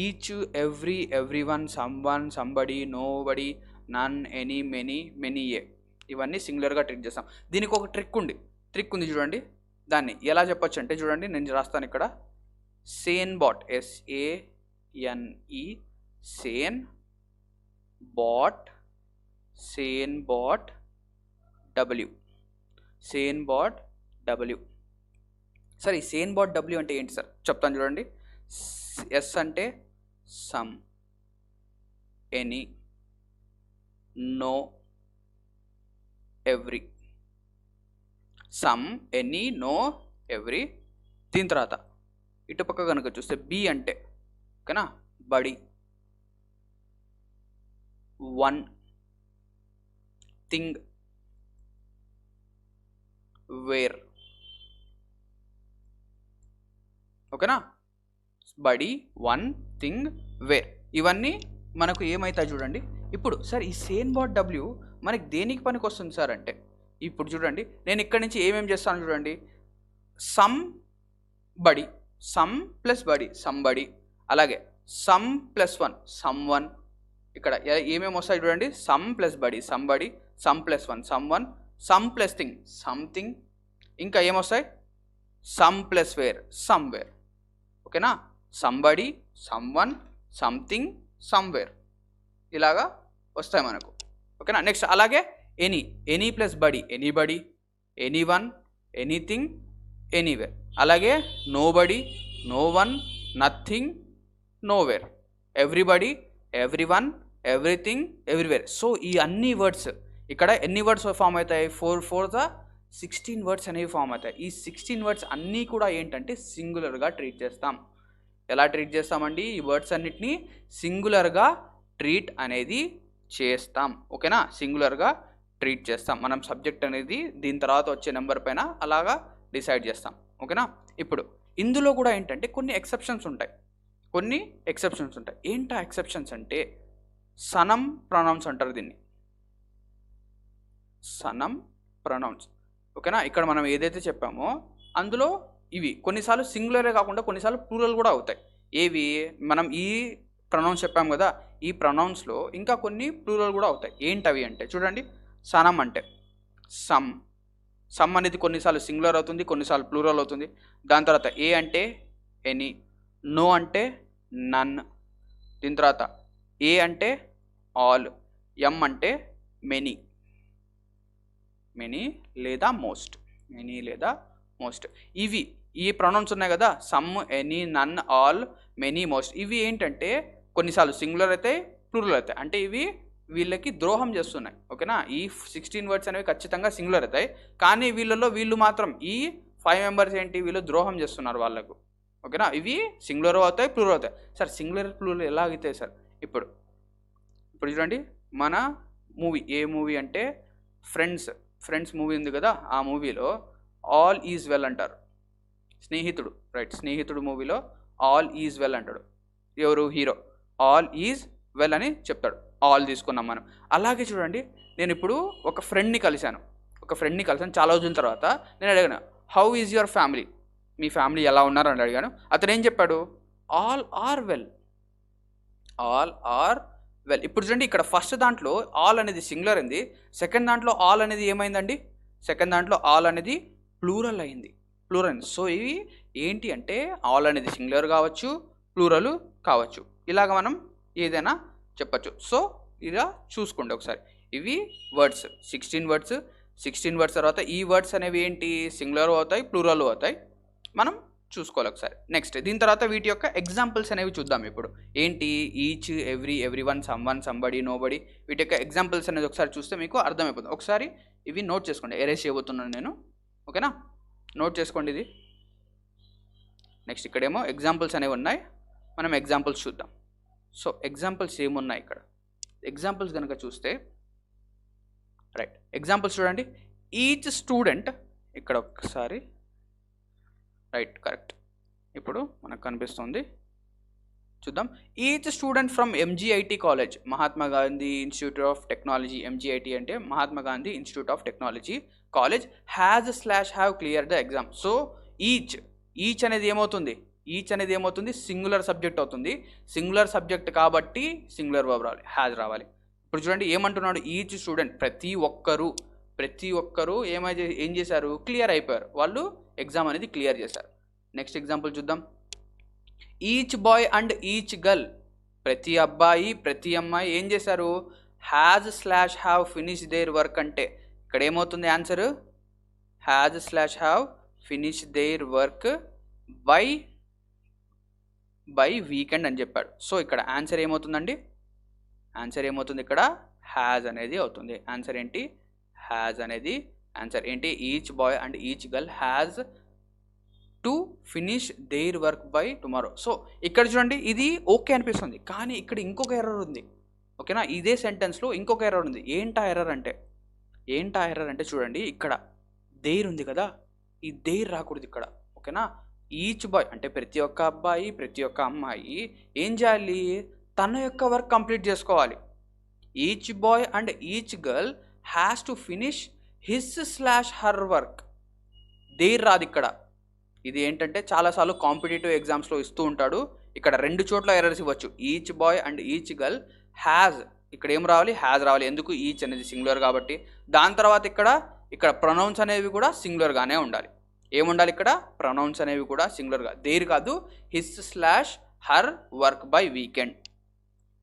each, every one, someone, somebody, nobody, none, any, many, a, ఇవన్నీ సింగులర్గా ట్రీట్ చేస్తాం. దీనికి ఒక ట్రిక్ ఉంది చూడండి. దాన్ని ఎలా చెప్పొచ్చు అంటే చూడండి, నేను రాస్తాను ఇక్కడ. Sane bot, SANE, sane bot, W. Sir ఈ సేన్ బాట్ డబ్ల్యూ అంటే ఏంటి సార్ చెప్తాను చూడండి. ఎస్ అంటే some, any, no, every. Some, any, no, every. దీని తర్వాత ఇటుపక్క కనుక చూస్తే బి అంటే ఓకేనా బడి, వన్, థింగ్, వేర్. ఓకేనా బడి, వన్, థింగ్, వేర్ ఇవన్నీ మనకు ఏమవుతాయి చూడండి. ఇప్పుడు సార్ ఈ సేన్ బాట్ డబ్ల్యూ మనకి దేనికి పనికి వస్తుంది సార్ అంటే ఇప్పుడు చూడండి నేను ఇక్కడి నుంచి ఏమేమి చేస్తాను చూడండి. సమ్ బడి, some plus body somebody, అలాగే some plus one someone. ఇక్కడ ఏమేమి వస్తాయి చూడండి. Some plus body somebody, some plus one someone, some plus thing something, ఇంకా ఏమొస్తాయి సమ్ ప్లస్ వేర్ సమ్వేర్. ఓకేనా somebody, someone, something, somewhere ఇలాగా వస్తాయి మనకు. ఓకేనా నెక్స్ట్ అలాగే any, any plus body anybody, anyone, anything, anywhere. అలాగే nobody, no one, nothing, nowhere. Everybody, everyone, everything, everywhere. So ఈ అన్ని words ఇక్కడ ఎన్ని వర్డ్స్ ఫామ్ అవుతాయి? 16 వర్డ్స్ అనేవి ఫామ్ అవుతాయి. ఈ 16 వర్డ్స్ అన్నీ కూడా ఏంటంటే సింగులర్గా ట్రీట్ చేస్తాం. ఎలా ట్రీట్ చేస్తామండి? ఈ వర్డ్స్ అన్నిటినీ సింగులర్గా ట్రీట్ అనేది చేస్తాం. ఓకేనా సింగులర్గా ట్రీట్ చేస్తాం. మనం సబ్జెక్ట్ అనేది దీని తర్వాత వచ్చే నెంబర్ పైన అలాగా డిసైడ్ చేస్తాం. ఓకేనా ఇప్పుడు ఇందులో కూడా ఏంటంటే కొన్ని ఎక్సెప్షన్స్ ఉంటాయి. ఏంటా ఎక్సెప్షన్స్ అంటే సనం ప్రొనౌన్స్ అంటారు దీన్ని. సనం ప్రొనౌన్స్. ఓకేనా ఇక్కడ మనం ఏదైతే చెప్పామో అందులో ఇవి కొన్నిసార్లు సింగులరే కాకుండా కొన్నిసార్లు ప్లూరల్ కూడా అవుతాయి. ఏవి మనం ఈ ప్రొనౌన్స్ చెప్పాం కదా, ఈ ప్రొనౌన్స్లో ఇంకా కొన్ని ప్లూరల్ కూడా అవుతాయి. ఏంటవి అంటే చూడండి. సనం అంటే సమ్, సమ్ అనేది కొన్నిసార్లు సింగులర్ అవుతుంది, కొన్నిసార్లు ప్లూరల్ అవుతుంది. దాని తర్వాత ఏ అంటే ఎనీ, నో అంటే నన్, దీని తర్వాత ఏ అంటే ఆల్, ఎం అంటే మెనీ, మెనీ లేదా మోస్ట్, ఇవి ఈ ప్రొనౌన్స్ ఉన్నాయి కదా సమ్, ఎనీ, నన్, ఆల్, మెనీ, మోస్ట్. ఇవి ఏంటంటే కొన్నిసార్లు సింగులర్ అవుతాయి, ప్లూరల్ అవుతాయి. అంటే ఇవి వీళ్ళకి ద్రోహం చేస్తున్నాయి. ఓకేనా ఈ 16 వర్డ్స్ అనేవి ఖచ్చితంగా సింగులర్ అవుతాయి, కానీ వీళ్ళు మాత్రం ఈ 5 మెంబర్స్ ఏంటి వీళ్ళు ద్రోహం చేస్తున్నారు వాళ్ళకు. ఓకేనా ఇవి సింగులర్ అవుతాయి, ప్లూరల్ అవుతాయి. సార్ సింగులర్ ప్లూరల్ ఎలా అవుతాయి సార్? ఇప్పుడు చూడండి మన మూవీ, ఏ మూవీ అంటే ఫ్రెండ్స్ మూవీ ఉంది కదా, ఆ మూవీలో ఆల్ ఈజ్ వెల్ అంటారు. స్నేహితుడు, రైట్, స్నేహితుడు మూవీలో ఆల్ ఈజ్ వెల్ అంటాడు. ఎవరు? హీరో. ఆల్ ఈజ్ వెల్ అని చెప్తాడు. ఆల్ తీసుకున్నాం మనం. అలాగే చూడండి నేను ఇప్పుడు ఒక ఫ్రెండ్ని కలిశాను చాలా రోజుల తర్వాత. నేను అడిగాను హౌ ఈజ్ యువర్ ఫ్యామిలీ, మీ ఫ్యామిలీ ఎలా ఉన్నారు అని అడిగాను. అతను ఏం చెప్పాడు? All are well. ఇప్పుడు చూడండి ఇక్కడ ఫస్ట్ దాంట్లో ఆల్ అనేది సింగులర్ అయింది, సెకండ్ దాంట్లో ఆల్ అనేది ఏమైందండి? సెకండ్ దాంట్లో ఆల్ అనేది ప్లూరల్ అయింది. సో ఇవి ఏంటి అంటే ఆల్ అనేది సింగులర్ కావచ్చు, ప్లూరల్ కావచ్చు. ఇలాగ మనం ఏదైనా చెప్పచ్చు. సో ఇలా చూసుకోండి ఒకసారి. ఇవి వర్డ్స్ 16 వర్డ్స్ తర్వాత ఈ వర్డ్స్ అనేవి ఏంటి? సింగులర్ అవుతాయి, ప్లూరల్ అవుతాయి. మనం చూసుకోవాలి ఒకసారి. నెక్స్ట్ దీని తర్వాత వీటి యొక్క ఎగ్జాంపుల్స్ అనేవి చూద్దాం. ఇప్పుడు ఏంటి? Each, every, every one, some one, somebody, nobody. వీటి యొక్క ఎగ్జాంపుల్స్ అనేది ఒకసారి చూస్తే మీకు అర్థమైపోతుంది. ఒకసారి ఇవి నోట్ చేసుకోండి. ఎరేస్ చేయబోతున్నాను నేను. ఓకేనా నోట్ చేసుకోండి ఇది. నెక్స్ట్ ఇక్కడేమో ఎగ్జాంపుల్స్ అనేవి ఉన్నాయి. మనం ఎగ్జాంపుల్స్ చూద్దాం. సో ఎగ్జాంపుల్స్ ఏమున్నాయి ఇక్కడ? ఎగ్జాంపుల్స్ కనుక చూస్తే రైట్, ఎగ్జాంపుల్స్ చూడండి. ఈచ్ స్టూడెంట్, ఇక్కడ ఒకసారి రైట్ కరెక్ట్, ఇప్పుడు మనకు కనిపిస్తుంది చూద్దాం. Each student from MGIT college, Mahatma Gandhi institute of technology. MGIT అంటే Mahatma Gandhi institute of technology college have clear the exam. So each అనేది ఏమవుతుంది? సింగులర్ సబ్జెక్ట్ అవుతుంది. సింగులర్ సబ్జెక్ట్ కాబట్టి సింగులర్ వర్బ్ రావాలి, హ్యాజ్ రావాలి. ఇప్పుడు చూడండి ఏమంటున్నాడు? ఈచ్ స్టూడెంట్, ప్రతి ఒక్కరు ఏం చేశారు? క్లియర్ అయిపోయారు. వాళ్ళు ఎగ్జామ్ అనేది క్లియర్ చేశారు. నెక్స్ట్ ఎగ్జాంపుల్ చూద్దాం. Each boy and each girl, ప్రతి అబ్బాయి ప్రతి అమ్మాయి ఏం చేశారు? హ్యావ్ ఫినిష్ దేర్ వర్క్ అంటే ఇక్కడ ఏమవుతుంది answer? Have finish their work by weekend అని చెప్పాడు. సో ఇక్కడ ఆన్సర్ ఏమవుతుందండి? ఆన్సర్ ఏమవుతుంది? ఇక్కడ హ్యాజ్ అనేది అవుతుంది. ఆన్సర్ ఏంటి? హ్యాజ్ అనేది ఆన్సర్ ఏంటి? Each boy and each girl has to finish their work by tomorrow. So ఇక్కడ చూడండి, ఇది ఓకే అనిపిస్తుంది, కానీ ఇక్కడ ఇంకొక ఎర్రర్ ఉంది. ఓకేనా, ఇదే సెంటెన్స్లో ఇంకొక ఎర్రర్ ఉంది. ఏంటా ఎర్రర్ అంటే చూడండి, ఇక్కడ దేర్ ఉంది కదా, ఈ దేర్ రాకూడదు ఇక్కడ. ఓకేనా, ఈచ్ బాయ్ అంటే ప్రతి ఒక్క అబ్బాయి, ప్రతి ఒక్క అమ్మాయి ఏం చేయాలి? తన యొక్క వర్క్ కంప్లీట్ చేసుకోవాలి. Each boy and each girl has to finish his her work. Their రాదు ఇక్కడ. ఇది ఏంటంటే చాలాసార్లు కాంపిటేటివ్ ఎగ్జామ్స్లో ఇస్తూ ఉంటాడు. ఇక్కడ 2 చోట్ల ఎర్రర్స్ ఇవ్వచ్చు. Each boy and each girl has, ఇక్కడ ఏం రావాలి? హ్యాజ్ రావాలి. ఎందుకు? ఈచ్ అనేది సింగులర్ కాబట్టి. దాని తర్వాత ఇక్కడ ప్రొనౌన్స్ అనేవి కూడా సింగులర్గానే ఉండాలి. ఏముండాలి ఇక్కడ? ప్రొనౌన్స్ అనేవి కూడా సింగులర్గా, దేర్ కాదు. His her work by weekend.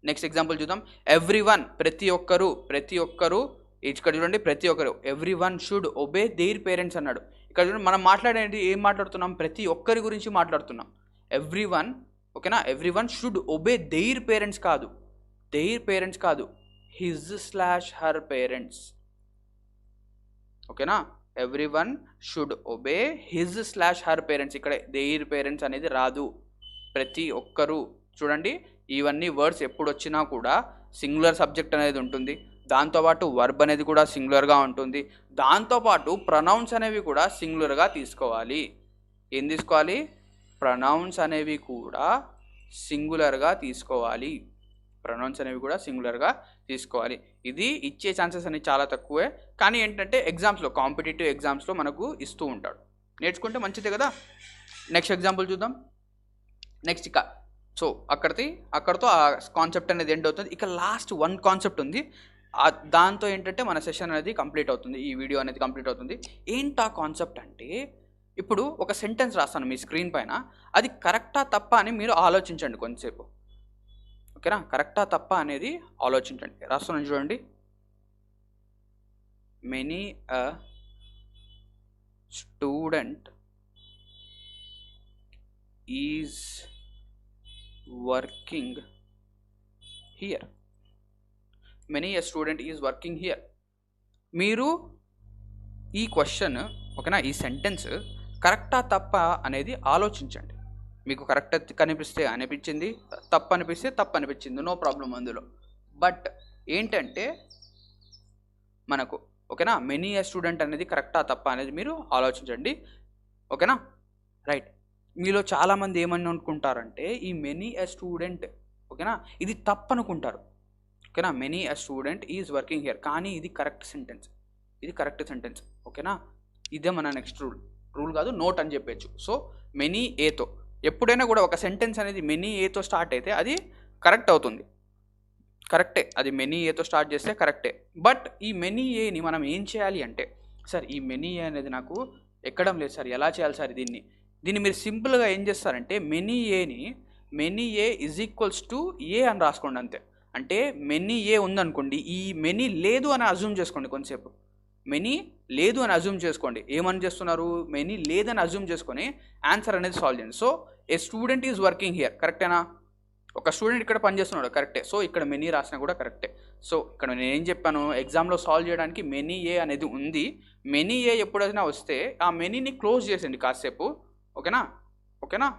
Next example చూద్దాం. ఎవ్రీవన్, ప్రతి ఒక్కరు. ఇక్కడ చూడండి, ప్రతి ఒక్కరు. Everyone should obey their parents అన్నాడు. ఇక్కడ చూడండి, మనం మాట్లాడేది ఏం మాట్లాడుతున్నాం? ప్రతి ఒక్కరి గురించి మాట్లాడుతున్నాం. ఎవ్రీవన్, ఓకేనా, everyone should obey their parents కాదు, హిజ్/హర్ పేరెంట్స్. ఓకేనా, ఎవ్రీవన్ షుడ్ ఒబే హిజ్/హర్ పేరెంట్స్. ఇక్కడ దేర్ పేరెంట్స్ అనేది రాదు. ప్రతి ఒక్కరు. చూడండి, ఇవన్నీ వర్డ్స్ ఎప్పుడు వచ్చినా కూడా సింగులర్ సబ్జెక్ట్ అనేది ఉంటుంది. దాంతోపాటు వర్బ్ అనేది కూడా సింగులర్గా ఉంటుంది. దాంతోపాటు ప్రొనౌన్స్ అనేవి కూడా సింగులర్గా తీసుకోవాలి. ఏం తీసుకోవాలి? ప్రొనౌన్స్ అనేవి కూడా సింగులర్గా తీసుకోవాలి. ఇది ఇచ్చే ఛాన్సెస్ అనేవి చాలా తక్కువే, కానీ ఏంటంటే ఎగ్జామ్స్లో, కాంపిటేటివ్ ఎగ్జామ్స్లో మనకు ఇస్తూ ఉంటాడు. నేర్చుకుంటే మంచిదే కదా. నెక్స్ట్ ఎగ్జాంపుల్ చూద్దాం. నెక్స్ట్ సో అక్కడితో ఆ కాన్సెప్ట్ అనేది ఎండ్ అవుతుంది. ఇక లాస్ట్ 1 కాన్సెప్ట్ ఉంది. దాంతో ఏంటంటే మన సెషన్ అనేది కంప్లీట్ అవుతుంది, ఈ వీడియో అనేది కంప్లీట్ అవుతుంది. ఏంటా కాన్సెప్ట్ అంటే, ఇప్పుడు ఒక సెంటెన్స్ రాస్తాను మీ స్క్రీన్ పైన, అది కరెక్టా తప్పా అని మీరు ఆలోచించండి కొంతసేపు. ఓకేనా, కరెక్టా తప్పా అనేది ఆలోచించండి. రాస్తున్నాను చూడండి. Many a student is working here. Many a student is working here. మీరు ఈ క్వశ్చన్, ఓకేనా, ఈ సెంటెన్స్ కరెక్టా తప్పా అనేది ఆలోచించండి. మీకు కరెక్ట్ కనిపిస్తే అనిపించింది, తప్పు అనిపిస్తే తప్పు అనిపించింది, నో ప్రాబ్లం అందులో. బట్ ఏంటంటే మనకు, ఓకేనా, మెనీ ఎ స్టూడెంట్ అనేది కరెక్టా తప్పా అనేది మీరు ఆలోచించండి. ఓకేనా, రైట్. మీలో చాలామంది ఏమని అనుకుంటారంటే, ఈ మెనీ ఎ స్టూడెంట్, ఓకేనా, ఇది తప్పు అనుకుంటారు. ఓకేనా, many a student is working here, కానీ ఇది కరెక్ట్ సెంటెన్స్. ఓకేనా, ఇదే మన నెక్స్ట్ రూల్ కాదు, నోట్ అని చెప్పచ్చు. సో మెనీ ఏతో, ఎప్పుడైనా కూడా ఒక సెంటెన్స్ అనేది మెనీ ఏతో స్టార్ట్ అయితే అది కరెక్ట్ అవుతుంది. కరెక్టే, అది మెనీ ఏతో స్టార్ట్ చేస్తే కరెక్టే. బట్ ఈ మెనీ ఏని మనం ఏం చేయాలి అంటే, సార్ ఈ మెనీ ఏ అనేది నాకు ఎక్కడం లేదు సార్, ఎలా చేయాలి సార్ దీన్ని మీరు సింపుల్గా ఏం చేస్తారంటే, many a is equals to a అని రాసుకోండి అంతే. అంటే మెనీ ఏ ఉందనుకోండి, ఈ మెనీ లేదు అని అజ్యూమ్ చేసుకోండి. కొంతసేపు మెనీ లేదు అని అజ్యూమ్ చేసుకోండి. ఏమని చేస్తున్నారు? మెనీ లేదని అజ్యూమ్ చేసుకొని ఆన్సర్ అనేది సాల్వ్ చేయండి. So A student is working here, కరెక్టేనా? ఒక స్టూడెంట్ ఇక్కడ పనిచేస్తున్నాడు, కరెక్టే. సో ఇక్కడ మెనీ రాసినా కూడా కరెక్టే. సో ఇక్కడ నేను ఏం చెప్పాను, ఎగ్జామ్లో సాల్వ్ చేయడానికి మెనీ ఏ అనేది ఉంది. మెనీ ఏ ఎప్పుడైనా వస్తే ఆ మెనీని క్లోజ్ చేసేయండి కాసేపు. ఓకేనా,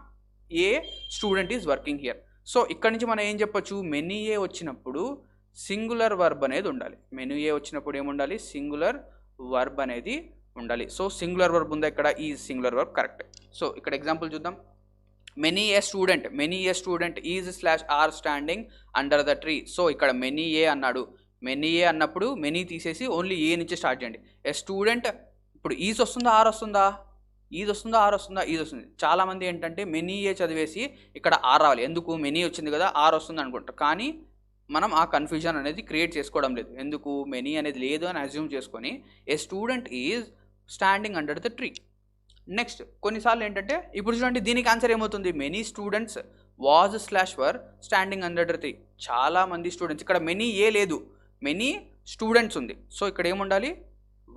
a student is working here. So ఇక్కడ నుంచి మనం ఏం చెప్పొచ్చు, మెనీ ఏ వచ్చినప్పుడు సింగులర్ వర్బ్ అనేది ఉండాలి. మెనీ ఏ వచ్చినప్పుడు ఏముండాలి? సింగులర్ వర్బ్ అనేది ఉండాలి. సో సింగులర్ వర్బ్ ఉందా ఇక్కడ? ఈ సింగులర్ వర్బ్ కరెక్ట్. సో ఇక్కడ ఎగ్జాంపుల్ చూద్దాం. Many a student is are standing under the tree. So ఇక్కడ మెనీ ఏ అన్నాడు. మెనీ ఏ అన్నప్పుడు మెనీ తీసేసి ఓన్లీ ఏ నుంచి స్టార్ట్ చేయండి. ఏ స్టూడెంట్, ఇప్పుడు ఈజ్ వస్తుందా ఆర్ వస్తుందా? ఈజ్ వస్తుందా ఆర్ వస్తుందా? ఈజ్ వస్తుంది. చాలామంది ఏంటంటే మెనీ ఏ చదివేసి ఇక్కడ ఆర్ రావాలి, ఎందుకు మెనీ వచ్చింది కదా ఆర్ వస్తుంది అనుకుంటారు. కానీ మనం ఆ కన్ఫ్యూజన్ అనేది క్రియేట్ చేసుకోవడం లేదు. ఎందుకు? మెనీ అనేది లేదు అని అజ్యూమ్ చేసుకొని a student is standing under the tree. Next కొన్నిసార్లు ఏంటంటే, ఇప్పుడు చూడండి దీనికి ఆన్సర్ ఏమవుతుంది? Many students was were standing under the tree. చాలామంది స్టూడెంట్స్, ఇక్కడ మెనీ ఏ లేదు, మెనీ స్టూడెంట్స్ ఉంది. సో ఇక్కడ ఏముండాలి?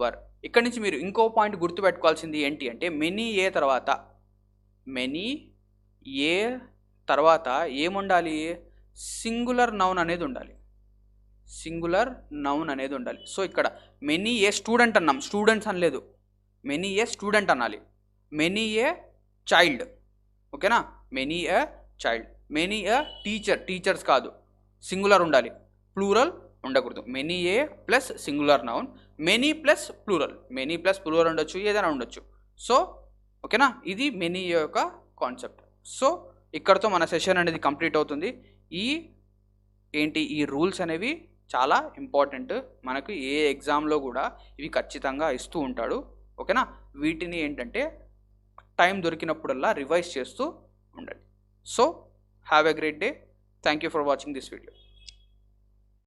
వర్. ఇక్కడ నుంచి మీరు ఇంకో పాయింట్ గుర్తుపెట్టుకోవాల్సింది ఏంటి అంటే మెనీ ఏ తర్వాత ఏముండాలి, సింగులర్ నౌన్ అనేది ఉండాలి. సో ఇక్కడ మెనీ ఏ స్టూడెంట్ అన్నాం, స్టూడెంట్స్ అనలేదు, మెనీ ఏ స్టూడెంట్ అనాలి. మెనీ ఏ చైల్డ్, ఓకేనా, many a child. Many a teachers కాదు, సింగులర్ ఉండాలి, ప్లూరల్ ఉండకూడదు. Many a plus singular noun, many plus plural ఉండొచ్చు, ఏదైనా ఉండొచ్చు. సో ఓకేనా, ఇది మెనీ యొక్క కాన్సెప్ట్. సో ఇక్కడతో మన సెషన్ అనేది కంప్లీట్ అవుతుంది. ఈ రూల్స్ అనేవి చాలా ఇంపార్టెంట్, మనకు ఏ ఎగ్జామ్లో కూడా ఇవి ఖచ్చితంగా ఇస్తూ ఉంటాడు. ఓకేనా, వీటిని ఏంటంటే టైం దొరికినప్పుడల్లా రివైజ్ చేస్తూ ఉండండి. So have a great day. Thank you for watching this video.